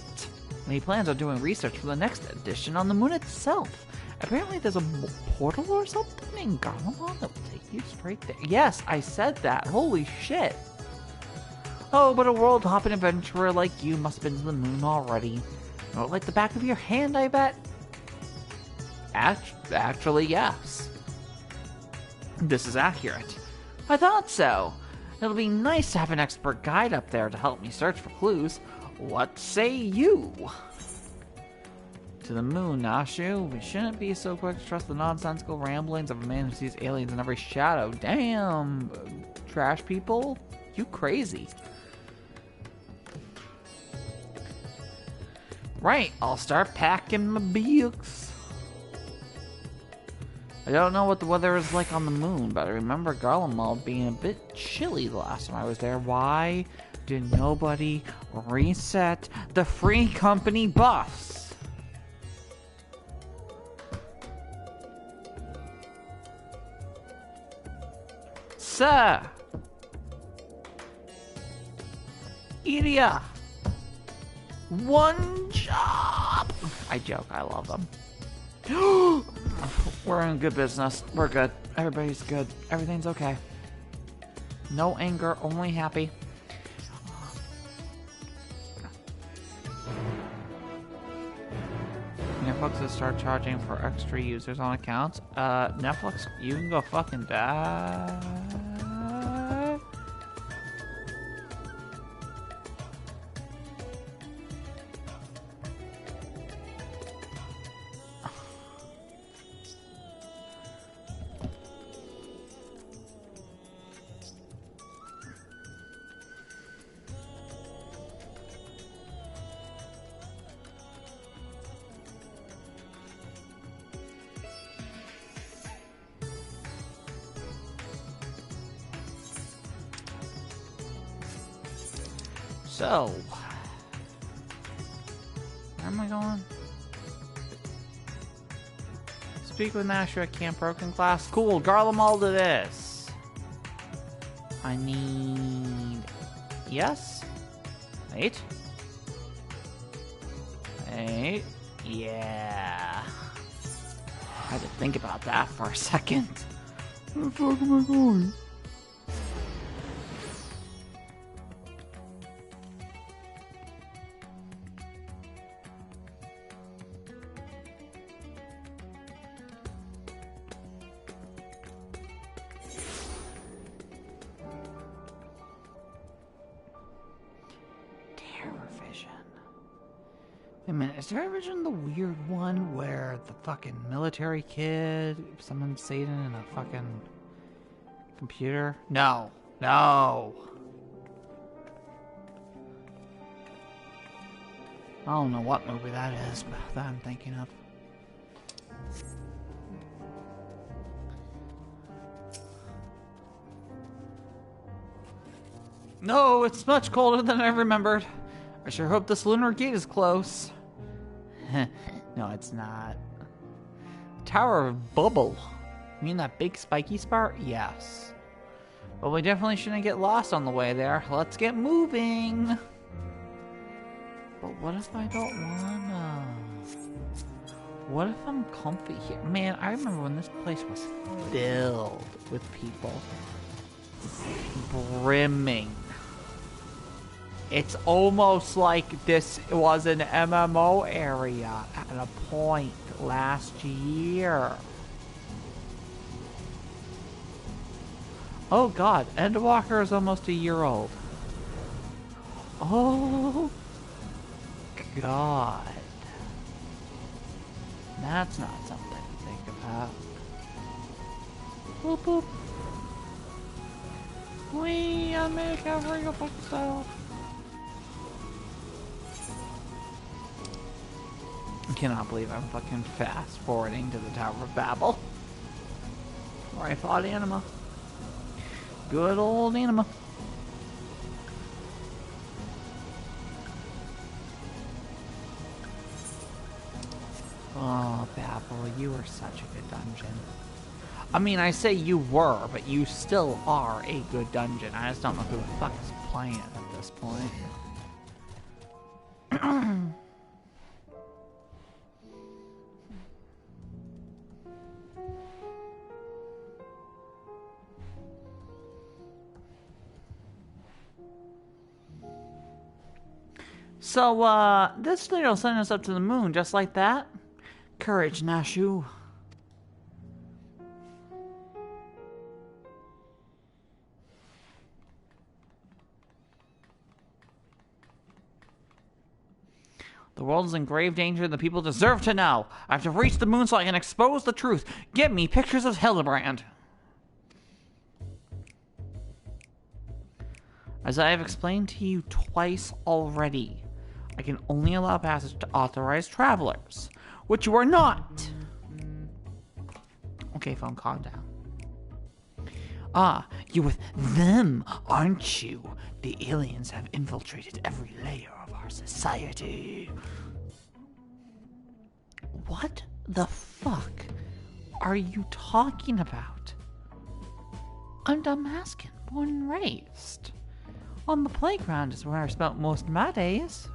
And he plans on doing research for the next edition on the moon itself. Apparently there's a portal or something in Garlemald that will take you straight there. Yes, I said that. Holy shit. Oh, but a world-hopping adventurer like you must have been to the moon already. Not like the back of your hand, I bet. Actually, yes. This is accurate. I thought so. It'll be nice to have an expert guide up there to help me search for clues. What say you? To the moon, Nashu. We shouldn't be so quick to trust the nonsensical ramblings of a man who sees aliens in every shadow. Damn, trash people. You crazy. Right, I'll start packing my bags. I don't know what the weather is like on the moon, but I remember Garlemald being a bit chilly the last time I was there. Why did nobody reset the free company buffs? Sir! Idia! One job! I joke, I love them. We're in good business. We're good. Everybody's good. Everything's okay. No anger, only happy. Netflix will start charging for extra users on accounts. Netflix, you can go fucking die. So, am I going? Speak with Nasher at Camp Broken class. Cool, Garland all to this. I need... Yes? Wait. Wait. Yeah. I had to think about that for a second. Where the fuck am I going? Wait a minute, is Terror Vision the weird one where the fucking military kid summoned Satan in a fucking computer? No. No! I don't know what movie that is, but that I'm thinking of. No, it's much colder than I remembered. I sure hope this lunar gate is close. No, it's not. Tower of Bubble. You mean that big spiky spot? Yes. But we definitely shouldn't get lost on the way there. Let's get moving. But what if I don't wanna? What if I'm comfy here? Man, I remember when this place was filled with people. Brimming. It's almost like this was an MMO area at a point last year. Oh god, Endwalker is almost a year old. Oh god. That's not something to think about. Boop boop. Wee, I make every fucking stuff. I cannot believe I'm fucking fast forwarding to the Tower of Babel. Where I fought Anima. Good old Anima. Oh, Babel, you were such a good dungeon. I mean, I say you were, but you still are a good dungeon. I just don't know who the fuck is playing it at this point. So, this leader will send us up to the moon, just like that. Courage, Nashu. The world is in grave danger and the people deserve to know. I have to reach the moon so I can expose the truth. Get me pictures of Hildebrand. As I have explained to you twice already, I can only allow passage to authorized travelers, which you are not. Okay, phone, calm down. Ah, you're with them, aren't you? The aliens have infiltrated every layer of our society. What the fuck are you talking about? I'm Damascus, born and raised. On the playground is where I spent most of my days.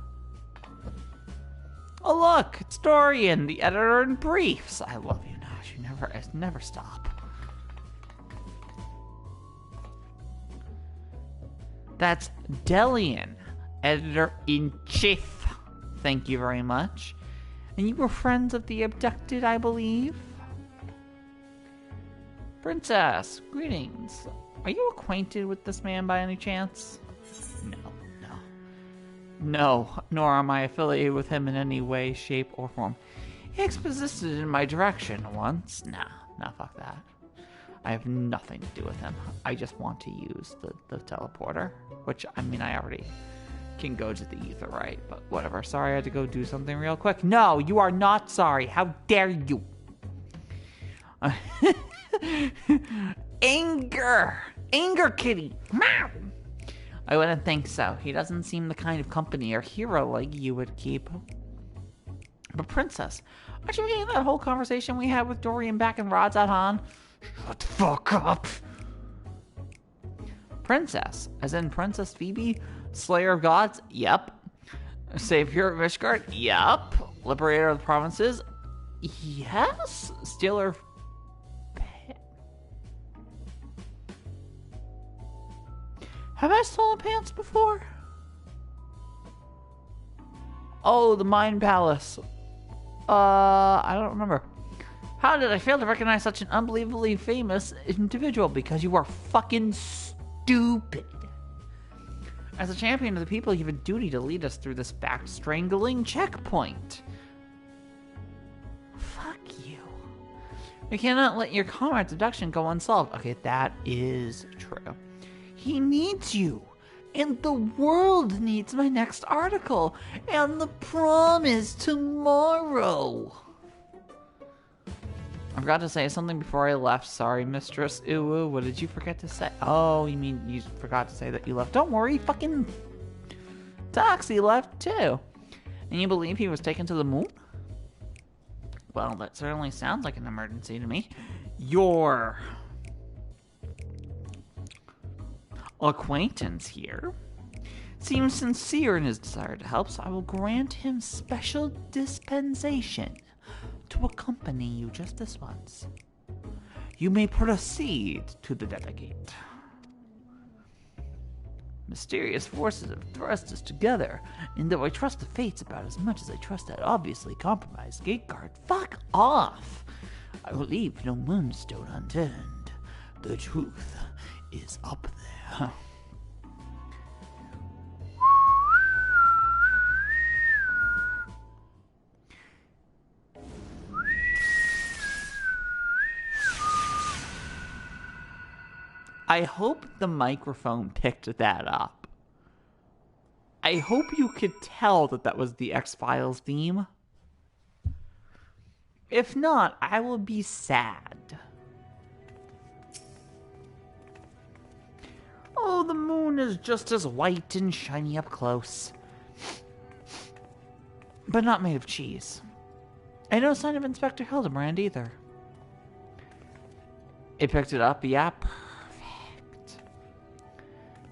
Oh look, it's Dorian, the editor in briefs. I love you, Nash. You never stop. That's Delian, editor-in-chief. Thank you very much. And you were friends of the abducted, I believe? Princess, greetings. Are you acquainted with this man by any chance? No, nor am I affiliated with him in any way, shape, or form. He exposited in my direction once. Nah, fuck that. I have nothing to do with him. I just want to use the teleporter, which, I mean, I already can go to the ether, right? But whatever. Sorry, I had to go do something real quick. No, you are not sorry. How dare you? Anger! Anger kitty! Meow! I wouldn't think so. He doesn't seem the kind of company or hero like you would keep. But Princess, aren't you forgetting that whole conversation we had with Dorian back in Rod's at Han? Shut the fuck up. Princess, as in Princess Phoebe, Slayer of Gods? Yep. Savior of Mishgard? Yep. Liberator of the Provinces? Yes. Stealer of... Have I stolen pants before? Oh, the Mind Palace. I don't remember. How did I fail to recognize such an unbelievably famous individual? Because you are fucking stupid. As a champion of the people, you have a duty to lead us through this back-strangling checkpoint. Fuck you. We cannot let your comrade's abduction go unsolved. Okay, that is true. He needs you. And the world needs my next article. And the prom is tomorrow. I forgot to say something before I left. Sorry, Mistress Uwu. What did you forget to say? Oh, you mean you forgot to say that you left. Don't worry, fucking Toxie left too. And you believe he was taken to the moon? Well, that certainly sounds like an emergency to me. Your acquaintance here seems sincere in his desire to help, so I will grant him special dispensation to accompany you just this once. You may proceed to the delegate. Mysterious forces have thrust us together, and though I trust the fates about as much as I trust that obviously compromised gate guard, fuck off! I will leave no moonstone unturned. The truth is up there. I hope the microphone picked that up. I hope you could tell that that was the X-Files theme. If not, I will be sad. Oh, the moon is just as white and shiny up close. But not made of cheese. And no sign of Inspector Hildebrand either. It picked it up, yeah.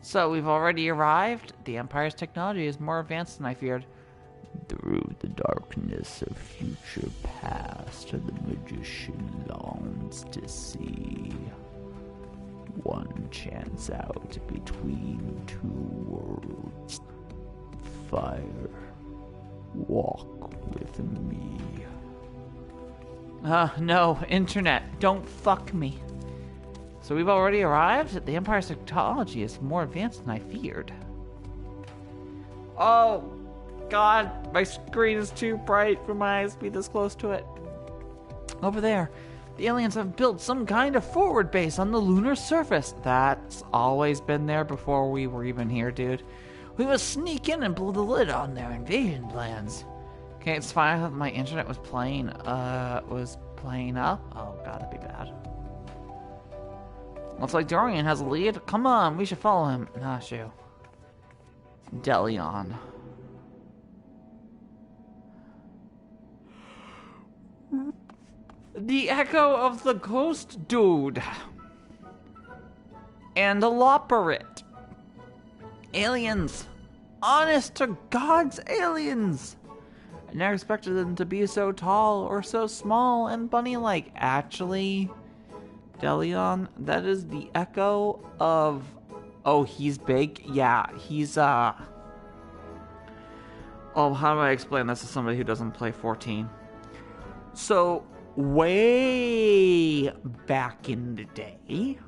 So, we've already arrived. The Empire's technology is more advanced than I feared. Through the darkness of future past, the magician longs to see. One chance out between two worlds. Fire. Walk with me. No, internet. Don't fuck me. So we've already arrived? The Empire's technology is more advanced than I feared. Oh, God, my screen is too bright for my eyes to be this close to it. Over there, the aliens have built some kind of forward base on the lunar surface. That's always been there before we were even here, dude. We must sneak in and blow the lid on their invasion plans. Okay, it's fine that my internet was playing up. Oh, God, that'd be bad. Looks like Dorian has a lead. Come on, we should follow him. Nah, shoo. Delion. The echo of the ghost dude. And a loperit. Aliens. Honest to God's aliens. I never expected them to be so tall or so small and bunny-like. Actually, Delion, that is the echo of... Oh, he's big? Yeah, he's, Oh, how do I explain this to somebody who doesn't play 14? So, way back in the day,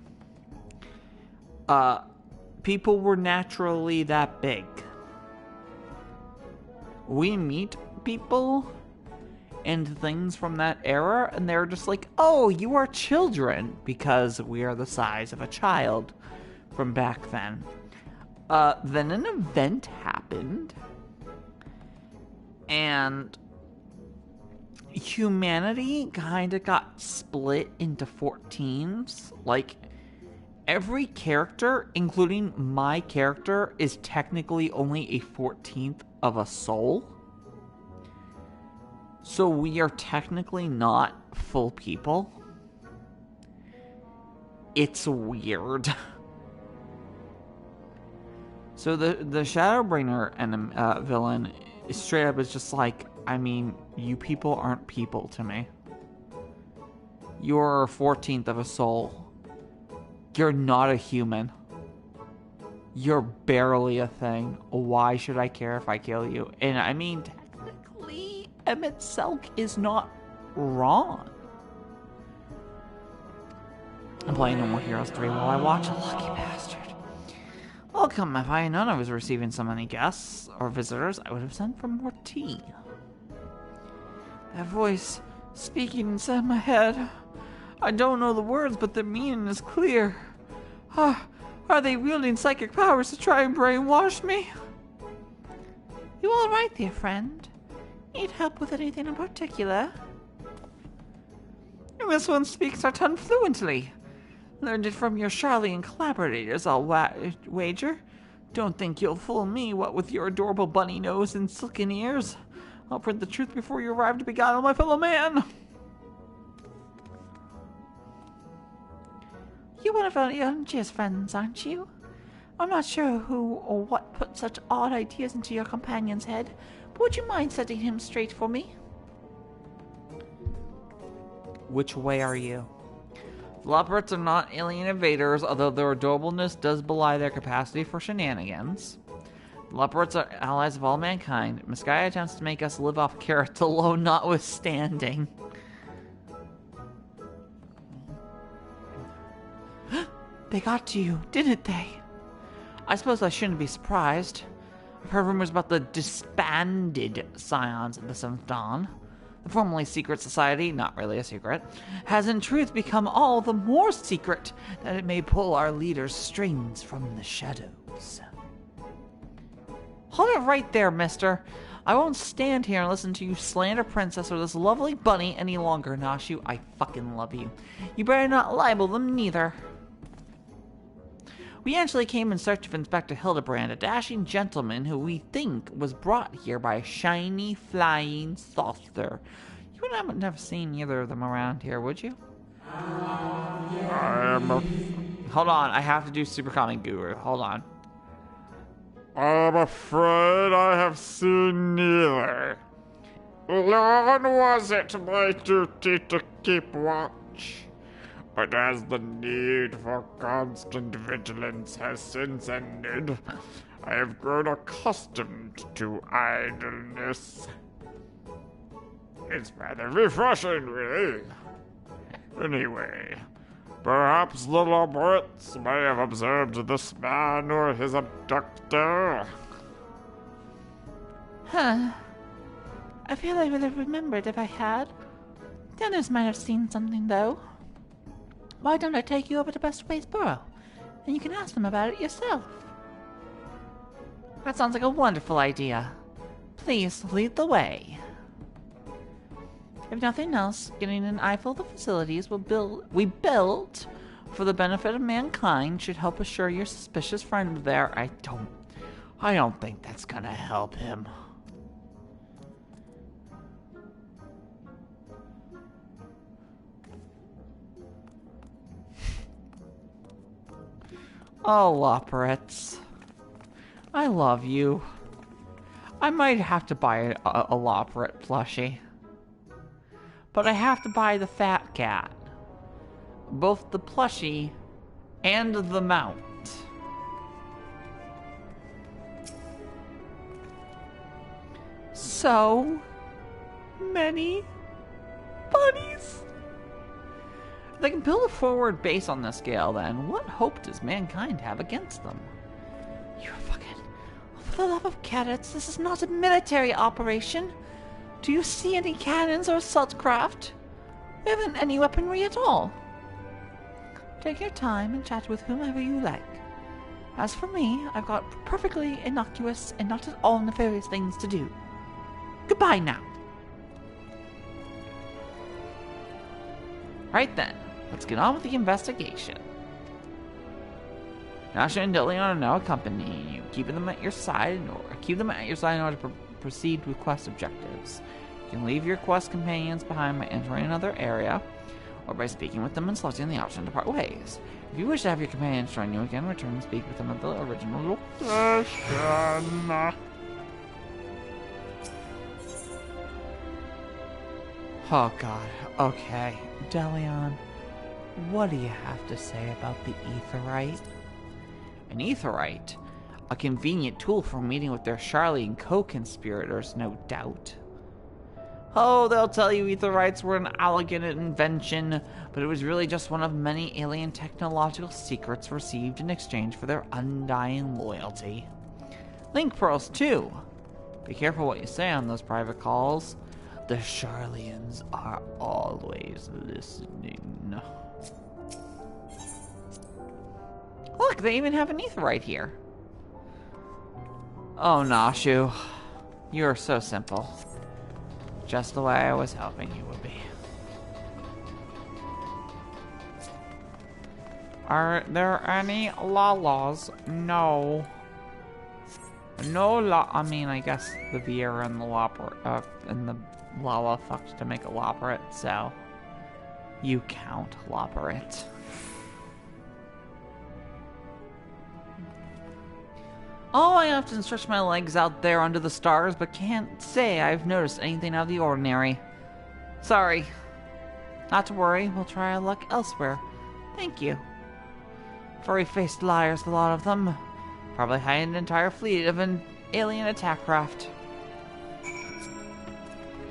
people were naturally that big. We meet people and things from that era, and they're just like, oh, you are children, because we are the size of a child from back then. Then an event happened, and humanity kind of got split into 14s. Like, every character, including my character, is technically only a 14th of a soul. So we are technically not full people? It's weird. So the Shadowbringer and villain straight up is just like, I mean, you people aren't people to me. You're a 14th of a soul. You're not a human. You're barely a thing. Why should I care if I kill you? And I mean, technically, Emmett Selk is not wrong. I'm playing No More Heroes 3 while I watch a lucky bastard. Welcome. If I had known I was receiving so many guests or visitors, I would have sent for more tea. That voice speaking inside my head. I don't know the words, but the meaning is clear. Are they wielding psychic powers to try and brainwash me? You all right there, friend? Need help with anything in particular? This one speaks our tongue fluently. Learned it from your Charlian collaborators, I'll wager. Don't think you'll fool me, what with your adorable bunny nose and silken ears. I'll print the truth before you arrive to beguile my fellow man. You're one of Elonjia's friends, aren't you? I'm not sure who or what put such odd ideas into your companion's head, but would you mind setting him straight for me? Which way are you? Leopards are not alien invaders, although their adorableness does belie their capacity for shenanigans. Leopards are allies of all mankind. Misgaia attempts to make us live off carrots alone notwithstanding. They got to you, didn't they? I suppose I shouldn't be surprised. I've heard rumors about the disbanded Scions of the Seventh Dawn. The formerly secret society, not really a secret, has in truth become all the more secret that it may pull our leaders' strings from the shadows. Hold it right there, mister. I won't stand here and listen to you slander Princess or this lovely bunny any longer, Nashu. I fucking love you. You better not libel them neither. We actually came in search of Inspector Hildebrand, a dashing gentleman who we think was brought here by a shiny, flying saucer. You would have never seen either of them around here, would you? Hold on, I have to do Super Comic Guru. Hold on. I'm afraid I have seen neither. Long was it my duty to keep watch, but as the need for constant vigilance has since ended, I have grown accustomed to idleness. It's rather refreshing, really. Anyway, perhaps the Lobrits may have observed this man or his abductor. Huh. I feel I would have remembered if I had. The others might have seen something, though. Why don't I take you over to Best Ways Burrow, and you can ask them about it yourself? That sounds like a wonderful idea. Please lead the way. If nothing else, getting an eyeful of the facilities we built for the benefit of mankind should help assure your suspicious friend there. I don't think that's gonna help him. Oh, Loporits. I love you. I might have to buy a Loporit plushie. But I have to buy the fat cat. Both the plushie and the mount. So many bunnies. If they can build a forward base on this scale, then what hope does mankind have against them? You're fucking... For the love of carrots, this is not a military operation. Do you see any cannons or assault craft? We haven't any weaponry at all. Take your time and chat with whomever you like. As for me, I've got perfectly innocuous and not at all nefarious things to do. Goodbye now. Right then, let's get on with the investigation. Nasha and Dillion are now accompanying you, keep them at your side in order to proceed with quest objectives. You can leave your quest companions behind by entering another area, or by speaking with them and selecting the option to part ways. If you wish to have your companions join you again, return and speak with them at the original location. Oh god, okay. Delion, what do you have to say about the Aetheryte? An Aetheryte? A convenient tool for meeting with their Charlian co-conspirators, no doubt. Oh, they'll tell you Aetherites were an elegant invention, but it was really just one of many alien technological secrets received in exchange for their undying loyalty. Link pearls, too. Be careful what you say on those private calls. The Charlians are always listening. Look, they even have an Aetherite here. Oh, Nashu. You're so simple. Just the way I was hoping you would be. Are there any Lalas? No. I mean, I guess the Viera and the Lala fucked to make a Loperit, so you count Loperit. Oh, I often stretch my legs out there under the stars, but can't say I've noticed anything out of the ordinary. Sorry. Not to worry, we'll try our luck elsewhere. Thank you. Furry-faced liars, a lot of them. Probably hide an entire fleet of an alien attack craft.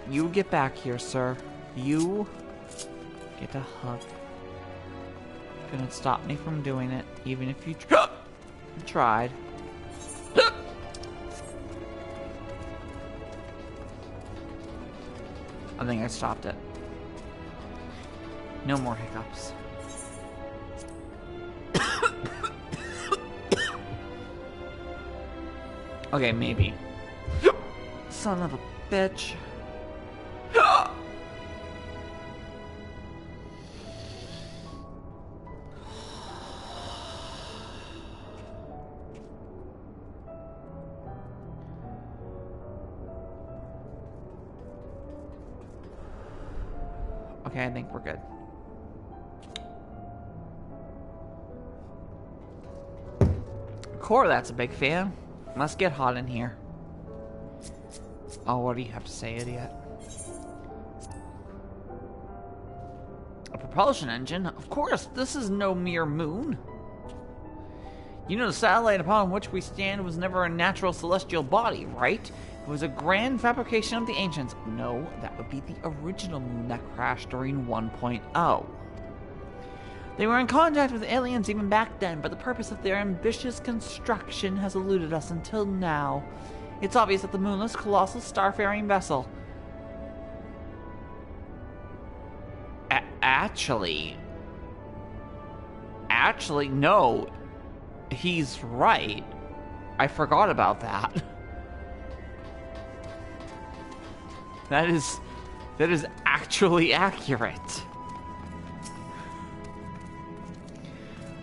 You get back here, sir. You get a hug. Couldn't stop me from doing it, even if you tried. I think I stopped it. No more hiccups. Okay, maybe. Son of a bitch. Okay, I think we're good. Core, that's a big fan. Must get hot in here. Oh, what do you have to say, idiot? A propulsion engine? Of course, this is no mere moon. You know the satellite upon which we stand was never a natural celestial body, right? It was a grand fabrication of the ancients. No, that would be the original moon that crashed during 1.0. They were in contact with aliens even back then, but the purpose of their ambitious construction has eluded us until now. It's obvious that the moonless, colossal, starfaring vessel... Actually, no. He's right. I forgot about that. That is actually accurate.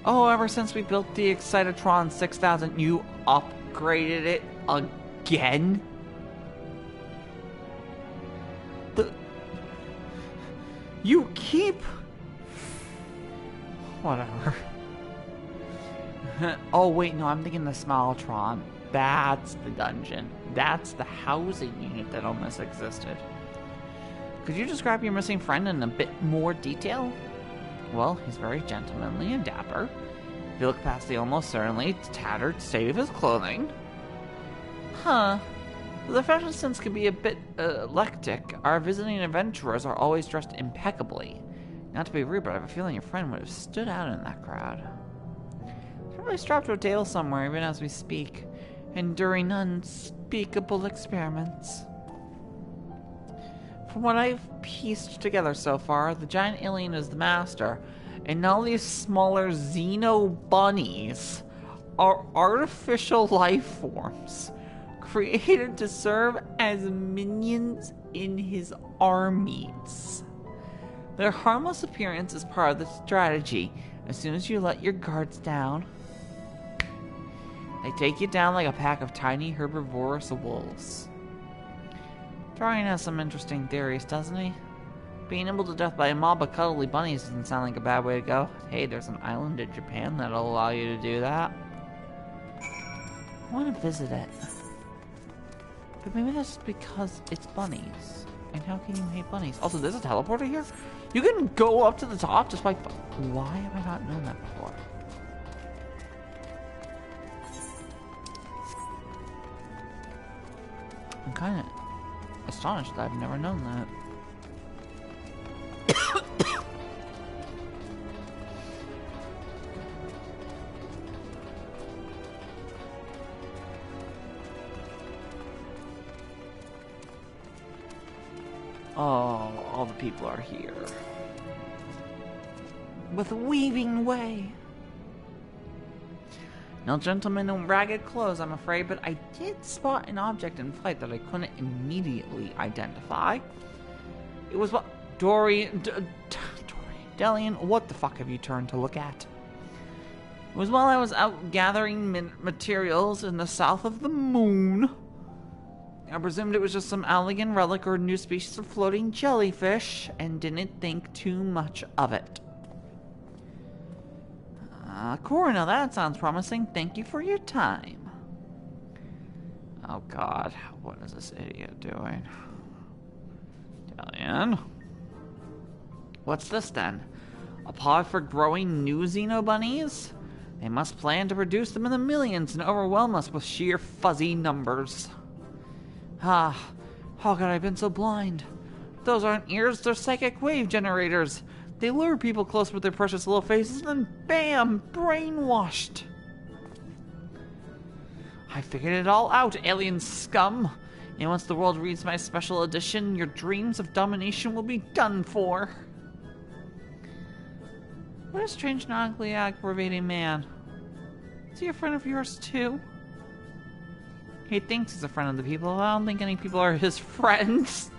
Oh, ever since we built the Excitotron 6000, you upgraded it again? You keep... Whatever. Oh, wait, no, I'm thinking the Smilotron. That's the dungeon. That's the housing unit that almost existed. Could you describe your missing friend in a bit more detail? Well, he's very gentlemanly and dapper. If you look past the almost certainly tattered state of his clothing. Huh. The fashion sense can be a bit eclectic. Our visiting adventurers are always dressed impeccably. Not to be rude, but I have a feeling your friend would have stood out in that crowd. He's probably strapped to a tail somewhere, even as we speak, enduring unspeakable experiments. From what I've pieced together so far, the giant alien is the master, and all these smaller xeno bunnies are artificial life forms created to serve as minions in his armies. Their harmless appearance is part of the strategy. As soon as you let your guards down, they take you down like a pack of tiny herbivorous wolves. Dorian has some interesting theories, doesn't he? Being able to death by a mob of cuddly bunnies doesn't sound like a bad way to go. Hey, there's an island in Japan that'll allow you to do that. I want to visit it. But maybe that's just because it's bunnies. And how can you hate bunnies? Also, there's a teleporter here? You can go up to the top just by... Why have I not known that before? I'm kind of astonished that I've never known that. Oh, all the people are here. With weaving way. No gentlemen in ragged clothes, I'm afraid, but I did spot an object in flight that I couldn't immediately identify. It was what... Dorian, Delian, what the fuck have you turned to look at? It was while I was out gathering materials in the south of the moon. I presumed it was just some alien relic or new species of floating jellyfish, and didn't think too much of it. Corona, that sounds promising. Thank you for your time. Oh god, what is this idiot doing? Delian? What's this then? A pod for growing new xenobunnies? They must plan to produce them in the millions and overwhelm us with sheer fuzzy numbers. Ah, how could I have been so blind? Those aren't ears, they're psychic wave generators. They lure people close with their precious little faces and then bam, brainwashed. I figured it all out, alien scum. And once the world reads my special edition, your dreams of domination will be done for. What a strange, naughtily aggravating man. Is he a friend of yours too? He thinks he's a friend of the people. I don't think any people are his friends.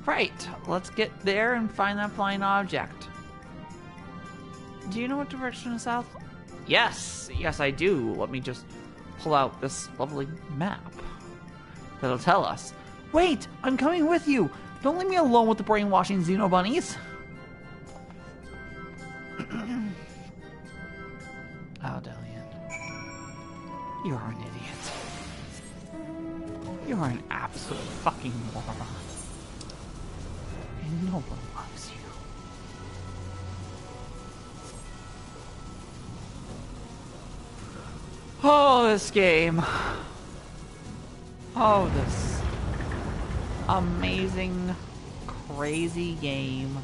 Right, let's get there and find that flying object. Do you know what direction is south? Yes, yes I do. Let me just pull out this lovely map. That'll tell us. Wait, I'm coming with you. Don't leave me alone with the brainwashing xenobunnies. Oh, Delian. You're an idiot. You're an absolute fucking moron. And no one loves you. Oh, this game. Oh, this amazing, crazy game.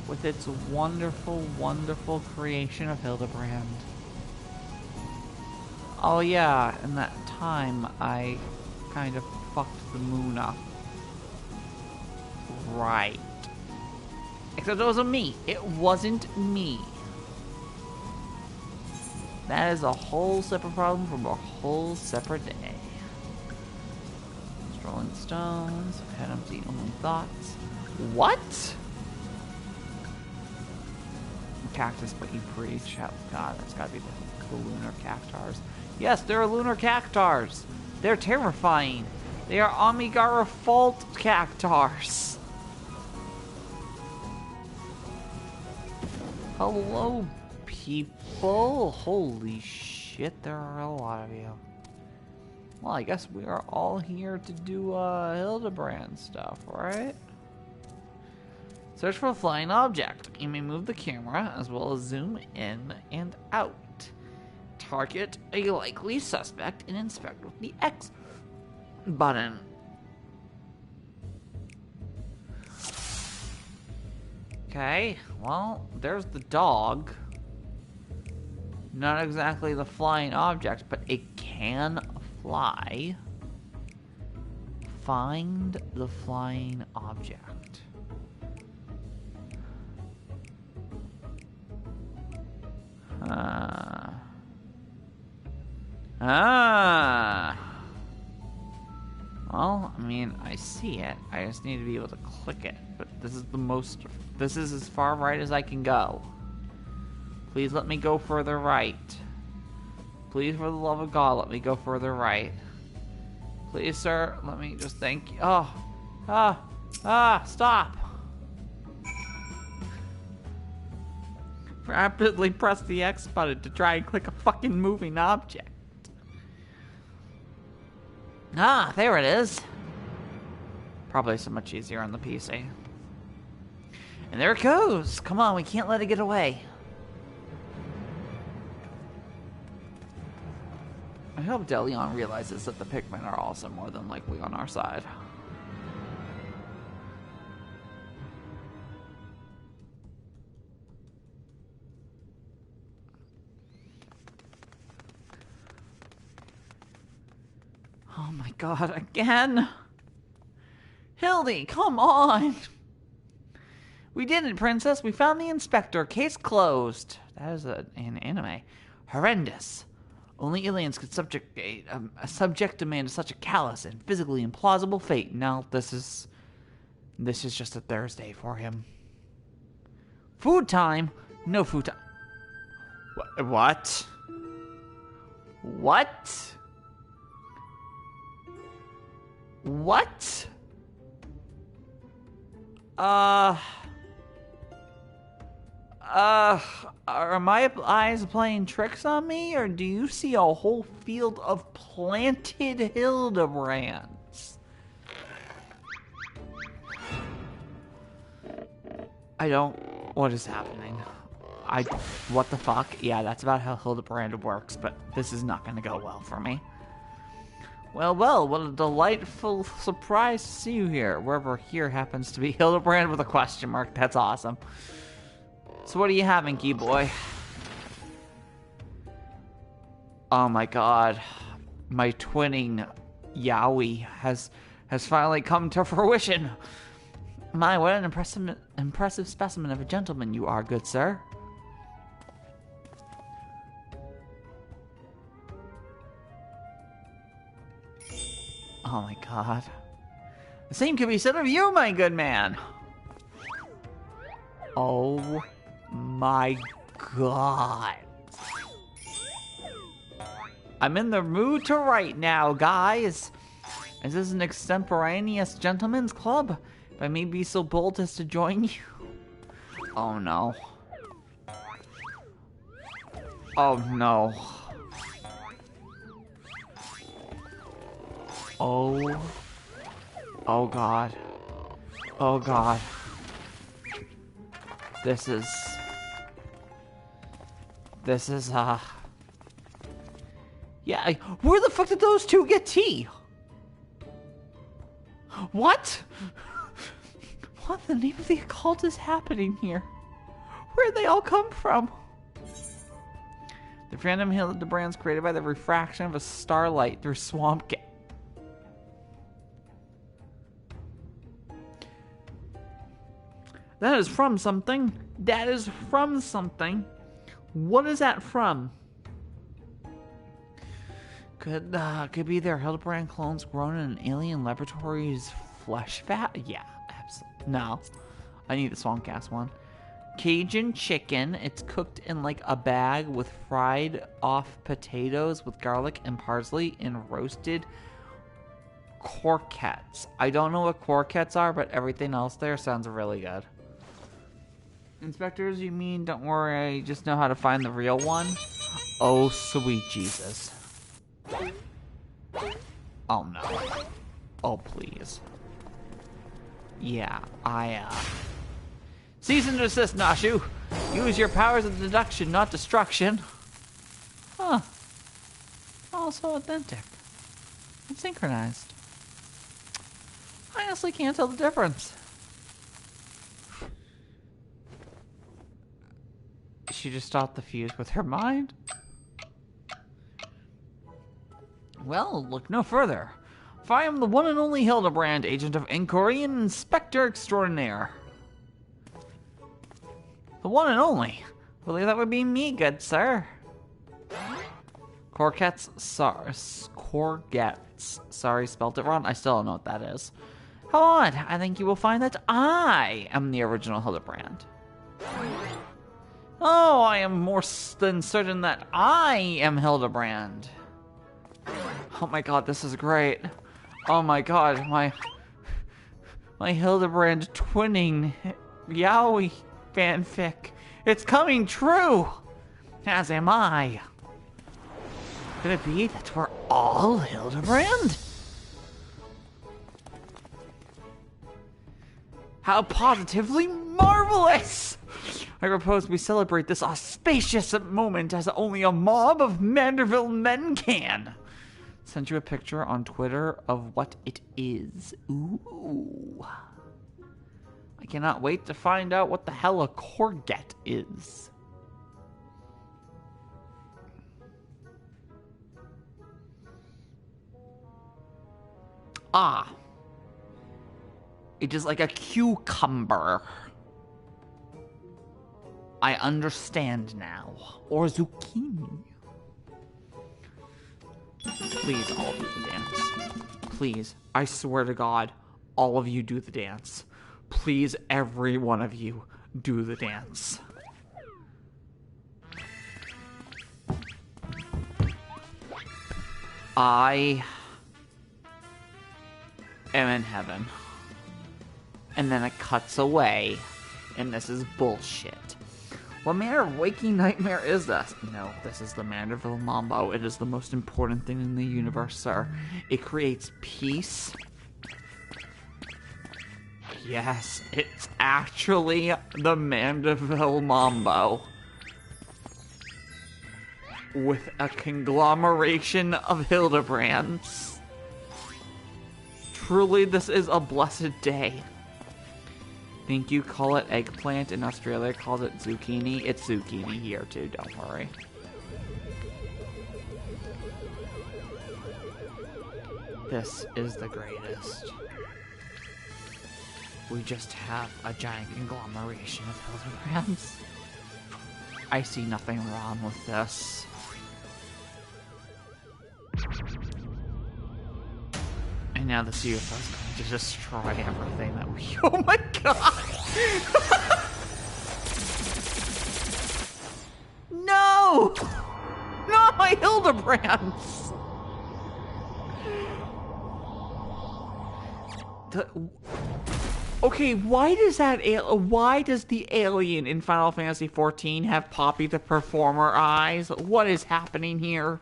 With its wonderful, wonderful creation of Hildebrand. Oh yeah, in that time I kind of fucked the moon up. Right. Except it wasn't me. It wasn't me. That is a whole separate problem from a whole separate day. Rolling Stones, Adam's the only thoughts. What? Cactus, but you preach. Oh god, that's gotta be the lunar cactars. Yes, there are lunar cactars. They're terrifying. They are Amigara fault cactars. Hello, people. Holy shit, there are a lot of you. Well, I guess we are all here to do Hildebrand stuff, right? Search for a flying object. You may move the camera as well as zoom in and out. Target a likely suspect and inspect with the X button. Okay, well, there's the dog. Not exactly the flying object, but it can fly. Find the flying object. Well, I mean, I see it. I just need to be able to click it. But this is as far right as I can go. Please let me go further right. Please, for the love of God, let me go further right. Please, sir, let me just thank you. Oh. Stop. Rapidly press the X button to try and click a fucking moving object. Ah, there it is. Probably so much easier on the PC. And there it goes. Come on, we can't let it get away. I hope Deleon realizes that the Pikmin are also more than likely on our side. Oh my god, again? Hildy, come on! We did it, Princess. We found the inspector. Case closed. That is an anime. Horrendous. Only aliens could subject a man to such a callous and physically implausible fate. Now, this is just a Thursday for him. Food time? No food time. What? What? What? Are my eyes playing tricks on me, or do you see a whole field of planted Hildabrands? What is happening? What the fuck? Yeah, that's about how Hildabrand works, but this is not gonna go well for me. Well, what a delightful surprise to see you here. Wherever here happens to be Hildabrand with a question mark. That's awesome. So what are you having, Key Boy? Oh my god. My twinning Yowie has finally come to fruition. My, what an impressive specimen of a gentleman you are, good sir. Oh my god. The same could be said of you, my good man. Oh my god. I'm in the mood to write now, guys. Is this an extemporaneous gentleman's club? If I may be so bold as to join you. Oh no. Oh no. Oh. Oh god. Oh god. This is, yeah, where the fuck did those two get tea? What? What the name of the occult is happening here? Where'd they all come from? The random Hildabrands created by the refraction of a starlight through swamp gas. That is from something. That is from something. What is that from? Could be their Hildabrand clones grown in an alien laboratory's flesh vat? Yeah, absolutely. No. I need the swamp gas one. Cajun chicken. It's cooked in like a bag with fried off potatoes with garlic and parsley and roasted croquettes. I don't know what croquettes are, but everything else there sounds really good. Inspectors, you mean, don't worry, I just know how to find the real one? Oh, sweet Jesus. Oh, no. Oh, please. Yeah, Cease and desist, Nashu. Use your powers of deduction, not destruction. Huh. Also authentic. And synchronized. I honestly can't tell the difference. She just stopped the fuse with her mind? Well, look no further. For I am the one and only Hildabrand, agent of inquiry and inspector extraordinaire. The one and only? I believe that would be me, good sir. Corgettes, sorry, spelled it wrong. I still don't know what that is. How odd. I think you will find that I am the original Hildabrand. Oh, I am more than certain that I am Hildabrand. Oh my god, this is great. Oh my god, my Hildebrand twinning yaoi fanfic. It's coming true! As am I. Could it be that we're all Hildebrand? How positively marvelous! I propose we celebrate this auspicious moment as only a mob of Manderville men can. Sent you a picture on Twitter of what it is. Ooh. I cannot wait to find out what the hell a Corget is. Ah. It is like a cucumber. I understand now. Or zucchini. Please, all do the dance. Please, I swear to God, all of you do the dance. Please, every one of you, do the dance. I am in heaven. And then it cuts away, and this is bullshit. What manner of waking nightmare is this? No, this is the Manderville Mambo. It is the most important thing in the universe, sir. It creates peace. Yes, it's actually the Manderville Mambo. With a conglomeration of Hildebrands. Truly, this is a blessed day. Think you call it eggplant, in Australia calls it zucchini. It's zucchini here too, don't worry. This is the greatest. We just have a giant conglomeration of Hildebrands. I see nothing wrong with this. And now the UFO is going to destroy everything that we... Oh my god! No! Not my Hildebrands! Okay, why does the alien in Final Fantasy XIV have Poppy the Performer eyes? What is happening here?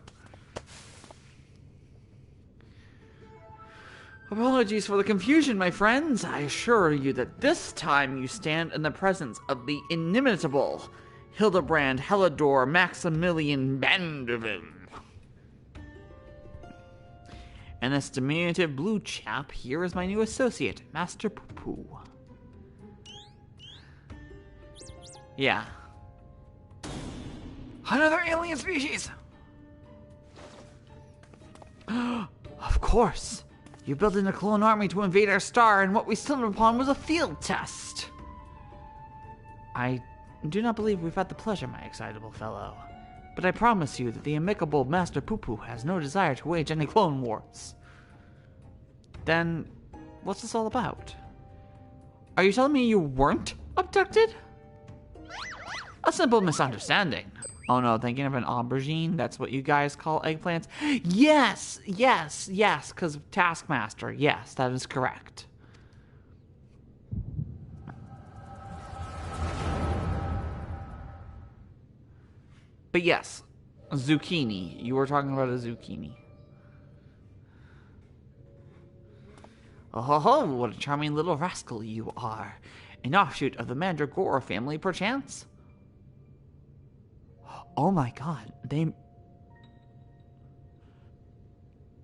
Apologies for the confusion, my friends. I assure you that this time you stand in the presence of the inimitable Hildebrand Helidor Maximilian Manderville. And this diminutive blue chap here is my new associate, Master Poo-Poo. Yeah. Another alien species! Of course. You built in a clone army to invade our star, and what we stumbled upon was a field test. I do not believe we've had the pleasure, my excitable fellow. But I promise you that the amicable Master Poo-Poo has no desire to wage any clone wars. Then, what's this all about? Are you telling me you weren't abducted? A simple misunderstanding. Oh no, thinking of an aubergine? That's what you guys call eggplants? Yes, because Taskmaster. Yes, that is correct. But yes, zucchini. You were talking about a zucchini. Oh ho ho, what a charming little rascal you are. An offshoot of the Mandragora family, perchance? Oh my god,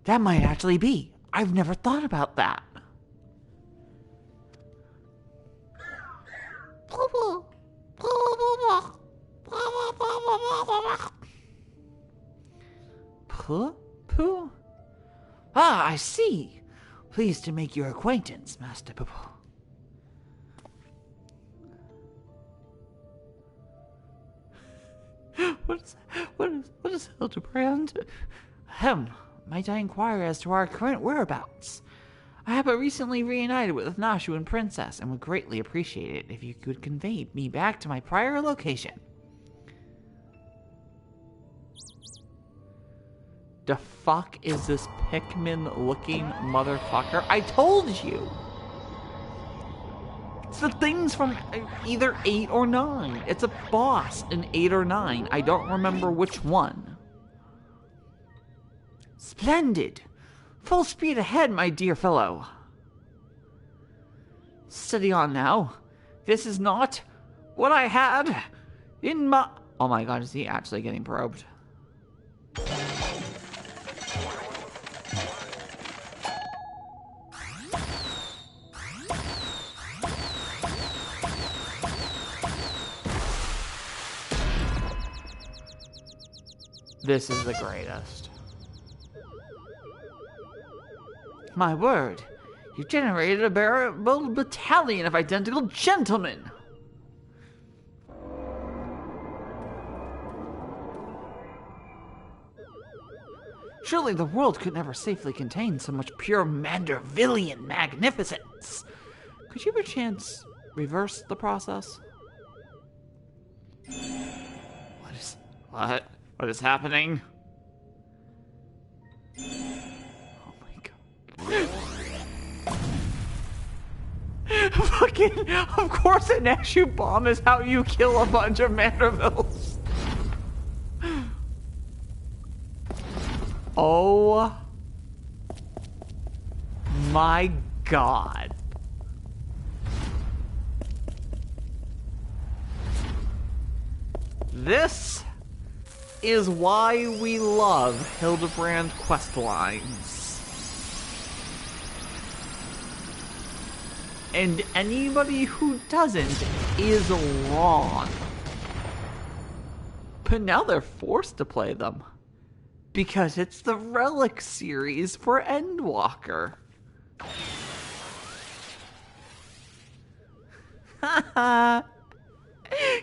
that might actually be. I've never thought about that. Poo? Ah, I see. Pleased to make your acquaintance, Master Poo-Poo. What is Hildebrand? Ahem, might I inquire as to our current whereabouts? I have but recently reunited with Nashu and Princess, and would greatly appreciate it if you could convey me back to my prior location. The fuck is this Pikmin-looking motherfucker? I told you! It's the things from either 8 or 9. It's a boss in 8 or 9. I don't remember which one. Splendid! Full speed ahead, my dear fellow. Steady on now. This is not what I had in my... Oh my god, is he actually getting probed? This is the greatest. My word, you generated a veritable battalion of identical gentlemen. Surely the world could never safely contain so much pure Mandervillian magnificence. Could you perchance reverse the process? What is happening? Oh my god. Fucking, of course an issue bomb is how you kill a bunch of Mandervilles. Oh my god. This is why we love Hildebrand questlines. And anybody who doesn't is wrong. But now they're forced to play them. Because it's the Relic series for Endwalker. Haha.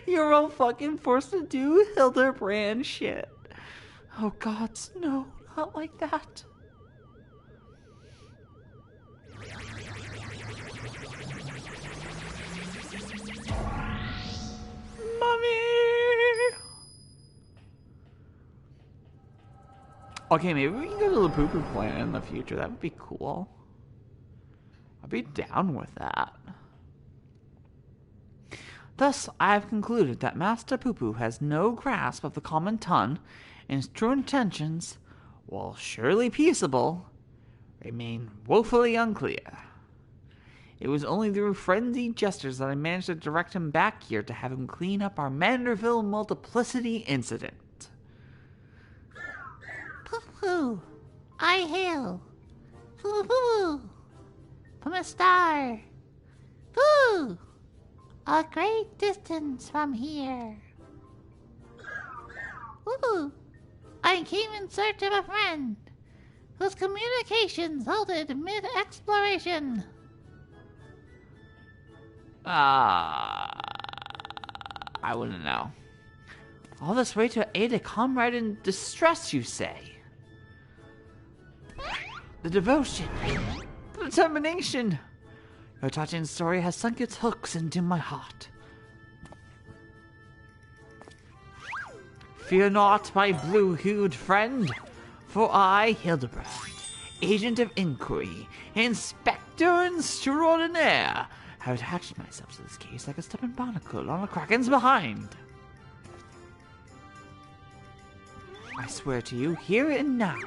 You're all fucking forced to do Hildebrand shit. Oh gods, no, not like that. Mommy! Okay, maybe we can go to the poo-poo planet in the future. That would be cool. I'd be down with that. Thus, I have concluded that Master Poo-Poo has no grasp of the common tongue, and his true intentions, while surely peaceable, remain woefully unclear. It was only through frenzied gestures that I managed to direct him back here to have him clean up our Manderville multiplicity incident. Poo-Poo, I hail. Poo-Poo, from a star. Poo! A great distance from here. Ooh, I came in search of a friend whose communications halted mid-exploration. I wouldn't know. All this way to aid a comrade in distress, you say? The devotion, the determination. Your touching story has sunk its hooks into my heart. Fear not, my blue-hued friend, for I, Hildebrand, agent of inquiry, inspector extraordinaire, have attached myself to this case like a stubborn barnacle on a kraken's behind. I swear to you, here and now,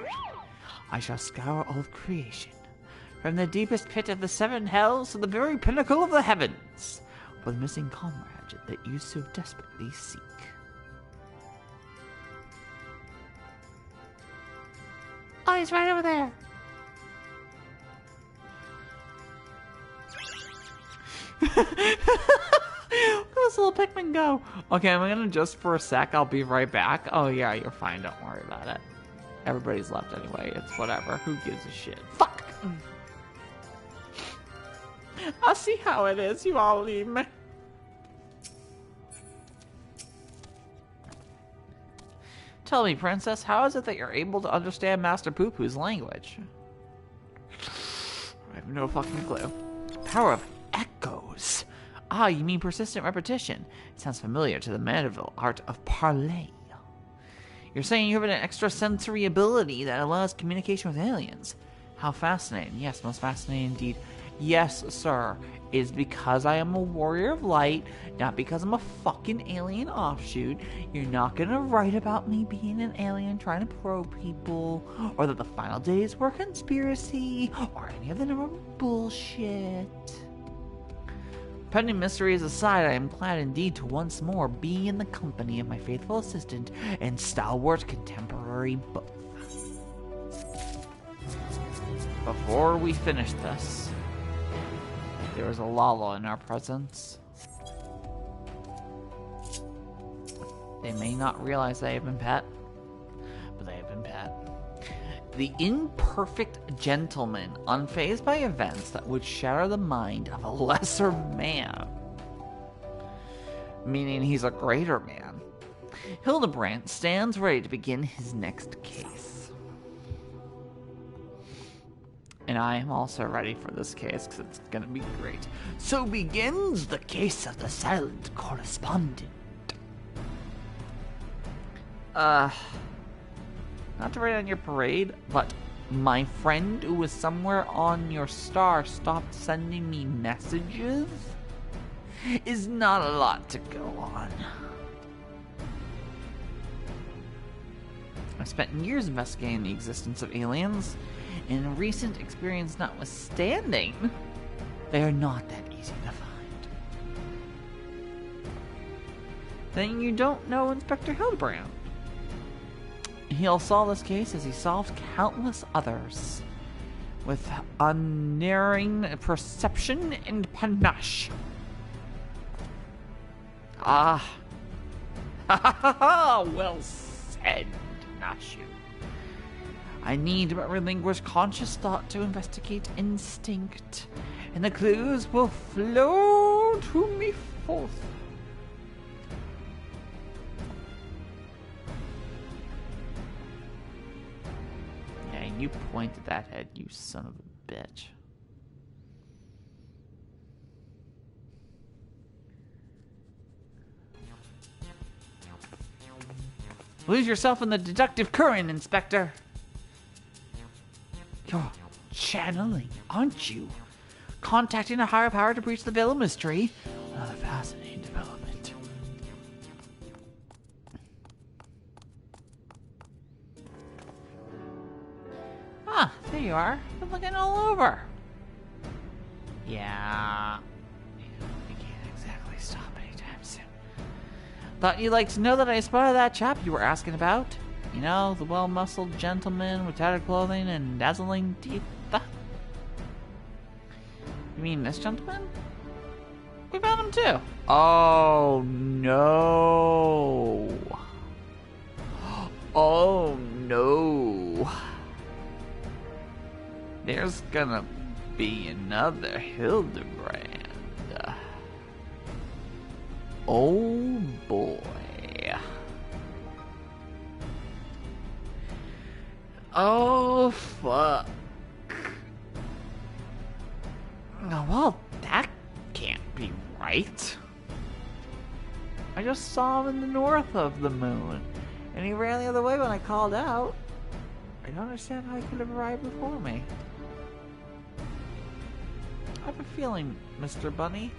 I shall scour all of creation, from the deepest pit of the 7 hells to the very pinnacle of the heavens, for the missing comrade that you so desperately seek. Oh, he's right over there. Where's little Pikmin go? Okay, I'm gonna just for a sec. I'll be right back. Oh yeah, you're fine. Don't worry about it. Everybody's left anyway. It's whatever. Who gives a shit? Fuck! I'll see how it is. You all leave me. Tell me, Princess, how is it that you're able to understand Master Poo-Poo's language? I have no fucking clue. Power of echoes. Ah, you mean persistent repetition. It sounds familiar to the Manderville art of parley. You're saying you have an extrasensory ability that allows communication with aliens. How fascinating. Yes, most fascinating indeed. Yes, sir. Is because I am a warrior of light, not because I'm a fucking alien offshoot. You're not gonna write about me being an alien trying to probe people, or that the final days were a conspiracy, or any of the normal bullshit. Pending mysteries aside, I am glad indeed to once more be in the company of my faithful assistant and stalwart contemporary both. Before we finish this, there is a Lala in our presence. They may not realize they have been pet, but they have been pet. The imperfect gentleman, unfazed by events that would shatter the mind of a lesser man. Meaning he's a greater man. Hildebrand stands ready to begin his next case. And I am also ready for this case because it's going to be great. So begins the case of the silent correspondent. Not to rain on your parade, but my friend who was somewhere on your star stopped sending me messages is not a lot to go on. I've spent years investigating the existence of aliens, and recent experience notwithstanding, they are not that easy to find. Then you don't know Inspector Hildebrand. He'll solve this case as he solved countless others, with unerring perception and panache. Ah. Ha ha ha ha! Well said, Nashu. I need but relinquish conscious thought to investigate instinct, and the clues will flow to me forth. Yeah, you pointed that head, you son of a bitch. Lose yourself in the deductive current, Inspector. You're channeling, aren't you? Contacting a higher power to breach the veil of mystery. Another fascinating development. Ah, there you are. Been looking all over. Yeah. You can't exactly stop anytime soon. Thought you'd like to know that I spotted that chap you were asking about. You know, the well-muscled gentleman with tattered clothing and dazzling teeth. You mean this gentleman? We found him too. Oh no. Oh no. There's gonna be another Hildebrand. Oh boy. Oh, fuck. Oh, well, that can't be right. I just saw him in the north of the moon, and he ran the other way when I called out. I don't understand how he could have arrived before me. I have a feeling, Mr. Bunny,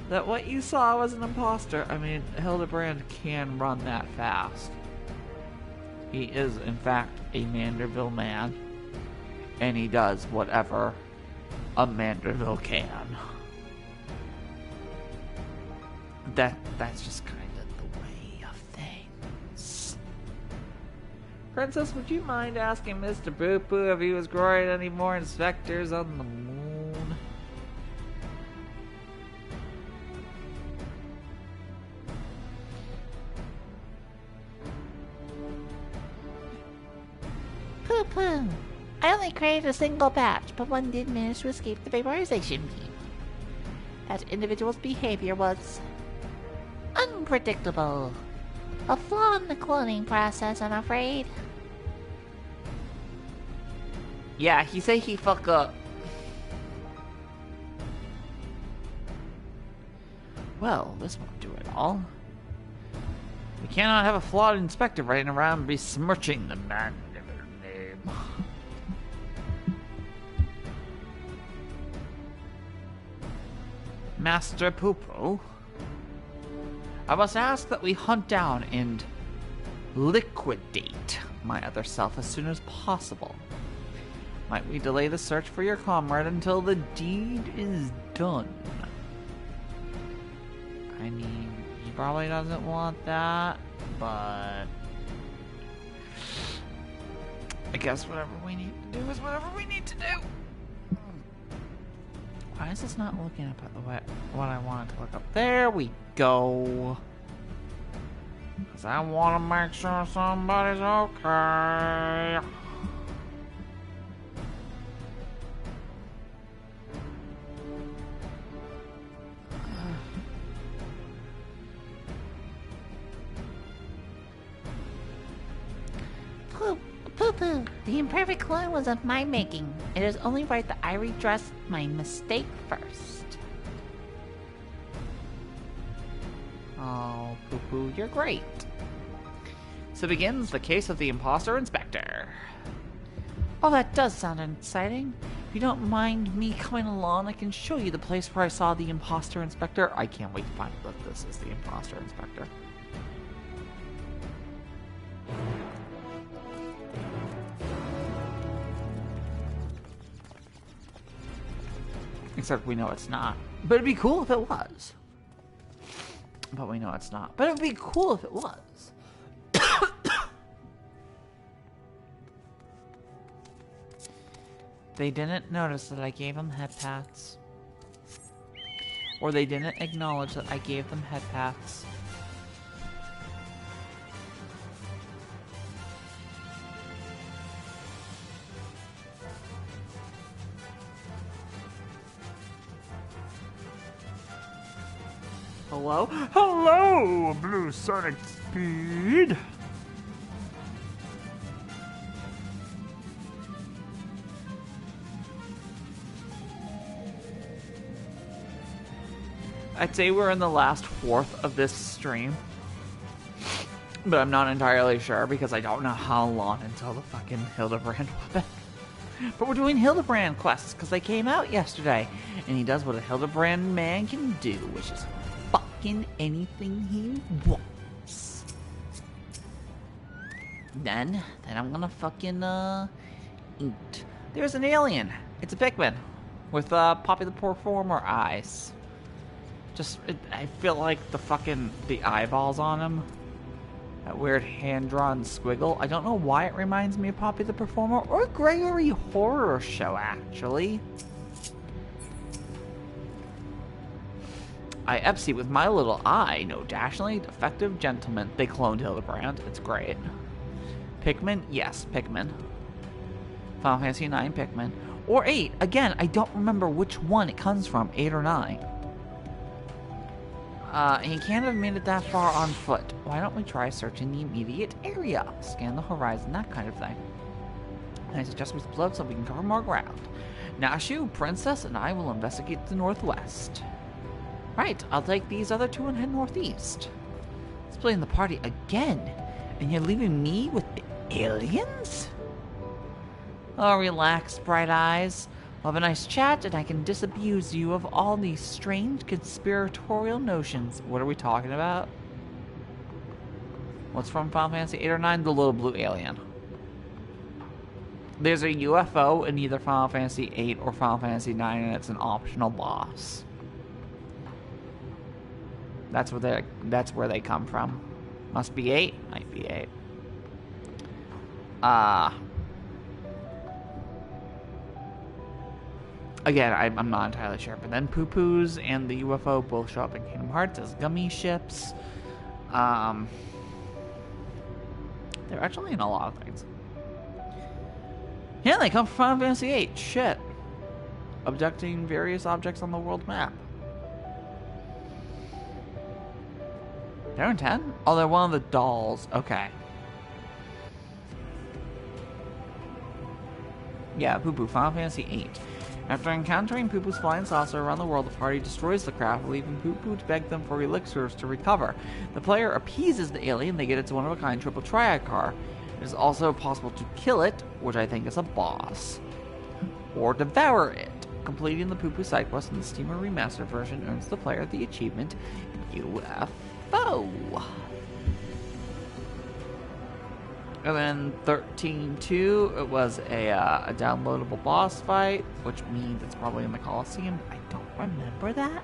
that what you saw was an imposter. I mean, Hildebrand can run that fast. He is, in fact, a Manderville man, and he does whatever a Manderville can. That's just kind of the way of things. Princess, would you mind asking Mr. Boo Boo if he was growing any more inspectors on the moon? Poo-poo. I only created a single batch, but one did manage to escape the vaporization beam. That individual's behavior was unpredictable. A flaw in the cloning process, I'm afraid. Yeah, he say he fuck up. Well, this won't do it all. We cannot have a flawed inspector running around besmirching the mandible name. Master Poopo, I must ask that we hunt down and liquidate my other self as soon as possible. Might we delay the search for your comrade until the deed is done? I mean, he probably doesn't want that, but I guess whatever we need to do is whatever we need to do. Why is this not looking up at the what I wanted to look up? There we go. Because I want to make sure somebody's okay. Poo-poo, the imperfect clone was of my making. It is only right that I redress my mistake first. Oh, Poo-poo, you're great. So begins the case of the imposter inspector. Oh, that does sound exciting. If you don't mind me coming along, I can show you the place where I saw the imposter inspector. I can't wait to find out that this is the imposter inspector. Except we know it's not. But it'd be cool if it was. But we know it's not. But it'd be cool if it was. They didn't notice that I gave them head pats. Or they didn't acknowledge that I gave them head pats. Hello? Hello, Blue Sonic Speed! I'd say we're in the last fourth of this stream. But I'm not entirely sure because I don't know how long until the fucking Hildebrand weapon. But we're doing Hildebrand quests because they came out yesterday. And he does what a Hildebrand man can do, which is fucking anything he wants. Then I'm gonna fucking eat. There's an alien. It's a Pikmin with Poppy the Performer eyes. I feel like the eyeballs on him. That weird hand-drawn squiggle. I don't know why it reminds me of Poppy the Performer or Gregory Horror Show, actually. I Epsy with my little eye. No, dashingly effective gentleman. They cloned Hildebrand. It's great. Pikmin? Yes, Pikmin. Final Fantasy 9 Pikmin. Or 8. Again, I don't remember which one it comes from. 8 or 9. He can't have made it that far on foot. Why don't we try searching the immediate area? Scan the horizon, that kind of thing. And I suggest we split up so we can cover more ground. Nashu, Princess, and I will investigate the northwest. Right, I'll take these other two and head northeast. Splitting the party again? And you're leaving me with the aliens? Oh, relax, Bright Eyes. We'll have a nice chat, and I can disabuse you of all these strange conspiratorial notions. What are we talking about? What's from Final Fantasy 8 or 9? The little blue alien. There's a UFO in either Final Fantasy 8 or Final Fantasy 9, and it's an optional boss. That's where they come from. Must be 8? Might be 8. Again, I'm not entirely sure. But then Poo-Poos and the UFO both show up in Kingdom Hearts as gummy ships. They're actually in a lot of things. Yeah, they come from Final Fantasy VIII. Shit. Abducting various objects on the world map. They're in 10? Oh, they're one of the dolls. Okay. Yeah, Poo-Poo, Final Fantasy VIII. After encountering Poo-Poo's flying saucer around the world, the party destroys the craft, leaving Poo-Poo to beg them for elixirs to recover. The player appeases the alien, they get its one-of-a-kind triple triad car. It is also possible to kill it, which I think is a boss, or devour it. Completing the Poo-Poo side quest in the Steamer Remastered version earns the player the achievement UFO. And then 13.2, it was a downloadable boss fight, which means it's probably in the Coliseum. I don't remember that.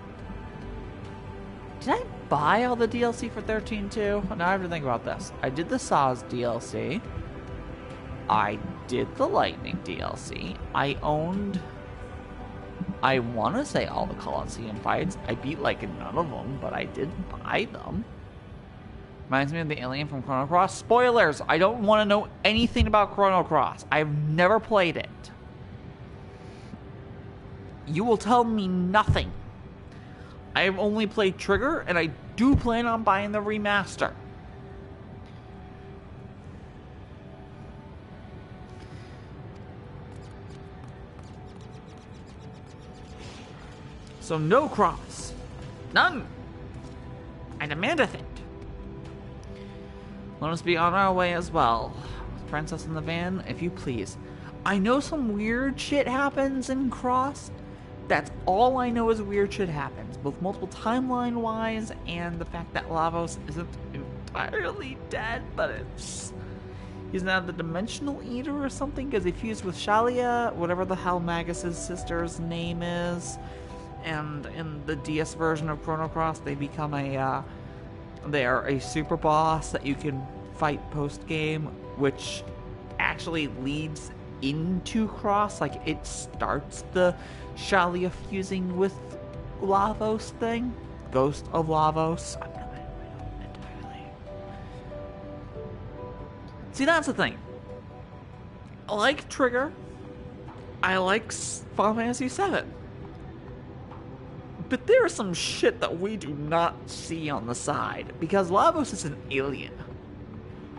Did I buy all the DLC for 13.2? Now I have to think about this. I did the Saws DLC. I did the Lightning DLC. I owned, I want to say, all the Coliseum fights. I beat like none of them, but I did buy them. Reminds me of the alien from Chrono Cross. Spoilers! I don't want to know anything about Chrono Cross. I've never played it. You will tell me nothing. I have only played Trigger, and I do plan on buying the remaster. So no Cross. None. I demandeth it. Let us be on our way as well. Princess in the van, if you please. I know some weird shit happens in Cross. That's all I know is weird shit happens, both multiple timeline-wise and the fact that Lavos isn't entirely dead, but he's now the Dimensional Eater or something, because he fused with Shalia, whatever the hell Magus's sister's name is, and in the DS version of Chrono Cross, they become they are a super boss that you can fight post-game, which actually leads into Cross. Like, it starts the Shalia fusing with Lavos thing. Ghost of Lavos. I'm not entirely. See, that's the thing. I like Trigger. I like Final Fantasy VII. But there's some shit that we do not see on the side, because Lavos is an alien.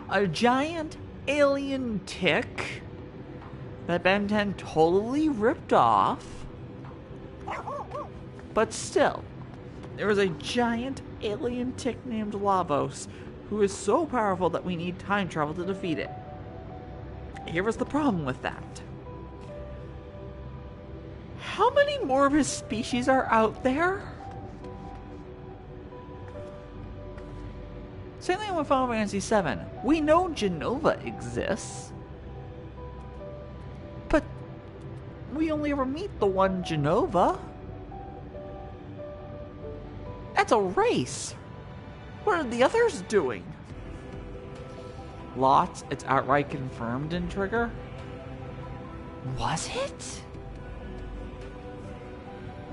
A giant alien tick that Ben 10 totally ripped off. But still, there is a giant alien tick named Lavos who is so powerful that we need time travel to defeat it. Here is the problem with that. How many more of his species are out there? Same thing with Final Fantasy VII. We know Genova exists, but we only ever meet the one Genova. That's a race. What are the others doing? Lots, it's outright confirmed in Trigger. Was it?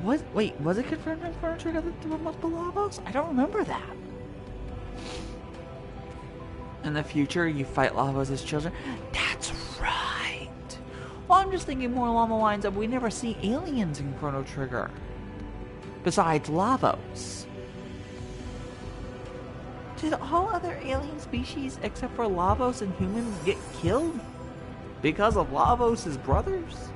Wait, was it confirmed in Chrono Trigger that there were multiple Lavos? I don't remember that. In the future, you fight Lavos as children? That's right. Well, I'm just thinking more along the lines of we never see aliens in Chrono Trigger. Besides Lavos. Did all other alien species except for Lavos and humans get killed because of Lavos' brothers?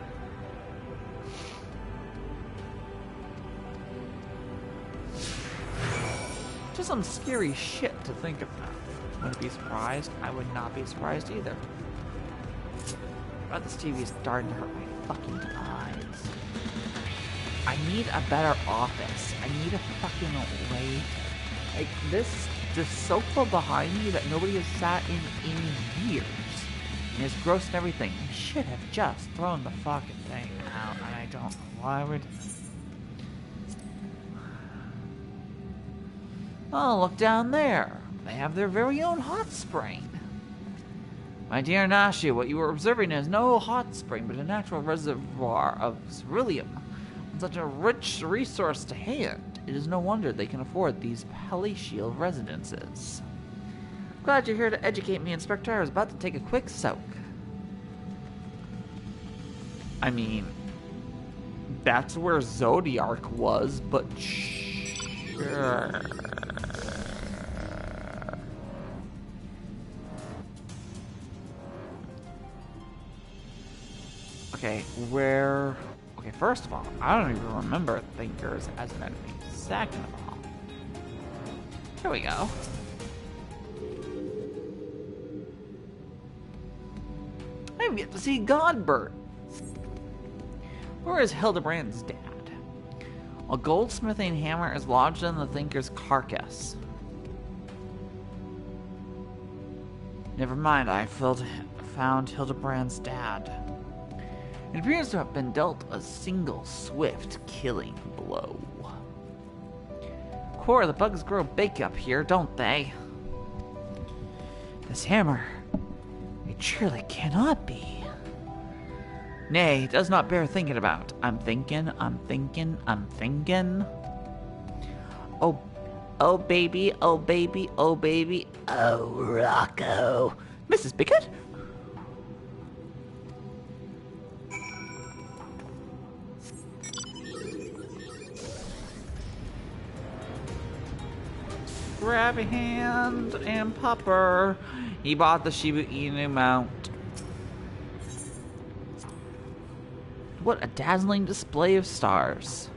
Just some scary shit to think about. Would I be surprised? I would not be surprised either. But this TV is starting to hurt my fucking eyes. I need a better office. I need a fucking way to... Like, this sofa behind me that nobody has sat in years. And it's gross and everything. I should have just thrown the fucking thing out. And I don't know why I would... Oh, look down there. They have their very own hot spring. My dear Nashi, what you are observing is no hot spring, but a natural reservoir of ceruleum. With such a rich resource to hand, it is no wonder they can afford these palatial residences. Glad you're here to educate me, Inspector. I was about to take a quick soak. I mean, that's where Zodiark was, but sure. Okay, Okay, first of all, I don't even remember Thinkers as an enemy. Second of all, here we go. I've yet to see Godbert. Where is Hildebrand's dad? A goldsmithing hammer is lodged in the Thinker's carcass. Never mind, I found Hildebrand's dad. It appears to have been dealt a single swift killing blow. Core, the bugs grow big up here, don't they? This hammer, it surely cannot be. Nay, it does not bear thinking about. I'm thinking. Oh baby, oh baby, oh baby, oh Rocco. Mrs. Bickett? Grab a hand and pop her. He bought the Shiba Inu mount. What a dazzling display of stars.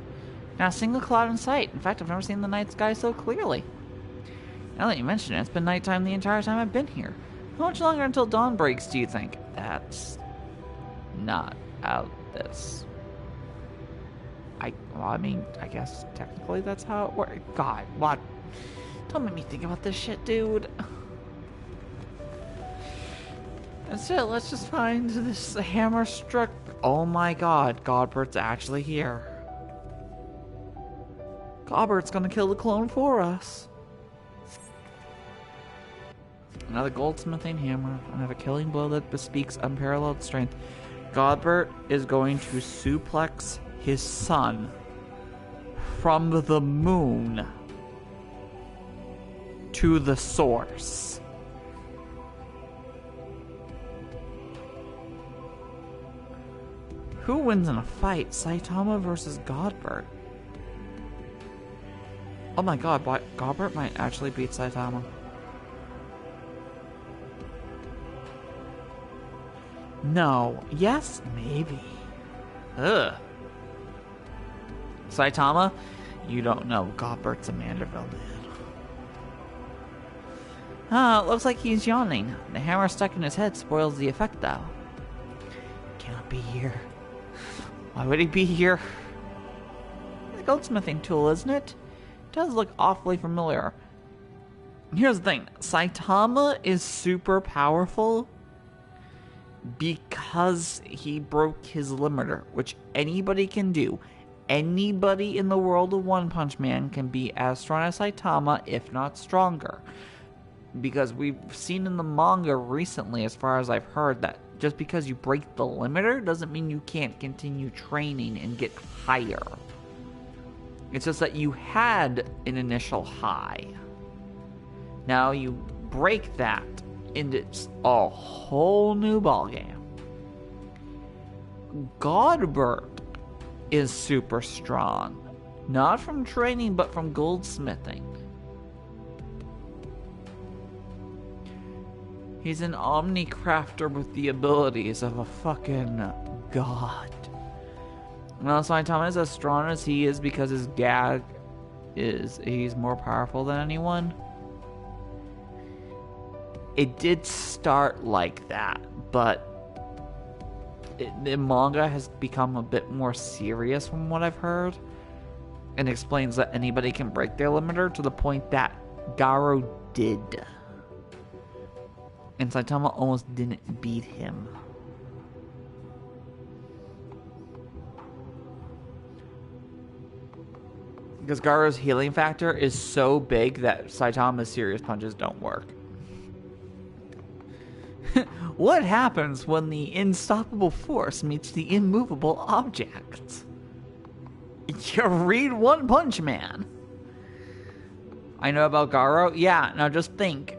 Not a single cloud in sight. In fact, I've never seen the night sky so clearly. Now that you mention it, it's been nighttime the entire time I've been here. How much longer until dawn breaks, do you think? That's not how this... I guess technically that's how it works. God, what? Don't make me think about this shit, dude. Instead, let's just find this hammer struck. Oh my god, Godbert's actually here. Godbert's gonna kill the clone for us. Another goldsmithing hammer, another killing blow that bespeaks unparalleled strength. Godbert is going to suplex his son from the moon to the source. Who wins in a fight? Saitama versus Godbert. Oh my god, Godbert might actually beat Saitama. No. Yes? Maybe. Ugh. Saitama? You don't know. Godbert's a Manderville man. Ah, it looks like he's yawning. The hammer stuck in his head spoils the effect, though. Cannot be here. Why would he be here? It's a goldsmithing tool, isn't it? It does look awfully familiar. Here's the thing. Saitama is super powerful because he broke his limiter, which anybody can do. Anybody in the world of One Punch Man can be as strong as Saitama, if not stronger. Because we've seen in the manga recently, as far as I've heard, that just because you break the limiter doesn't mean you can't continue training and get higher. It's just that you had an initial high. Now you break that, and it's a whole new ballgame. Godbert is super strong. Not from training, but from goldsmithing. He's an omni-crafter with the abilities of a fucking god. Now, Saitama is as strong as he is because his gag he's more powerful than anyone. It did start like that, but the manga has become a bit more serious from what I've heard, and explains that anybody can break their limiter to the point that Garo did. And Saitama almost didn't beat him. Because Garo's healing factor is so big that Saitama's serious punches don't work. What happens when the unstoppable force meets the immovable object? You read One Punch Man. I know about Garo. Yeah, now just think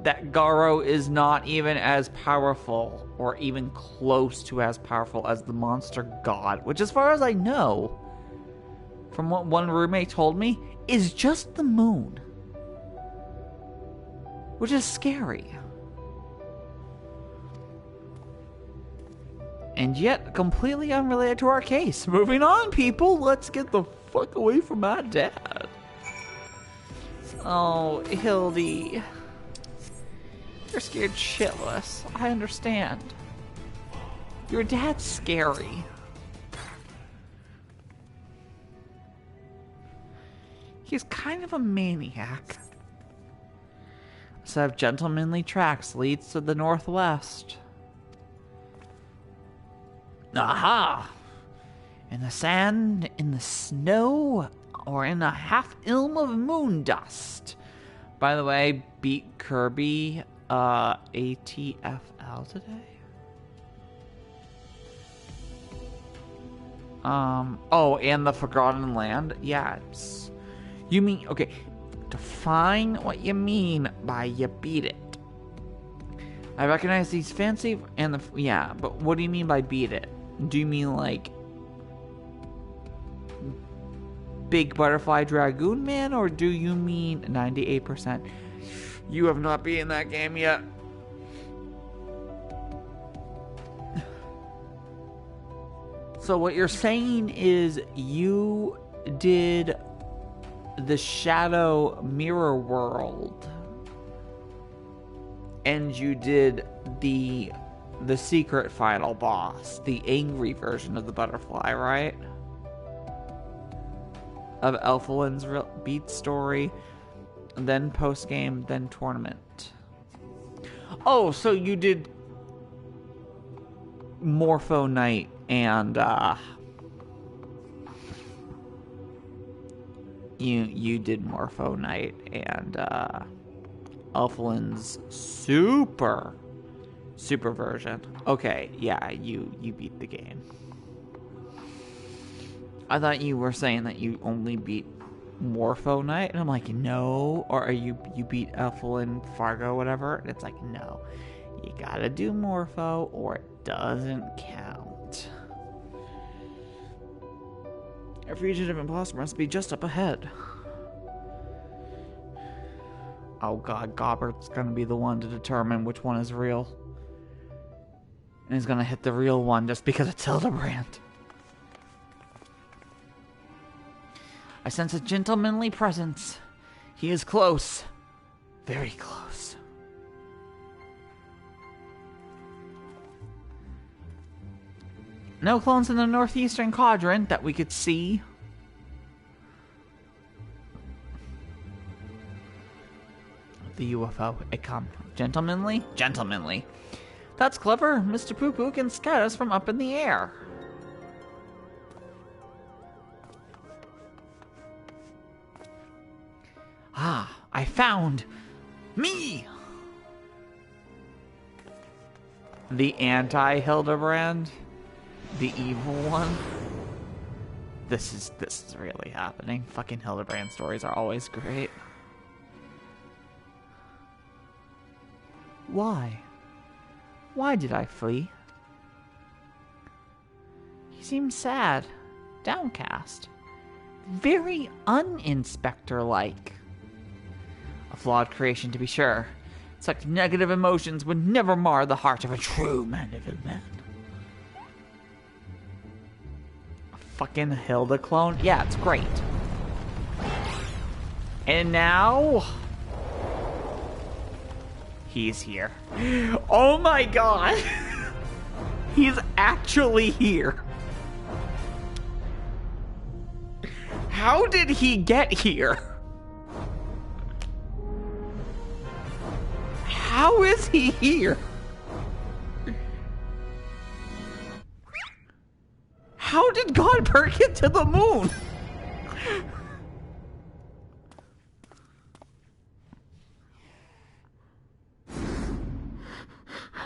that Garo is not even as powerful or even close to as powerful as the monster god, which as far as I know, from what one roommate told me, is just the moon. Which is scary. And yet, completely unrelated to our case. Moving on, people. Let's get the fuck away from my dad. Oh, Hildy. You're scared shitless. I understand. Your dad's scary. He's kind of a maniac. A set of gentlemanly tracks leads to the northwest. Aha! In the sand, in the snow, or in a half-ilm of moon dust. By the way, beat Kirby ATFL today? Oh, and the Forgotten Land? Yeah, it's... You mean... Okay, define what you mean by you beat it. I recognize these fancy and the... Yeah, but what do you mean by beat it? Do you mean, like... Big Butterfly Dragoon Man? Or do you mean 98%? You have not beaten that game yet. So what you're saying is you did the Shadow Mirror World, and you did the secret final boss, the angry version of the butterfly, right? Of Elflin's beat story, then post game, then tournament. Oh, so you did Morpho Knight and you did Morpho Knight and Elflin's super version. Okay, yeah, you beat the game. I thought you were saying that you only beat Morpho Knight, and I'm like, no. Or are you beat Elflin Fargo, whatever? And it's like, no, you gotta do Morpho or it doesn't count. A fugitive imposter must be just up ahead. Oh god, Gobbert's gonna be the one to determine which one is real. And he's gonna hit the real one just because it's Hildebrand. I sense a gentlemanly presence. He is close. Very close. No clones in the northeastern quadrant that we could see. The UFO, it come. Gentlemanly? Gentlemanly. That's clever. Mr. Poo Poo can scout us from up in the air. Ah, I found me! The anti-Hildebrand? The evil one? This is really happening. Fucking Hildebrand stories are always great. Why? Why did I flee? He seemed sad, downcast, very un-inspector-like. A flawed creation, to be sure. Such negative emotions would never mar the heart of a true mandeville man. A fucking Hilda clone? Yeah, it's great. And now... he's here. Oh my god! He's actually here. How did he get here? How is he here? How did Godberg get to the moon?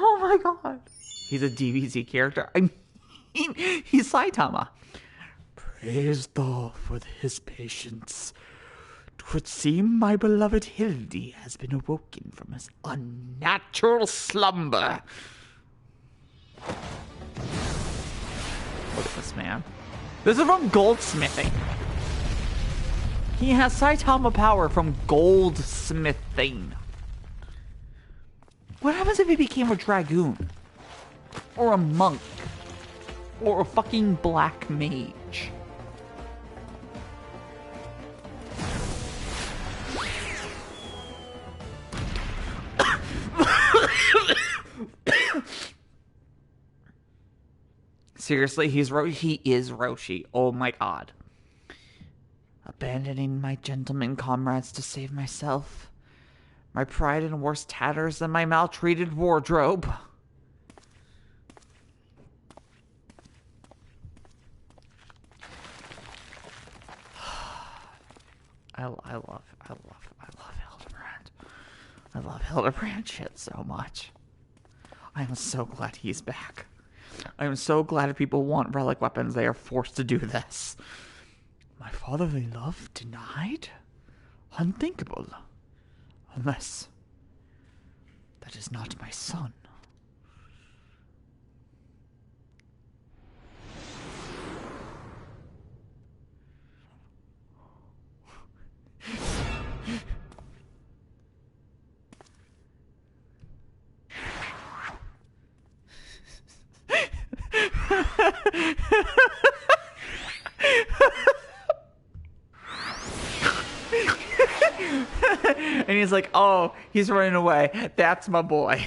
Oh my god. He's a DBZ character. I mean, he's Saitama. Praise Thor for his patience. 'Twould seem my beloved Hildy has been awoken from his unnatural slumber. Look at this man. This is from goldsmithing. He has Saitama power from goldsmithing. What happens if he became a dragoon? Or a monk? Or a fucking black mage. Seriously, he is Roshi. Oh my god. Abandoning my gentlemen comrades to save myself. My pride in worse tatters than my maltreated wardrobe. I love Hildebrand. I love Hildebrand shit so much. I am so glad he's back. I am so glad if people want relic weapons, they are forced to do this. My fatherly love denied? Unthinkable. Unless that is not my son. And he's like, oh, he's running away. That's my boy.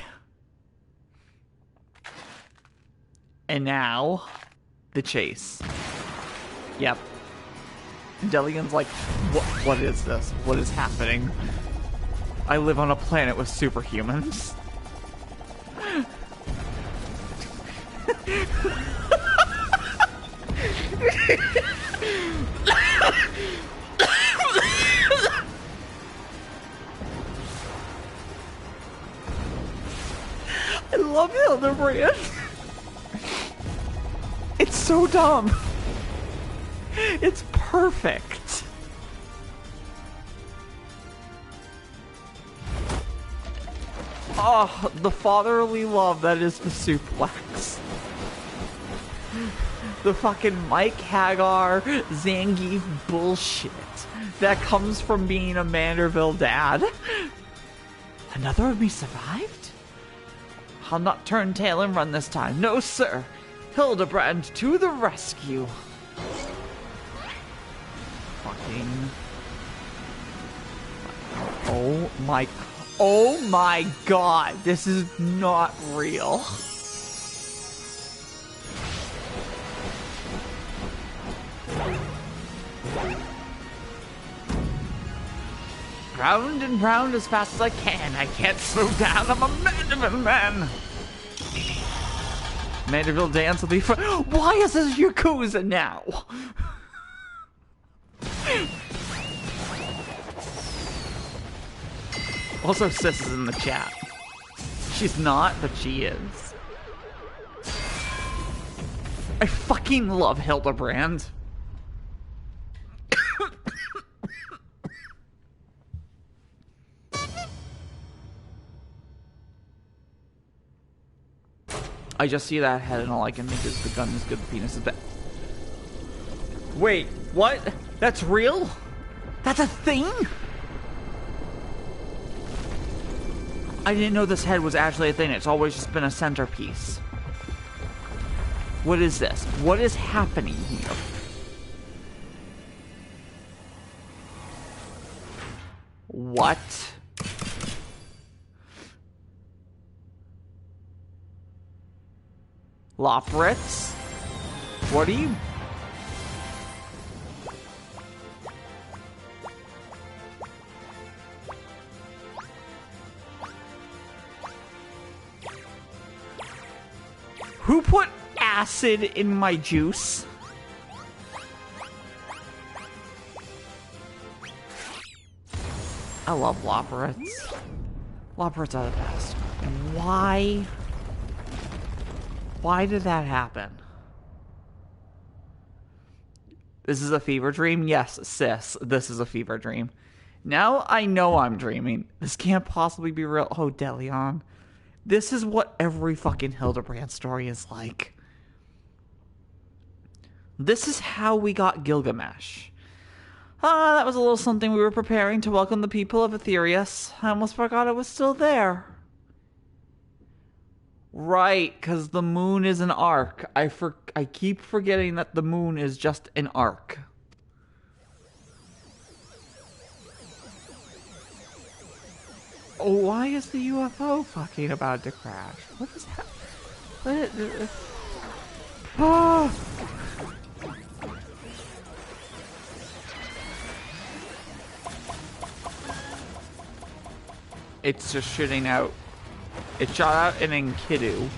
And now, the chase. Yep. Delian's like, what is this? What is happening? I live on a planet with superhumans. I love Hildebrand. It's so dumb. It's perfect. Oh, the fatherly love that is the suplex. The fucking Mike Hagar, Zangief bullshit that comes from being a Manderville dad. Another of me survived? I'll not turn tail and run this time. No, sir. Hildebrand to the rescue. Fucking... Oh my god. This is not real. Round and round as fast as I can. I can't slow down. I'm a Mandeville man. Mandeville dance will be fun. Why is this Yakuza now? Also, Sis is in the chat. She's not, but she is. I fucking love Hildebrand. I just see that head and all I can think is the gun is good, the penis is bad. Wait, what? That's real? That's a thing? I didn't know this head was actually a thing. It's always just been a centerpiece. What is this? What is happening here? What? Lopritz? What are you? Who put acid in my juice? I love Lopritz. Lopritz are the best. Why? Why did that happen? This is a fever dream? Yes, sis, this is a fever dream. Now I know I'm dreaming. This can't possibly be real. Oh, Delion. This is what every fucking Hildebrand story is like. This is how we got Gilgamesh. Ah, that was a little something we were preparing to welcome the people of Aetherius. I almost forgot it was still there. Right, because the moon is an arc. I keep forgetting that the moon is just an arc. Oh, why is the UFO fucking about to crash? What is that? Oh! It's just shooting out. It shot out an Enkidu.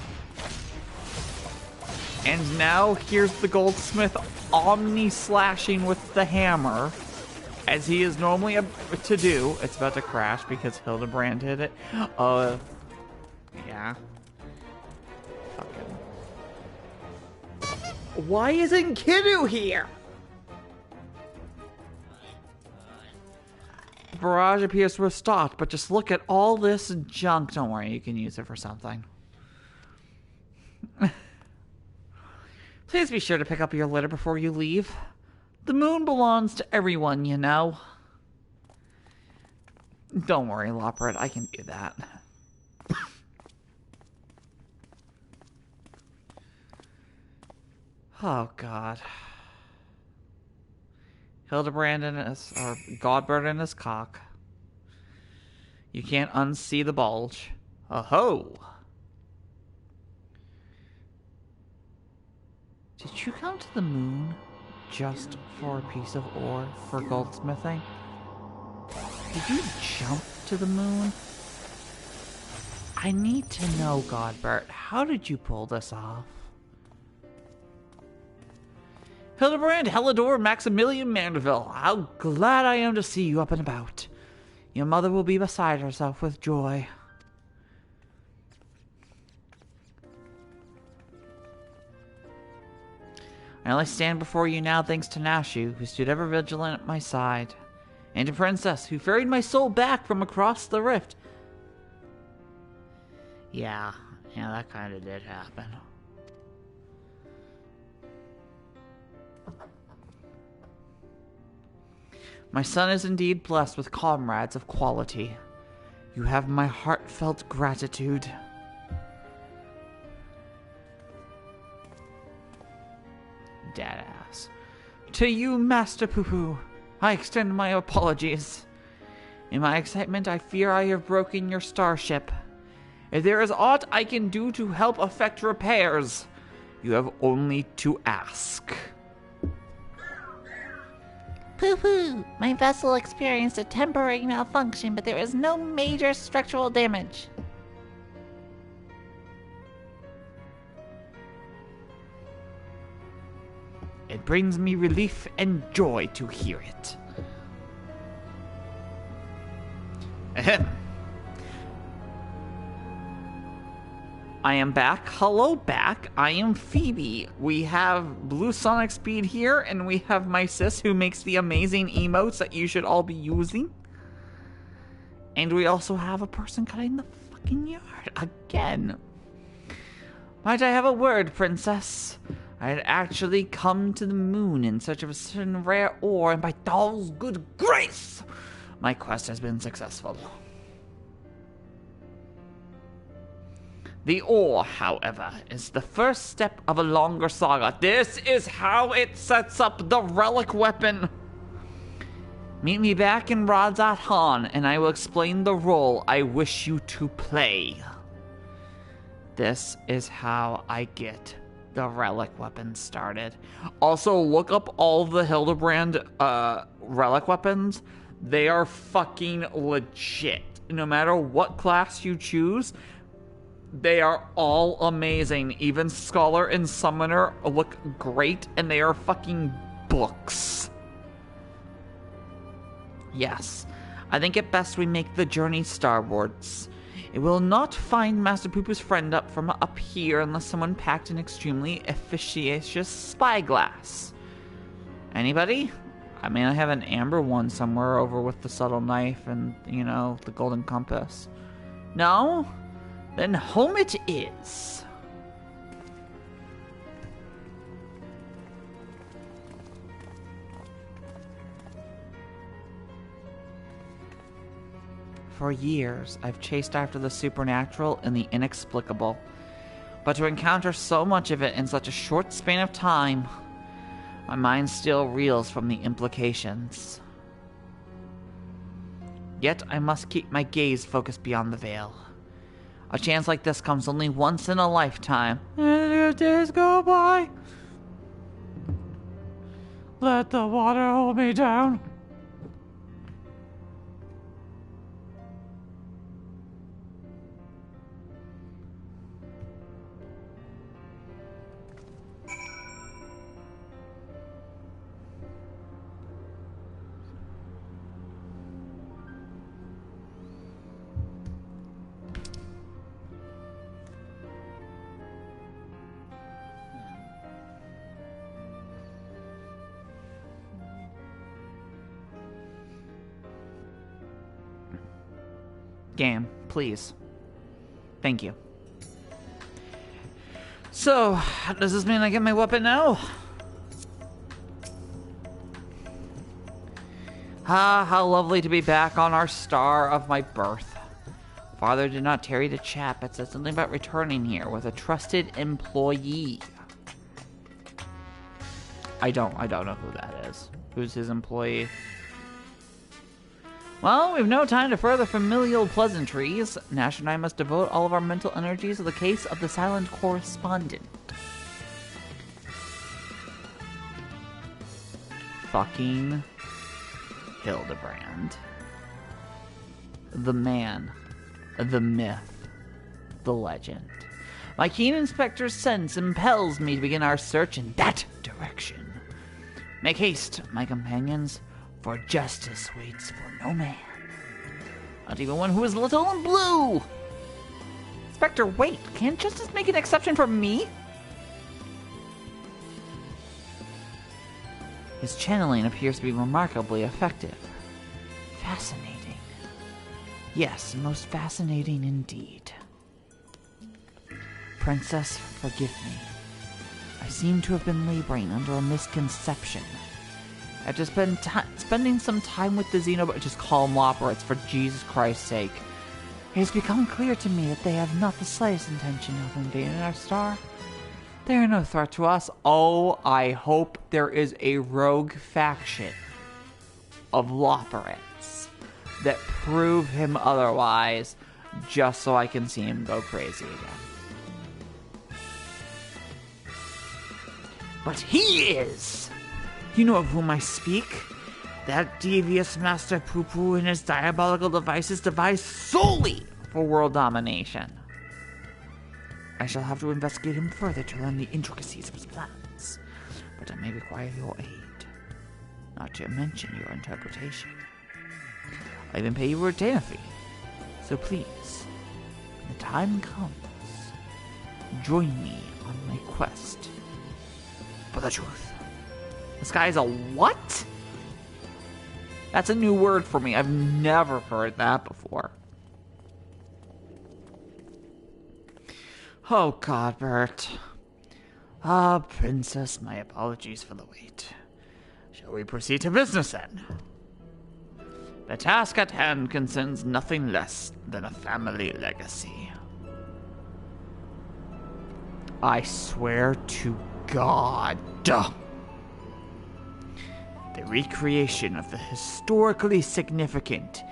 And now here's the goldsmith omni-slashing with the hammer. As he is normally to do. It's about to crash because Hildebrand hit it. Yeah. Fucking. Why isn't Enkidu here? The barrage appears to have stopped, but just look at all this junk. Don't worry, you can use it for something. Please be sure to pick up your litter before you leave. The moon belongs to everyone, you know. Don't worry, Loprit, I can do that. Oh, God. Hildebrand in his, or Godbird in his cock. You can't unsee the bulge. Oh-ho! Did you come to the moon just for a piece of ore for goldsmithing? Did you jump to the moon? I need to know, Godbert. How did you pull this off? Hildebrand, Helidor, Maximilian Mandeville, how glad I am to see you up and about. Your mother will be beside herself with joy. I only stand before you now thanks to Nashu, who stood ever vigilant at my side, and to Princess, who ferried my soul back from across the rift. Yeah, that kind of did happen. My son is indeed blessed with comrades of quality. You have my heartfelt gratitude. Deadass. To you, Master Poo-Poo, I extend my apologies. In my excitement, I fear I have broken your starship. If there is aught I can do to help effect repairs, you have only to ask. Poo-poo! My vessel experienced a temporary malfunction, but there is no major structural damage. It brings me relief and joy to hear it. Ahem. I am back. Hello, back. I am Phoebe. We have Blue Sonic Speed here, and we have my sis who makes the amazing emotes that you should all be using. And we also have a person cutting the fucking yard again. Might I have a word, Princess? I had actually come to the moon in search of a certain rare ore, and by Doll's good grace, my quest has been successful. The ore, however, is the first step of a longer saga. This is how it sets up the relic weapon. Meet me back in Radzat Han, and I will explain the role I wish you to play. This is how I get the relic weapon started. Also, look up all the Hildebrand relic weapons. They are fucking legit. No matter what class you choose, they are all amazing. Even Scholar and Summoner look great, and they are fucking books. Yes, I think it best we make the journey starwards. It will not find Master Poo-Poo's friend up from up here unless someone packed an extremely efficacious spyglass. Anybody? I mean, I have an amber one somewhere over with the subtle knife and, the golden compass. No? Then home it is. For years, I've chased after the supernatural and the inexplicable. But to encounter so much of it in such a short span of time, my mind still reels from the implications. Yet I must keep my gaze focused beyond the veil. A chance like this comes only once in a lifetime. And days go by. Let the water hold me down. Game, please. Thank you. So, does this mean I get my weapon now? Ah, how lovely to be back on our star of my birth. Father did not tarry to chat, but said something about returning here with a trusted employee. I don't know who that is. Who's his employee? Well, we've no time to further familial pleasantries. Nash and I must devote all of our mental energies to the case of the silent correspondent. Fucking Hildebrand. The man. The myth. The legend. My keen inspector's sense impels me to begin our search in that direction. Make haste, my companions, for justice waits for no man. Not even one who is little and blue! Inspector, wait, can't justice make an exception for me? His channeling appears to be remarkably effective. Fascinating. Yes, most fascinating indeed. Princess, forgive me. I seem to have been laboring under a misconception. I've just been spending some time with the Xenobot. Just call them operates, for Jesus Christ's sake. It has become clear to me that they have not the slightest intention of invading our star. They are no threat to us. Oh, I hope there is a rogue faction of Lotharites that prove him otherwise, just so I can see him go crazy again. But he is! You know of whom I speak. That devious Master Poo-Poo and his diabolical devices devised solely for world domination. I shall have to investigate him further to learn the intricacies of his plans, but I may require your aid, not to mention your interpretation. I even pay you a retainer fee, so please, when the time comes, join me on my quest for the truth. This guy's a what? That's a new word for me. I've never heard that before. Oh, God, Bert. Ah, Princess, my apologies for the wait. Shall we proceed to business, then? The task at hand concerns nothing less than a family legacy. I swear to God. The recreation of the historically significant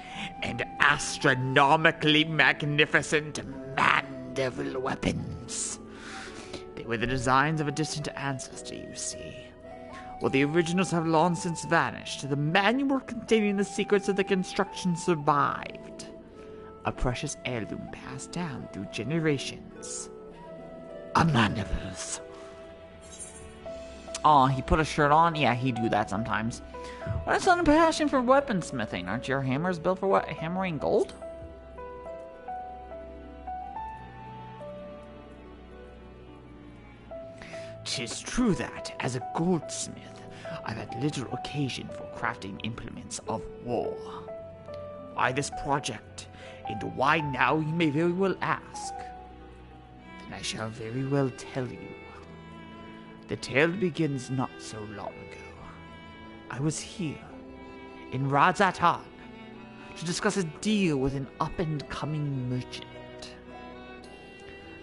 and astronomically magnificent Mandeville weapons. They were the designs of a distant ancestor, you see. While the originals have long since vanished, the manual containing the secrets of the construction survived. A precious heirloom passed down through generations. A Mandevilles. Aw, he put a shirt on? Yeah, he do that sometimes. What a sudden passion for weaponsmithing. Aren't your hammers built for what? Hammering gold? "'Tis true that, as a goldsmith, I've had little occasion for crafting implements of war. Why this project, and why now, you may very well ask. Then I shall very well tell you. The tale begins not so long ago. I was here, in Radzatar, to discuss a deal with an up-and-coming merchant.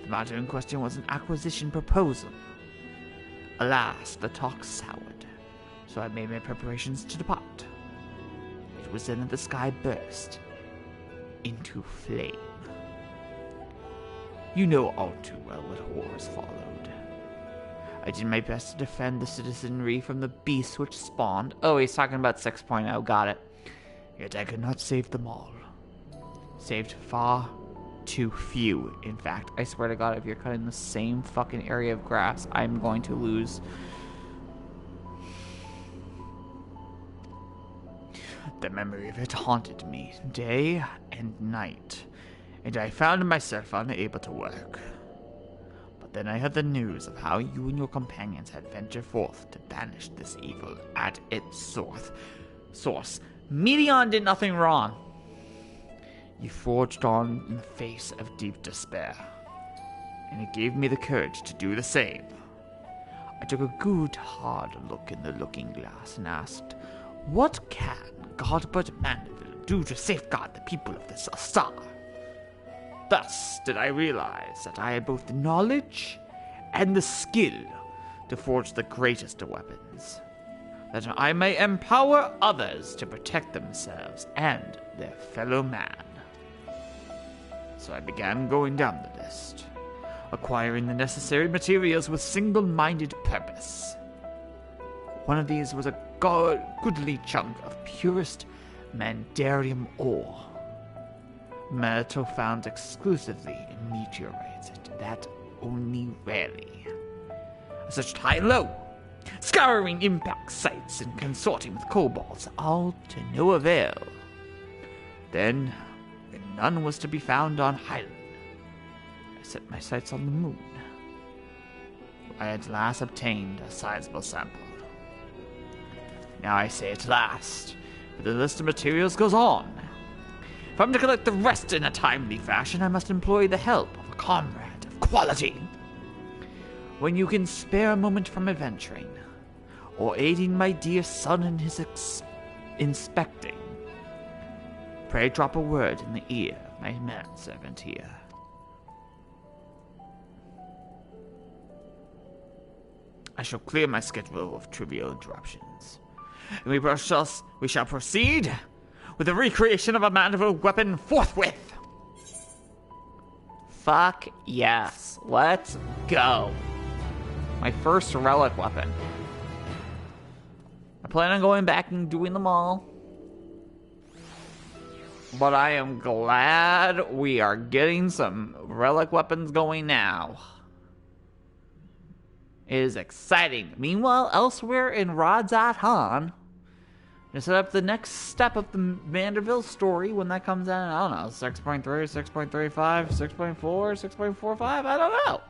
The matter in question was an acquisition proposal. Alas, the talk soured, so I made my preparations to depart. It was then that the sky burst into flame. You know all too well what horrors followed. I did my best to defend the citizenry from the beasts which spawned. Oh, he's talking about 6.0, got it. Yet I could not save them all. Saved far too few, in fact. I swear to God, if you're cutting the same fucking area of grass, I'm going to lose. The memory of it haunted me day and night, and I found myself unable to work. But then I heard the news of how you and your companions had ventured forth to banish this evil at its source. Medion did nothing wrong. You forged on in the face of deep despair, and it gave me the courage to do the same. I took a good, hard look in the looking glass and asked, what can Godbert Mandeville do to safeguard the people of this star? Thus did I realize that I had both the knowledge and the skill to forge the greatest of weapons, that I may empower others to protect themselves and their fellow man. So I began going down the list, acquiring the necessary materials with single-minded purpose. One of these was a goodly chunk of purest Mandarium ore, metal found exclusively in meteorites, that only rarely. I searched high and low, scouring impact sites and consorting with kobolds, all to no avail. Then, when none was to be found on Highland, I set my sights on the moon. I had at last obtained a sizable sample. Now I say at last, but the list of materials goes on. If I'm to collect the rest in a timely fashion, I must employ the help of a comrade of quality. When you can spare a moment from adventuring, or aiding my dear son in his inspecting, pray drop a word in the ear of my manservant here. I shall clear my schedule of trivial interruptions. And we shall proceed with the recreation of a Mandeville weapon forthwith. Fuck yes. Let's go. My first relic weapon. I plan on going back and doing them all. But I am glad we are getting some relic weapons going now. It is exciting. Meanwhile, elsewhere in Radzat Han, to set up the next step of the Mandeville story when that comes out, I don't know, 6.3, 6.35, 6.4, 6.45, I don't know.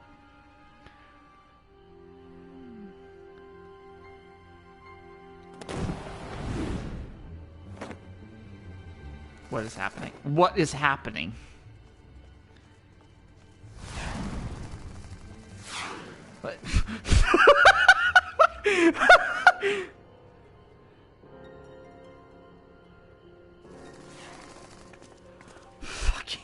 What is happening? What is happening? What? Fucking.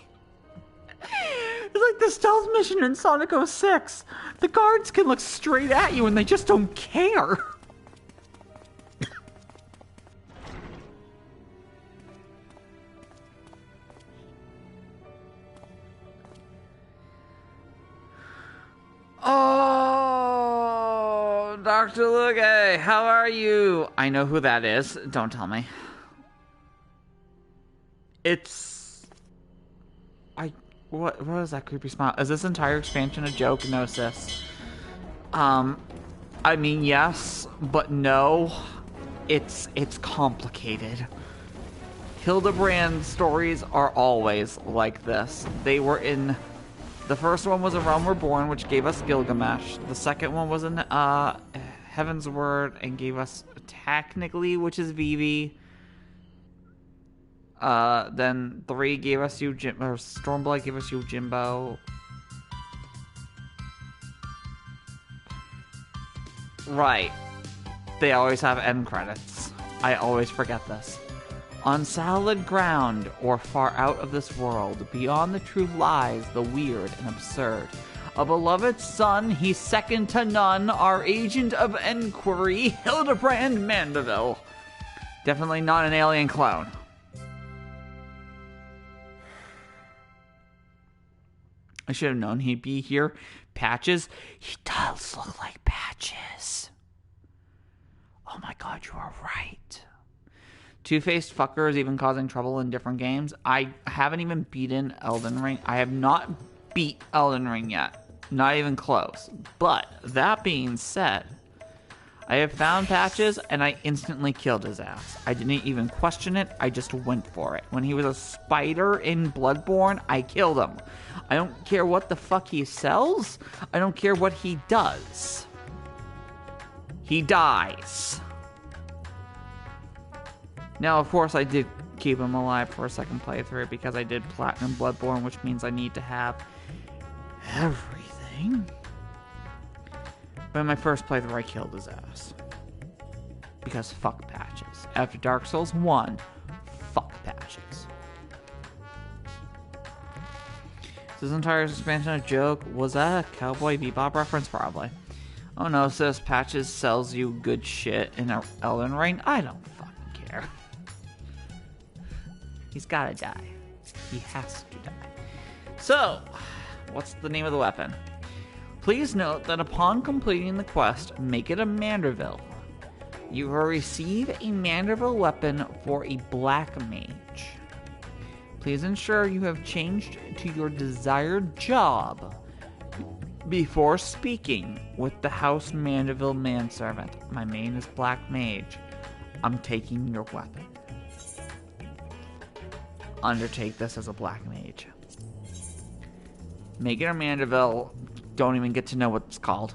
It's like the stealth mission in Sonic 06. The guards can look straight at you and they just don't care. Oh, Dr. Luge, how are you? I know who that is. Don't tell me. It's... What is that creepy smile? Is this entire expansion a joke? No, sis. I mean, yes, but no. It's complicated. Hildebrand stories are always like this. They were in... The first one was A Realm Reborn, which gave us Gilgamesh. The second one was in Heaven's Word and gave us Technically, which is Vivi. Then 3 gave us Stormblood gave us Yojimbo. Right. They always have end credits. I always forget this. On solid ground, or far out of this world, beyond the truth lies the weird and absurd. A beloved son, he's second to none. Our agent of inquiry, Hildebrand Mandeville. Definitely not an alien clone. I should have known he'd be here. Patches? He does look like Patches. Oh my god, you are right. Two-faced fucker is even causing trouble in different games. I haven't even beaten Elden Ring. I have not beat Elden Ring yet. Not even close. But, that being said, I have found Patches, and I instantly killed his ass. I didn't even question it, I just went for it. When he was a spider in Bloodborne, I killed him. I don't care what the fuck he sells. I don't care what he does. He dies. Now, of course, I did keep him alive for a second playthrough because I did Platinum Bloodborne, which means I need to have everything. But in my first playthrough, I killed his ass. Because fuck Patches. After Dark Souls 1, fuck Patches. Is this entire expansion a joke? Was that a Cowboy Bebop reference? Probably. Oh no, sis, Patches sells you good shit in Elden Ring? I don't fucking care. He's gotta die. He has to die. So, what's the name of the weapon? Please note that upon completing the quest, make it a Manderville. You will receive a Manderville weapon for a Black Mage. Please ensure you have changed to your desired job before speaking with the House Mandeville manservant. My main is Black Mage. I'm taking your weapon. Undertake this as a Black Mage. Make it a Mandeville. Don't even get to know what it's called.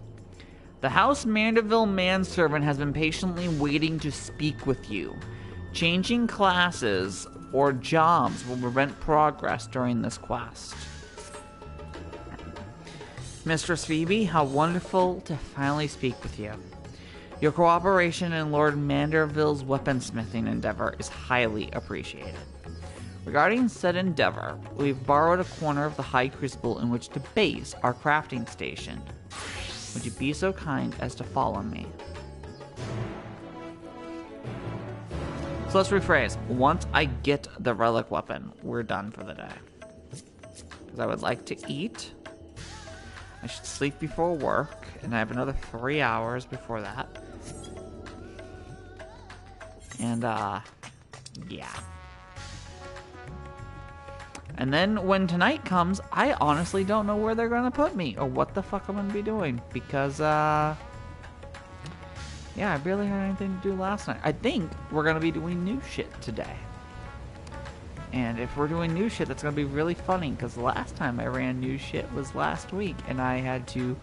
The House Mandeville manservant has been patiently waiting to speak with you. Changing classes or jobs will prevent progress during this quest. Mistress Phoebe, how wonderful to finally speak with you. Your cooperation in Lord Manderville's weaponsmithing endeavor is highly appreciated. Regarding said endeavor, we've borrowed a corner of the High Crucible in which to base our crafting station. Would you be so kind as to follow me? So let's rephrase. Once I get the relic weapon, we're done for the day. Because I would like to eat. I should sleep before work, and I have another 3 hours before that. And, yeah. And then when tonight comes, I honestly don't know where they're going to put me, or what the fuck I'm going to be doing, because, yeah, I barely had anything to do last night. I think we're going to be doing new shit today. And if we're doing new shit, that's going to be really funny, because the last time I ran new shit was last week, and I had to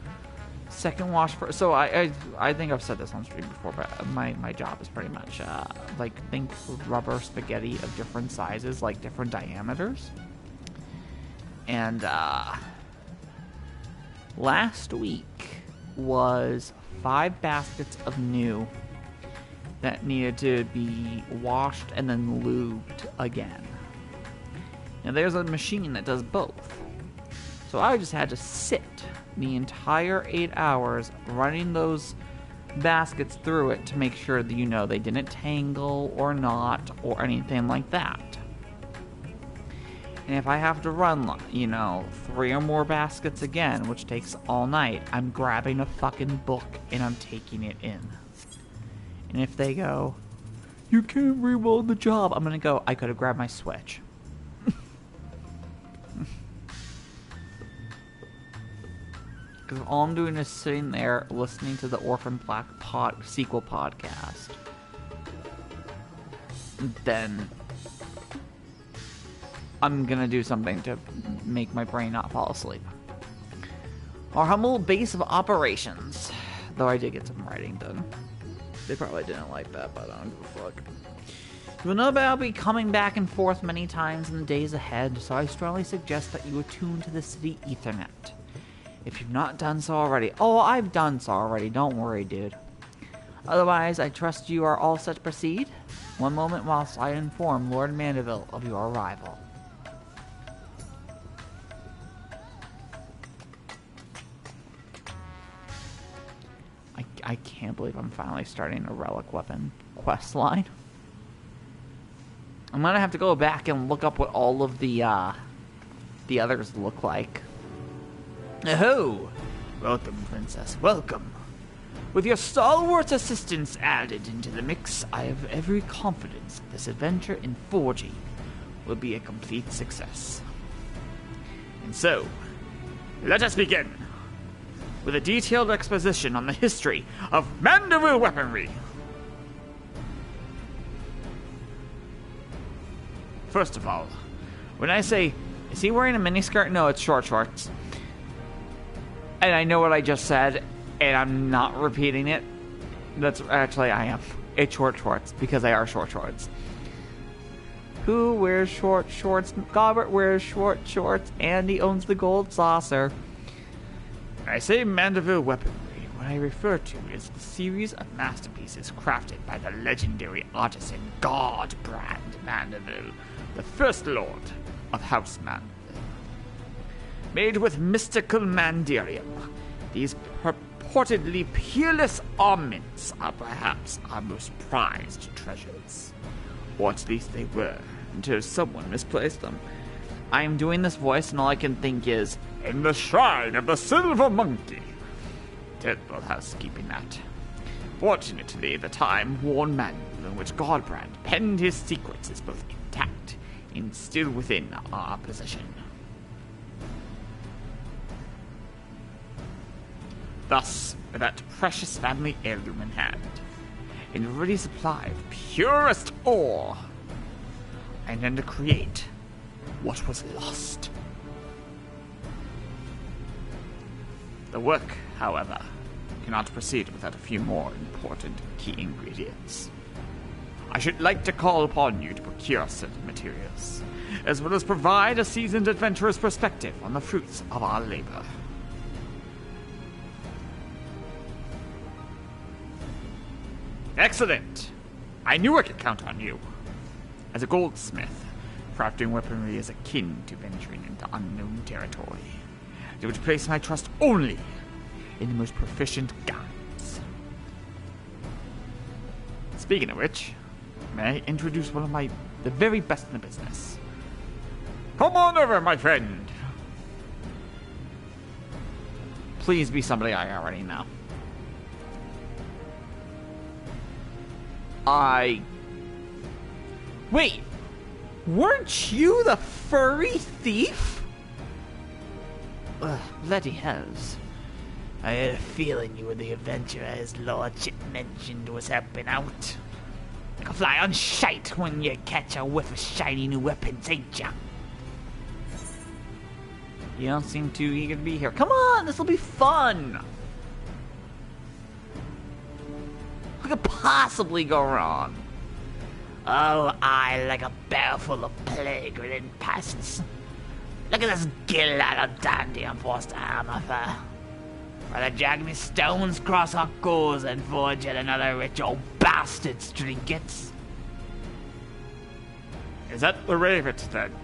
second wash for... So I think I've said this on stream before, but my job is pretty much, like, think rubber spaghetti of different sizes, like different diameters. And, last week was 5 baskets of new that needed to be washed and then lubed again. Now there's a machine that does both. So I just had to sit the entire 8 hours running those baskets through it to make sure that, you know, they didn't tangle or not or anything like that. And if I have to run, you know, 3 or more baskets again, which takes all night, I'm grabbing a fucking book and I'm taking it in. And if they go, you can't reload the job, I'm gonna go, I could have grabbed my Switch. Because all I'm doing is sitting there listening to the Orphan Black sequel podcast. Then I'm gonna do something to make my brain not fall asleep. Our humble base of operations. Though I did get some writing done. They probably didn't like that, but I don't give a fuck. You will know that I'll be coming back and forth many times in the days ahead, so I strongly suggest that you attune to the city Ethernet. If you've not done so already. Oh, I've done so already, don't worry, dude. Otherwise, I trust you are all set to proceed. One moment whilst I inform Lord Mandeville of your arrival. I can't believe I'm finally starting a relic weapon quest line. I'm gonna have to go back and look up what all of the others look like. Oh, welcome, Princess, welcome. With your stalwart assistance added into the mix, I have every confidence this adventure in 4G will be a complete success. And so, let us begin with a detailed exposition on the history of Mandeville weaponry. First of all, when I say, is he wearing a miniskirt? No, it's short shorts. And I know what I just said, and I'm not repeating it. That's actually, I am. It's short shorts, because they are short shorts. Who wears short shorts? Gobbert wears short shorts, and he owns the gold saucer. When I say Mandeville weaponry, what I refer to is the series of masterpieces crafted by the legendary artisan HILDABRAND Mandeville, the first lord of House Mandeville. Made with mystical mandirium, these purportedly peerless armaments are perhaps our most prized treasures. Or at least they were, until someone misplaced them. I am doing this voice and all I can think is, in the shrine of the Silver Monkey. Terrible housekeeping that. Fortunately, the time-worn manual in which HILDABRAND penned his secrets is both intact and still within our possession. Thus, with that precious family heirloom in hand, and a ready supply of purest ore, I intend to create what was lost. The work, however, cannot proceed without a few more important key ingredients. I should like to call upon you to procure certain materials, as well as provide a seasoned adventurer's perspective on the fruits of our labor. Excellent! I knew I could count on you. As a goldsmith, crafting weaponry is akin to venturing into unknown territory. I would place my trust only in the most proficient guides. Speaking of which, may I introduce one of the very best in the business? Come on over, my friend! Please be somebody I already know. Wait, weren't you the furry thief? Bloody hells. I had a feeling you were the adventurer his lordship mentioned was helping out. You can fly on shite when you catch a whiff of shiny new weapons, ain't ya? You don't seem too eager to be here. Come on, this'll be fun! What could possibly go wrong? Oh, I like a barrel full of plague-ridden peasants. Look at this gill out of dandy enforced armor fur. Rather drag me stones cross our goals and forge yet another rich old bastard's trinkets. Is that the Ravet, then?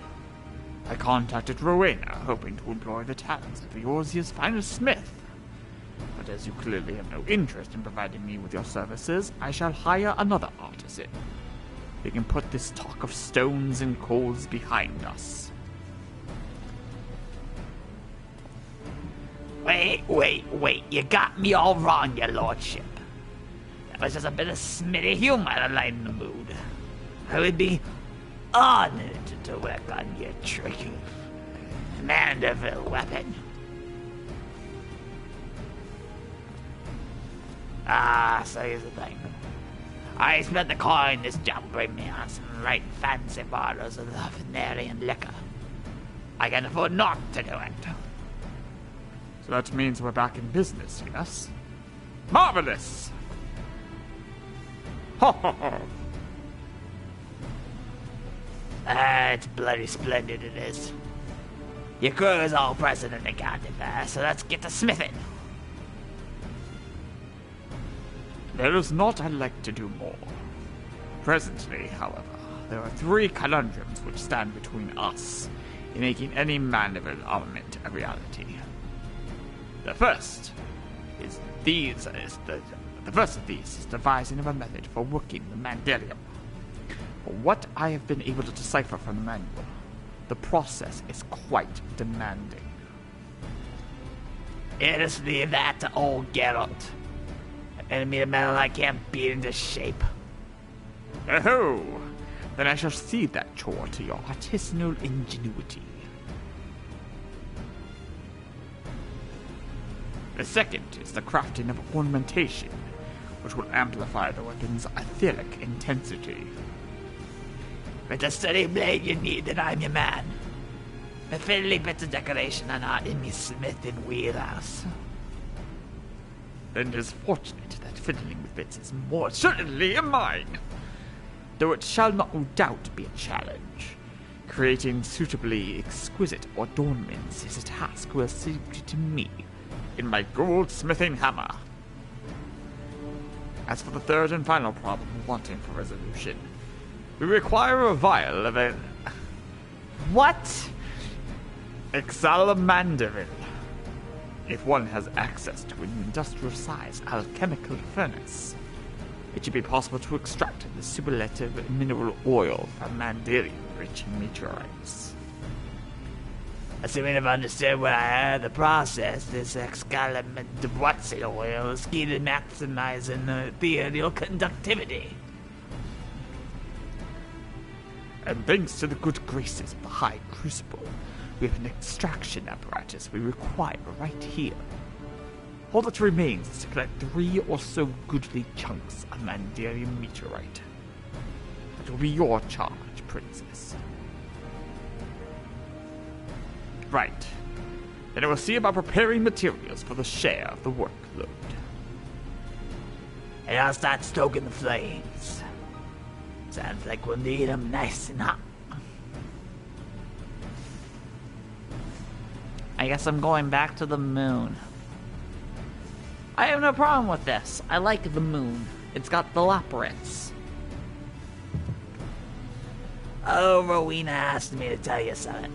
I contacted Rowena, hoping to employ the talents of Eorzea's finest smith. But as you clearly have no interest in providing me with your services, I shall hire another artisan. We can put this talk of stones and coals behind us. Wait, you got me all wrong, your lordship. That was just a bit of smitty humor to lighten the mood. I would be honored to work on your tricky Mandeville weapon. So here's the thing. I spent the coin this job bring me on some right fancy bottles of the Venerian liquor. I can afford not to do it. So that means we're back in business, yes? Marvelous! Ho ho ho! It's bloody splendid it is. Your crew is all present and accounted for, so let's get to smithing. There is naught I'd like to do more. Presently, however, there are 3 conundrums which stand between us in making any Mandeville armament a reality. The first is the The first of these is devising of a method for working the Mandelium. From what I have been able to decipher from the manual, the process is quite demanding. Yeah, just leave that to old Geralt. Enemy of metal I can't beat into shape. Oh, then I shall cede that chore to your artisanal ingenuity. The second is the crafting of ornamentation, which will amplify the weapon's etheric intensity. With a steady blade you need, then I'm your man. The fiddly bits of decoration are not in me smith and wheelhouse. Then it is fortunate that fiddling with bits is more certainly in mine. Though it shall not no doubt be a challenge. Creating suitably exquisite adornments is a task well suited to me in my goldsmithing hammer. As for the third and final problem wanting for resolution, we require a vial of a... What? Exalamandarin. If one has access to an industrial-sized alchemical furnace, it should be possible to extract the superlative mineral oil from Mandelium-rich meteorites. Assuming I've understood what I heard, the process, this Excalibur oil is key to maximizing the ethereal conductivity. And thanks to the good graces of the High Crucible, we have an extraction apparatus we require right here. All that remains is to collect 3 or so goodly chunks of Mandelium meteorite. That will be your charge, Princess. Right. Then I will see about preparing materials for the share of the workload. And I'll start stoking the flames. Sounds like we'll need them nice and hot. I guess I'm going back to the moon. I have no problem with this. I like the moon. It's got the labyrinths. Oh, Rowena asked me to tell you something.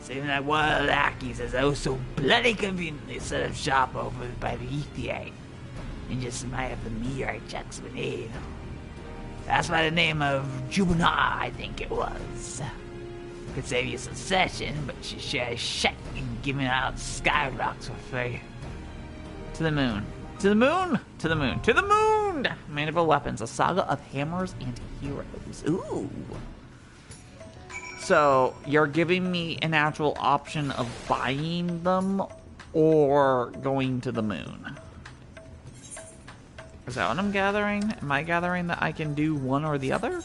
Seeing that one of the lackeys is oh so bloody conveniently set up shop over by the ETA. And just might have the meteorite checks we need. That's by the name of Juvenile, I think it was. Could save you some session, but she shares shit in giving out skyrocks for free. To the moon. To the moon! To the moon. To the moon! Mandible Weapons, a saga of hammers and heroes. Ooh. So, you're giving me an actual option of buying them or going to the moon. Is that what I'm gathering? Am I gathering that I can do one or the other?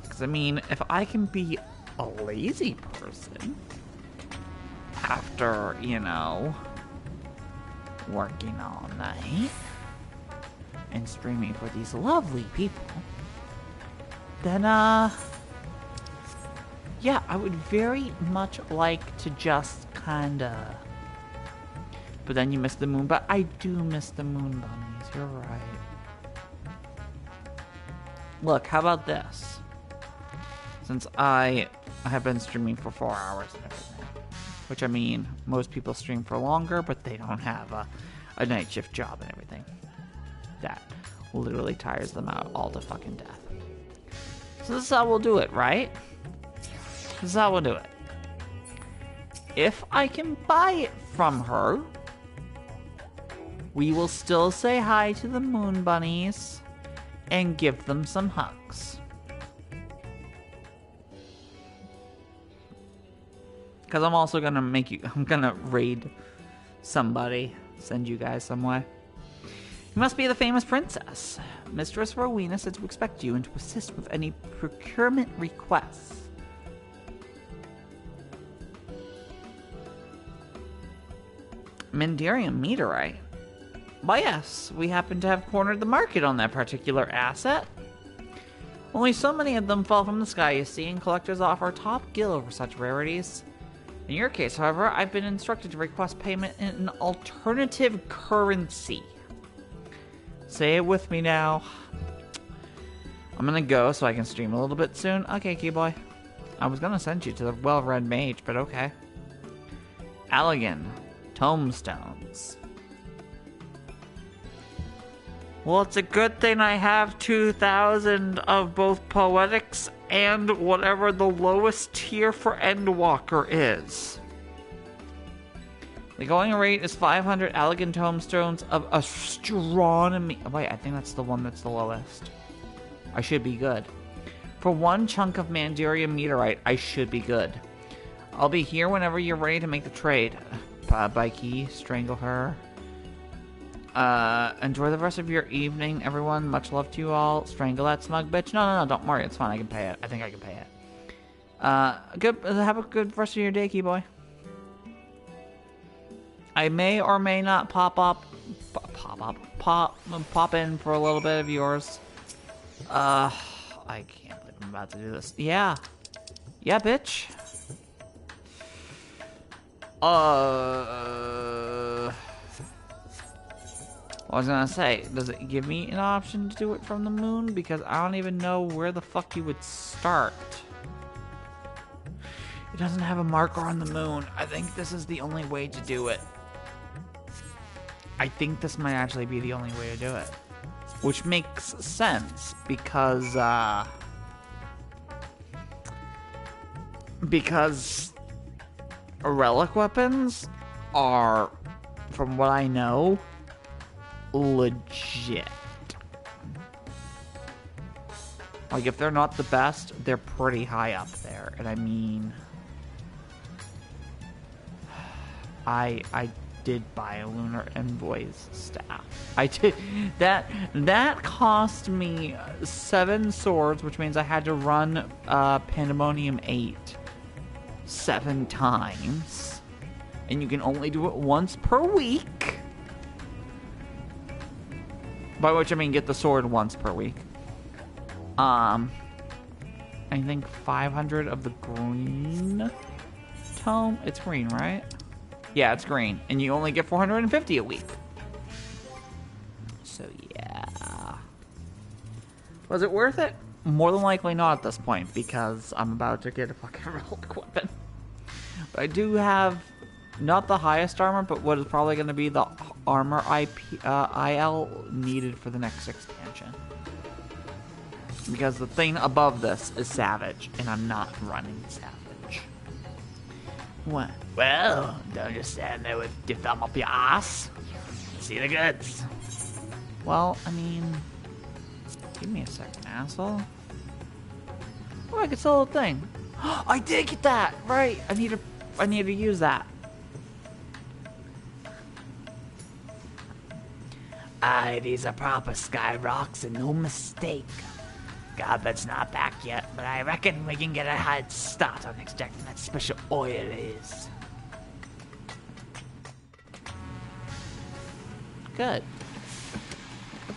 Because, I mean, if I can be a lazy person after, you know, working all night and streaming for these lovely people, then, yeah, I would very much like to just kinda... But then you miss the moon, but I do miss the moon bunnies, you're right. Look, how about this? Since I have been streaming for 4 hours and everything, which I mean, most people stream for longer, but they don't have a night shift job and everything. That literally tires them out all to fucking death. So this is how we'll do it, right? This is how we'll do it. If I can buy it from her, we will still say hi to the moon bunnies and give them some hugs. Because I'm also gonna I'm gonna raid somebody, send you guys some way. You must be the famous princess. Mistress Rowena said to expect you and to assist with any procurement requests. Mandelium meteorite. Why yes, we happen to have cornered the market on that particular asset. Only so many of them fall from the sky, you see, and collectors offer top gill for such rarities. In your case, however, I've been instructed to request payment in an alternative currency. Say it with me now. I'm gonna go so I can stream a little bit soon. Okay, Keyboy. I was gonna send you to the well-read mage, but okay. Allegan. Tomestones. Well, it's a good thing I have 2,000 of both Poetics and whatever the lowest tier for Endwalker is. The going rate is 500 elegant tomestones of astronomy. Wait, I think that's the one that's the lowest. I should be good. For one chunk of Mandaria meteorite, I should be good. I'll be here whenever you're ready to make the trade. Bikey, strangle her. Enjoy the rest of your evening, everyone. Much love to you all. Strangle that smug bitch. No, don't worry. It's fine. I can pay it. I think I can pay it. Have a good rest of your day, Keyboy. I may or may not pop in for a little bit of yours. I can't believe I'm about to do this. Yeah, bitch. I was gonna say, does it give me an option to do it from the moon? Because I don't even know where the fuck you would start. It doesn't have a marker on the moon. I think this is the only way to do it. I think this might actually be the only way to do it. Which makes sense, because relic weapons are, from what I know, legit. Like, if they're not the best, they're pretty high up there. And I mean, I did buy a Lunar Envoy's staff. I did. That cost me 7 swords, which means I had to run Pandemonium 8 7 times. And you can only do it once per week. By which I mean get the sword once per week. I think 500 of the green tome. It's green, right? Yeah, it's green. And you only get 450 a week. So, yeah. Was it worth it? More than likely not at this point, because I'm about to get a fucking relic weapon. But I do have, not the highest armor, but what is probably going to be the armor IL needed for the next expansion. Because the thing above this is Savage, and I'm not running Savage. What? Well, don't just stand there with your thumb up your ass. See the goods. Well, I mean, give me a second, asshole. Oh, I can sell the thing. I did get that! Right, I need to use that. Aye, these are proper sky rocks and no mistake. Goblet's not back yet, but I reckon we can get a head start on extracting that special oil is. Good.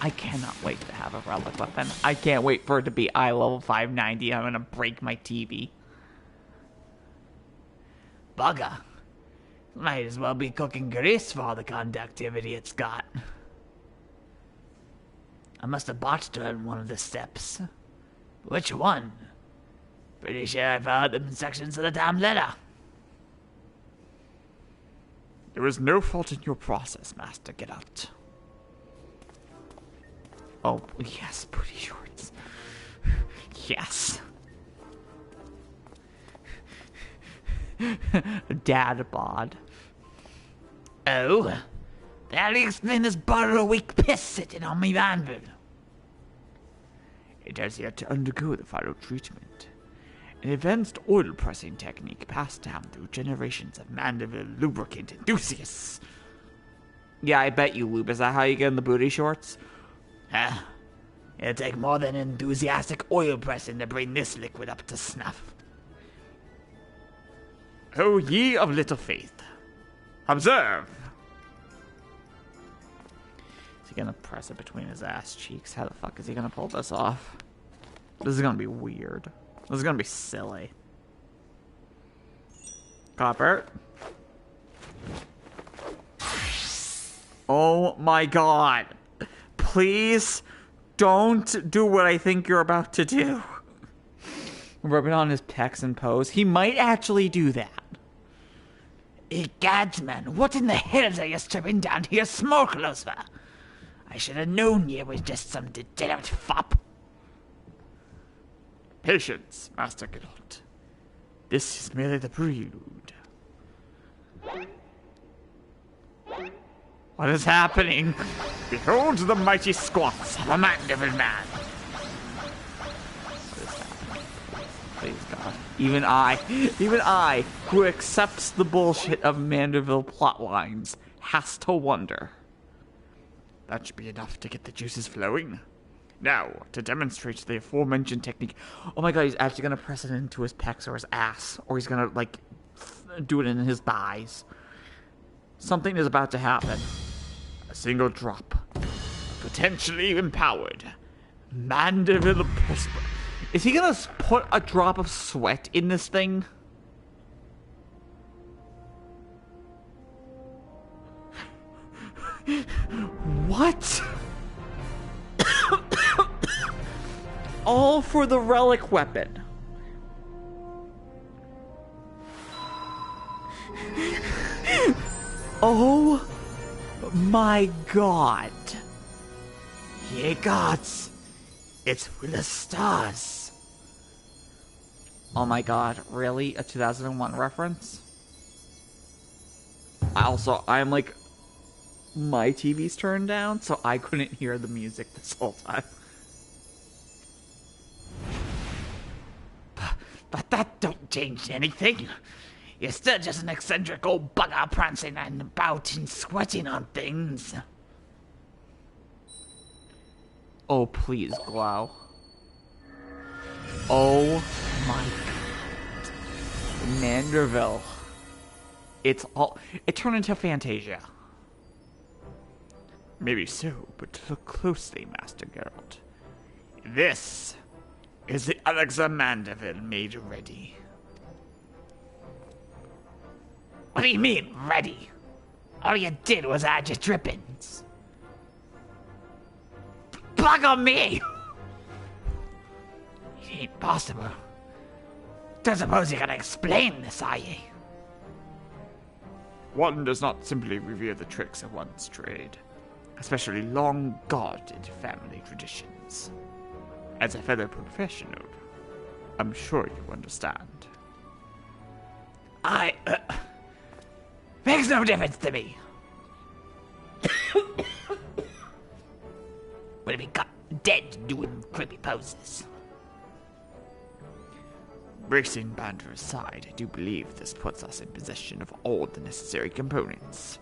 I cannot wait to have a relic weapon. I can't wait for it to be eye level 590. I'm gonna break my TV. Bugger. Might as well be cooking grease for all the conductivity it's got. I must have botched her in one of the steps. Which one? Pretty sure I followed them sections of the damn letter. There is no fault in your process, Master. Get out. Oh, yes, pretty shorts. Yes. Dad bod. Oh? That'll explain this bottle of weak piss sitting on me anvil. It has yet to undergo the final treatment. An advanced oil pressing technique passed down through generations of Mandeville lubricant enthusiasts. Yeah, I bet you, Lube. Is that how you get in the booty shorts? Huh? It'll take more than enthusiastic oil pressing to bring this liquid up to snuff. O ye of little faith, observe! Is he gonna press it between his ass cheeks? How the fuck is he gonna pull this off? This is gonna be weird. This is gonna be silly. Copper. Oh my god. Please don't do what I think you're about to do. Rub it on his pecs and pose. He might actually do that. Egads, man, what in the hell are you stripping down to your smoke, Lucifer? I should have known you was just some degenerate fop. Patience, Master Geralt. This is merely the prelude. What is happening? Behold the mighty squats of a Mandeville man. Please God. Even I, who accepts the bullshit of Mandeville plotlines, has to wonder. That should be enough to get the juices flowing. Now, to demonstrate the aforementioned technique. Oh my God, he's actually gonna press it into his pecs or his ass, or he's gonna, like, do it in his thighs. Something is about to happen. A single drop. Potentially empowered. Mandeville Prosper. Is he gonna put a drop of sweat in this thing? What? All for the relic weapon. Oh my God. Ye gods, it's full of stars. Oh my God, really? A 2001 reference? I'm like, my TV's turned down, so I couldn't hear the music this whole time. But that don't change anything. You're still just an eccentric old bugger prancing and about and sweating on things. Oh, please, Glow. Oh my God. Manderville. It turned into Fantasia. Maybe so, but look closely, Master Geralt. This is the elixir Mandeville made ready. What do you mean, ready? All you did was add your drippings. Bugger me! It ain't possible. Don't suppose you're gonna explain this, are you? One does not simply revere the tricks of one's trade, especially long-guarded family traditions. As a fellow professional, I'm sure you understand. Makes no difference to me. Would have been cut dead doing creepy poses. Bracing banter aside, I do believe this puts us in possession of all the necessary components.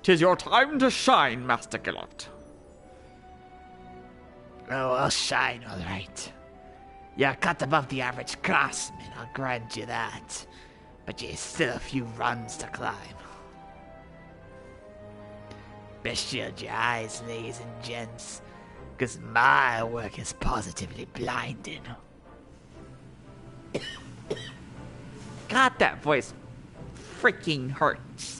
'Tis your time to shine, Master Geralt. Oh, I'll shine, all right. You're cut above the average craftsman, I'll grant you that. But you've still a few runs to climb. Best shield your eyes, ladies and gents, because my work is positively blinding. God, that voice freaking hurts.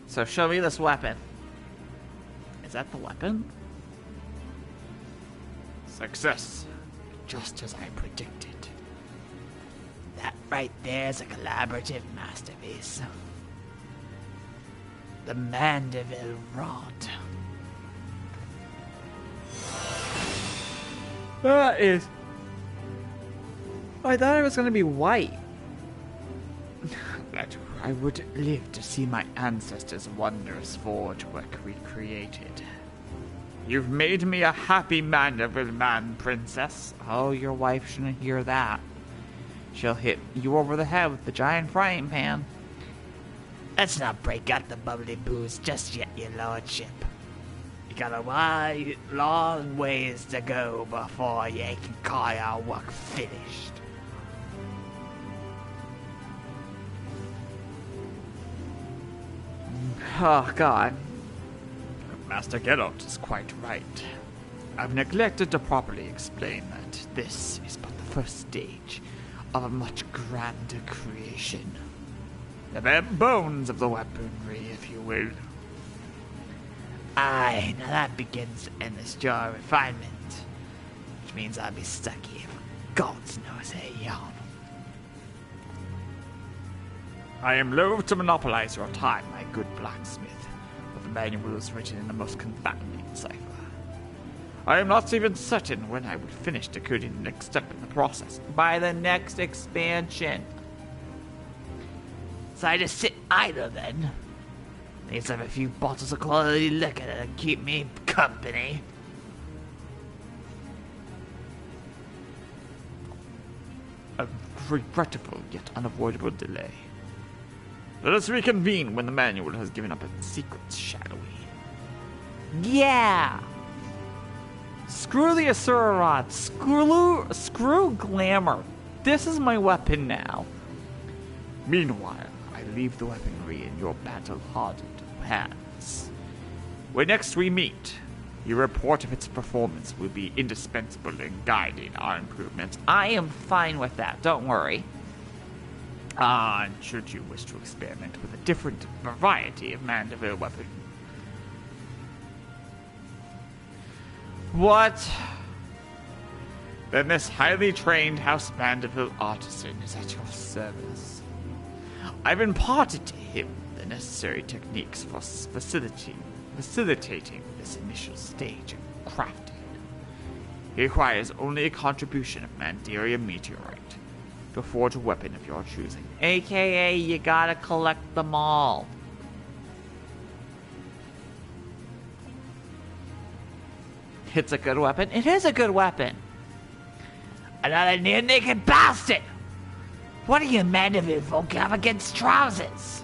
So show me this weapon. Is that the weapon? Success, just as I predicted. That right there's a collaborative masterpiece. The Mandeville Rod. That is... I thought it was going to be white. That I would live to see my ancestors' wondrous forge work recreated. You've made me a happy Mandeville man, princess. Oh, your wife shouldn't hear that. She'll hit you over the head with the giant frying pan. Let's not break out the bubbly booze just yet, your lordship. You got a long ways to go before you can call your work finished. Oh, God. Master Geralt is quite right. I've neglected to properly explain that this is but the first stage of a much grander creation. The bare bones of the weaponry, if you will. Aye, now that begins to end this jar of refinement. which means I'll be stuck here for God knows how long. I am loath to monopolize your time, my good blacksmith, but the manual is written in the most confounding cipher. I am not even certain when I will finish decoding the next step in the process. By the next expansion. So I just sit idle then. Need to have a few bottles of quality liquor to keep me company. A regrettable yet unavoidable delay. Let us reconvene when the manual has given up its secrets, shall we? Yeah! Screw the Asura Rod. Screw glamour. This is my weapon now. Meanwhile, I leave the weaponry in your battle-hardened hands. When next we meet, your report of its performance will be indispensable in guiding our improvements. I am fine with that, don't worry. And should you wish to experiment with a different variety of Mandeville weapon. What? Then this highly trained House Mandeville artisan is at your service. I've imparted to him the necessary techniques for facilitating this initial stage of crafting. He requires only a contribution of Mandaria meteorite to forge a weapon of your choosing. AKA, you gotta collect them all. It's a good weapon. It is a good weapon. Another near-naked bastard! What do you Mandeville folk have against trousers?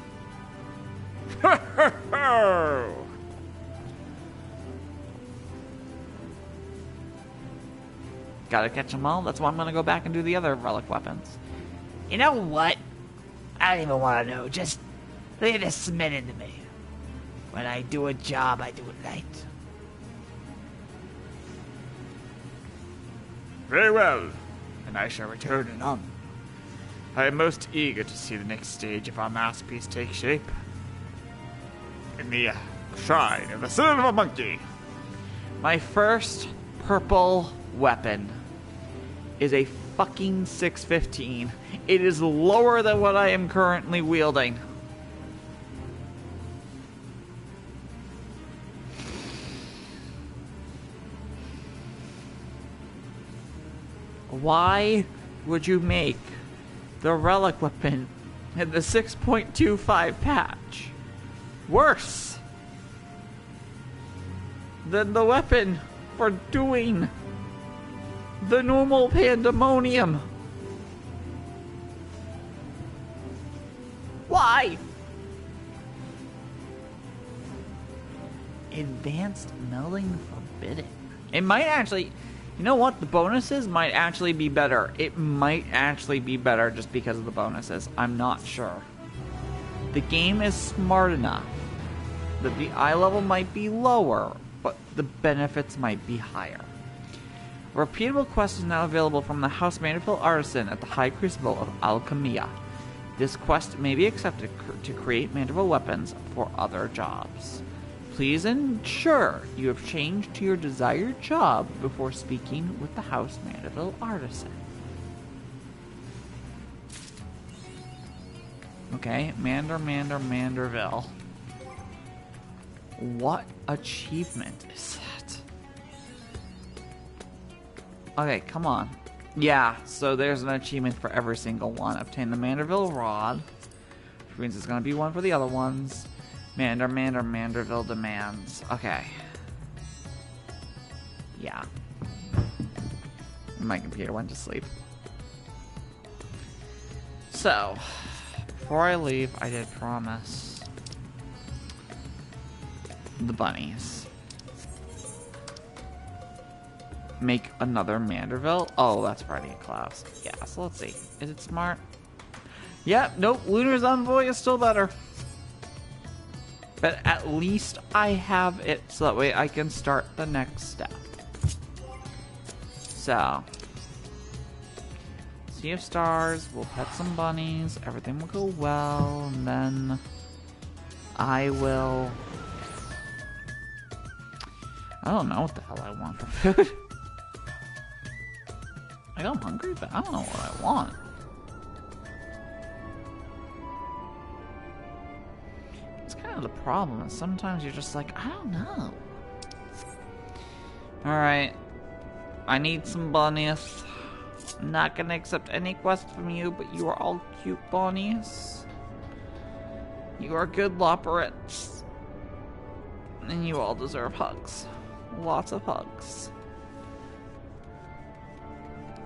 Gotta catch them all. That's why I'm gonna go back and do the other relic weapons. You know what? I don't even want to know. Just leave the Smith into me. When I do a job, I do it right. Very well, and I shall return anon. I am most eager to see the next stage of our masterpiece take shape. In the shrine of the Silver Monkey. My first purple weapon is a fucking 615. It is lower than what I am currently wielding. Why would you make the relic weapon in the 6.25 patch worse than the weapon for doing the normal pandemonium? Why? Advanced melding forbidden. It might actually, you know what? The bonuses might actually be better. It might actually be better just because of the bonuses. I'm not sure. The game is smart enough that the eye level might be lower, but the benefits might be higher. A repeatable quest is now available from the House Mandeville Artisan at the High Crucible of Alchemia. This quest may be accepted to create Mandeville weapons for other jobs. Please ensure you have changed to your desired job before speaking with the House Mandeville Artisan. Okay, Manderville. What achievement is that? Okay, come on. Yeah, so there's an achievement for every single one. Obtain the Manderville Rod, which means it's going to be one for the other ones. Manderville demands. Okay. Yeah. My computer went to sleep. So, before I leave, I did promise the bunnies. Make another Manderville? Oh, that's Friday at Klaus. Yeah, so let's see. Is it smart? Yep, nope. Lunar's Envoy is still better. But at least I have it so that way I can start the next step. So, Sea of Stars, we'll pet some bunnies, everything will go well, and then I will... I don't know what the hell I want for food. Like, I'm hungry, but I don't know what I want. It's kind of the problem. Sometimes you're just like, I don't know. Alright. I need some bunnies. I'm not gonna accept any quest from you, but you are all cute bunnies. You are good loporets. And you all deserve hugs. Lots of hugs.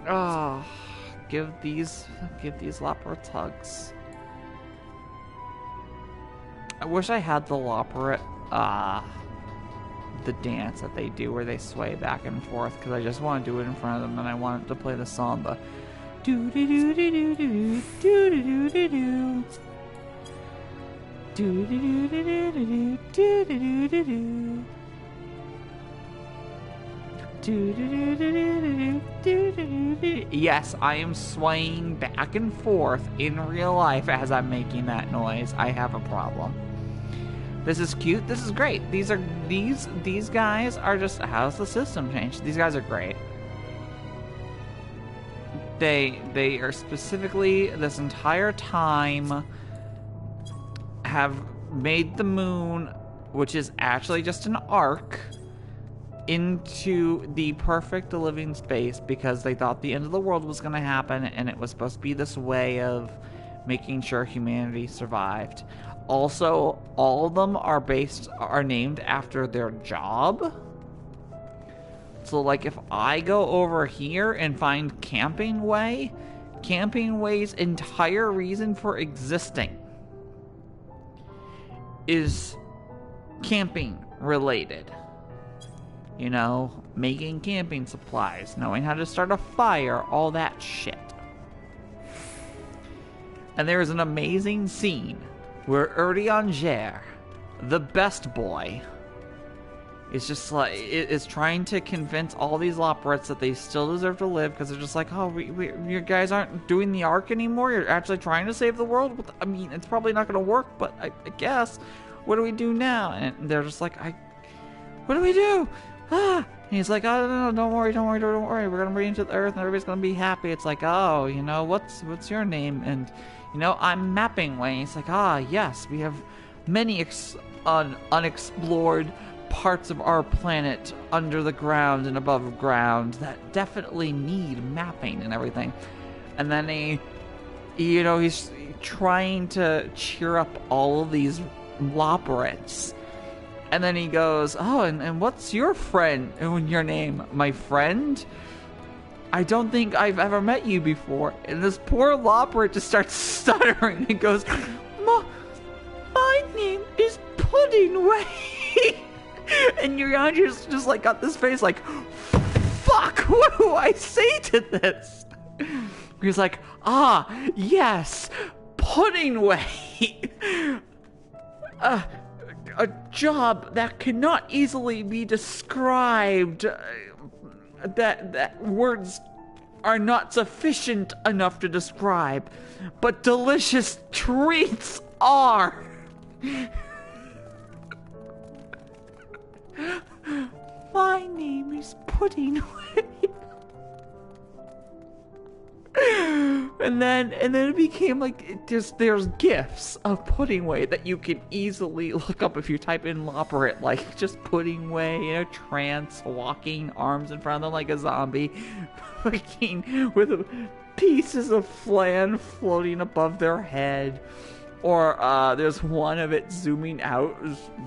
Oh, give these loporets hugs. I wish I had the loporet, the dance that they do where they sway back and forth, because I just want to do it in front of them and I want to play the samba. Do do do do do do do do do do. Do do do do do do do do do. Yes, I am swaying back and forth in real life as I'm making that noise. I have a problem. This is cute. This is great. These guys are just, how's the system changed? These guys are great. They are specifically this entire time have made the moon, which is actually just an arc, into the perfect living space because they thought the end of the world was going to happen and it was supposed to be this way of making sure humanity survived. Also, all of them are named after their job. So like if I go over here and find Camping Way's entire reason for existing is camping related. You know, making camping supplies, knowing how to start a fire, all that shit. And there is an amazing scene where Urianger, the best boy, is just like, is trying to convince all these loporets that they still deserve to live because they're just like, oh, you guys aren't doing the arc anymore. You're actually trying to save the world. I mean, it's probably not going to work, but I guess. What do we do now? And they're just like, what do we do? And he's like, oh, no, don't worry. We're going to bring you to the earth and everybody's going to be happy. It's like, oh, you know, what's your name? And, you know, I'm Mapping Way. He's like, yes, we have many unexplored parts of our planet under the ground and above ground that definitely need mapping and everything. And then he's trying to cheer up all of these loporets. And then he goes, oh, and what's your your name? My friend? I don't think I've ever met you before. And this poor loporet just starts stuttering and goes, my name is Pudding Way. And Urianger's just like got this face like, fuck, what do I say to this? He's like, yes, Pudding Way. A job that cannot easily be described, that words are not sufficient enough to describe, but delicious treats are. My name is Pudding Way. And then it became like there's gifs of Pudding Way that you can easily look up if you type in loporet, like just Pudding Way, you know, trance, walking, arms in front of them like a zombie, fucking with pieces of flan floating above their head. Or there's one of it zooming out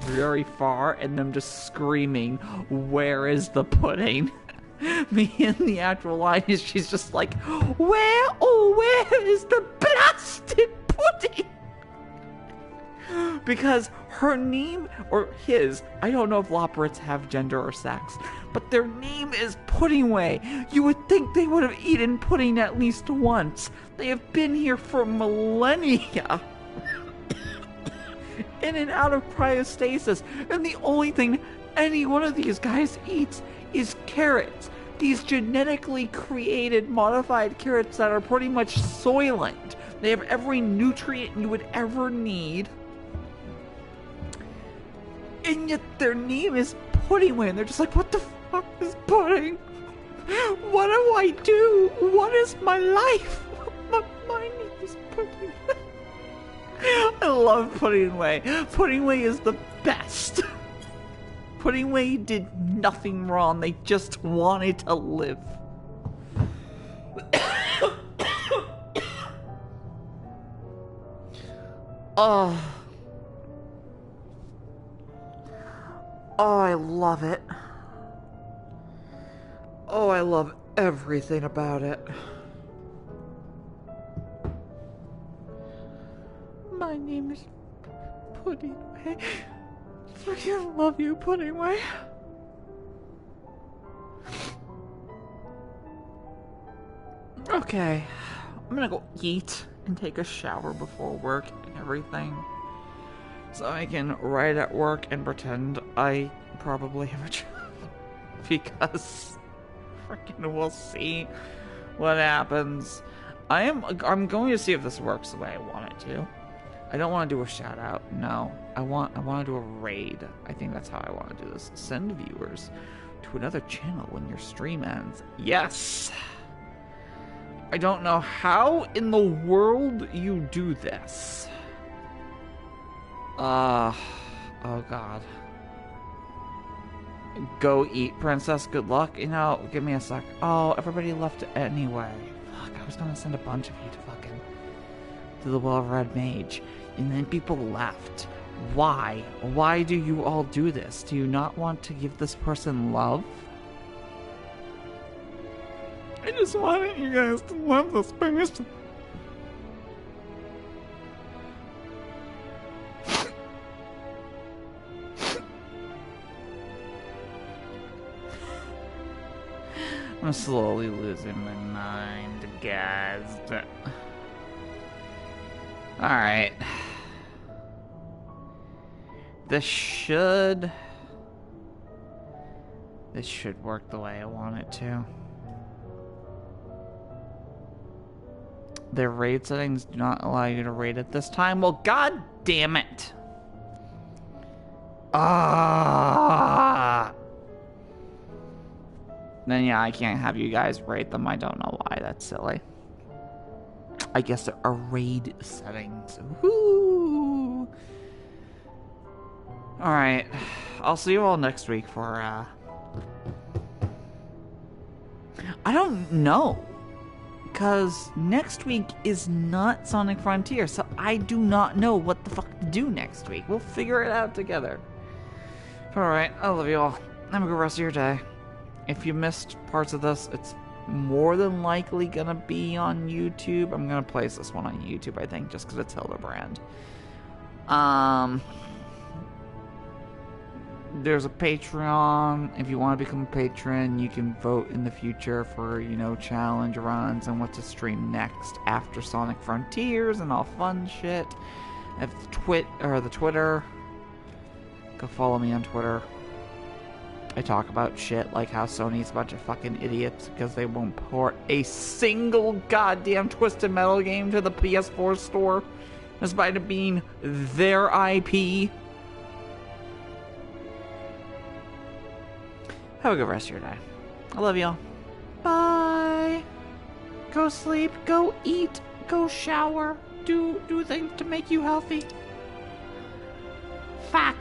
very far and them just screaming, "Where is the pudding?" Me in the actual line is she's just like, where is the blasted pudding? Because her name, or his, I don't know if loporets have gender or sex, but their name is Pudding Way. You would think they would have eaten pudding at least once. They have been here for millennia. In and out of cryostasis, and the only thing any one of these guys eats is carrots. These genetically created, modified carrots that are pretty much Soylent. They have every nutrient you would ever need. And yet their name is Pudding Way, and they're just like, what the fuck is pudding? What do I do? What is my life? My name is Pudding. I love Pudding Way. Pudding Way is the best. Pudding Way did nothing wrong. They just wanted to live. Oh, I love it. Oh, I love everything about it. My name is Pudding Way. I fucking love you, Pudding Way. Okay, I'm gonna go eat and take a shower before work and everything, so I can write at work and pretend I probably have a job. Because freaking we'll see what happens. I'm going to see if this works the way I want it to. I don't want to do a shout out. No, I want to do a raid. I think that's how I want to do this. Send viewers to another channel when your stream ends. Yes. I don't know how in the world you do this. Oh god. Go eat, princess. Good luck. You know, give me a sec. Oh, everybody left anyway. Fuck, I was gonna send a bunch of you to fucking to the well-read mage, and then people left. Why? Why do you all do this? Do you not want to give this person love? I just wanted you guys to love this person. I'm slowly losing my mind, guys. Alright. This should work the way I want it to. Their raid settings do not allow you to raid at this time. Well, god damn it. Then yeah, I can't have you guys raid them. I don't know why. That's silly. I guess there are raid settings. Woo! Alright. I'll see you all next week for, I don't know. Because next week is not Sonic Frontier, so I do not know what the fuck to do next week. We'll figure it out together. Alright, I love you all. Have a good rest of your day. If you missed parts of this, it's more than likely gonna be on YouTube. I'm gonna place this one on YouTube, I think, just because it's HILDABRAND. There's a Patreon. If you want to become a patron, you can vote in the future for, you know, challenge runs and what to stream next after Sonic Frontiers and all fun shit. If the Twitter, go follow me on Twitter. I talk about shit like how Sony's a bunch of fucking idiots because they won't port a single goddamn Twisted Metal game to the PS4 store, despite it being their IP. Have a good rest of your day. I love y'all. Bye. Go sleep. Go eat. Go shower. Do things to make you healthy. Fuck.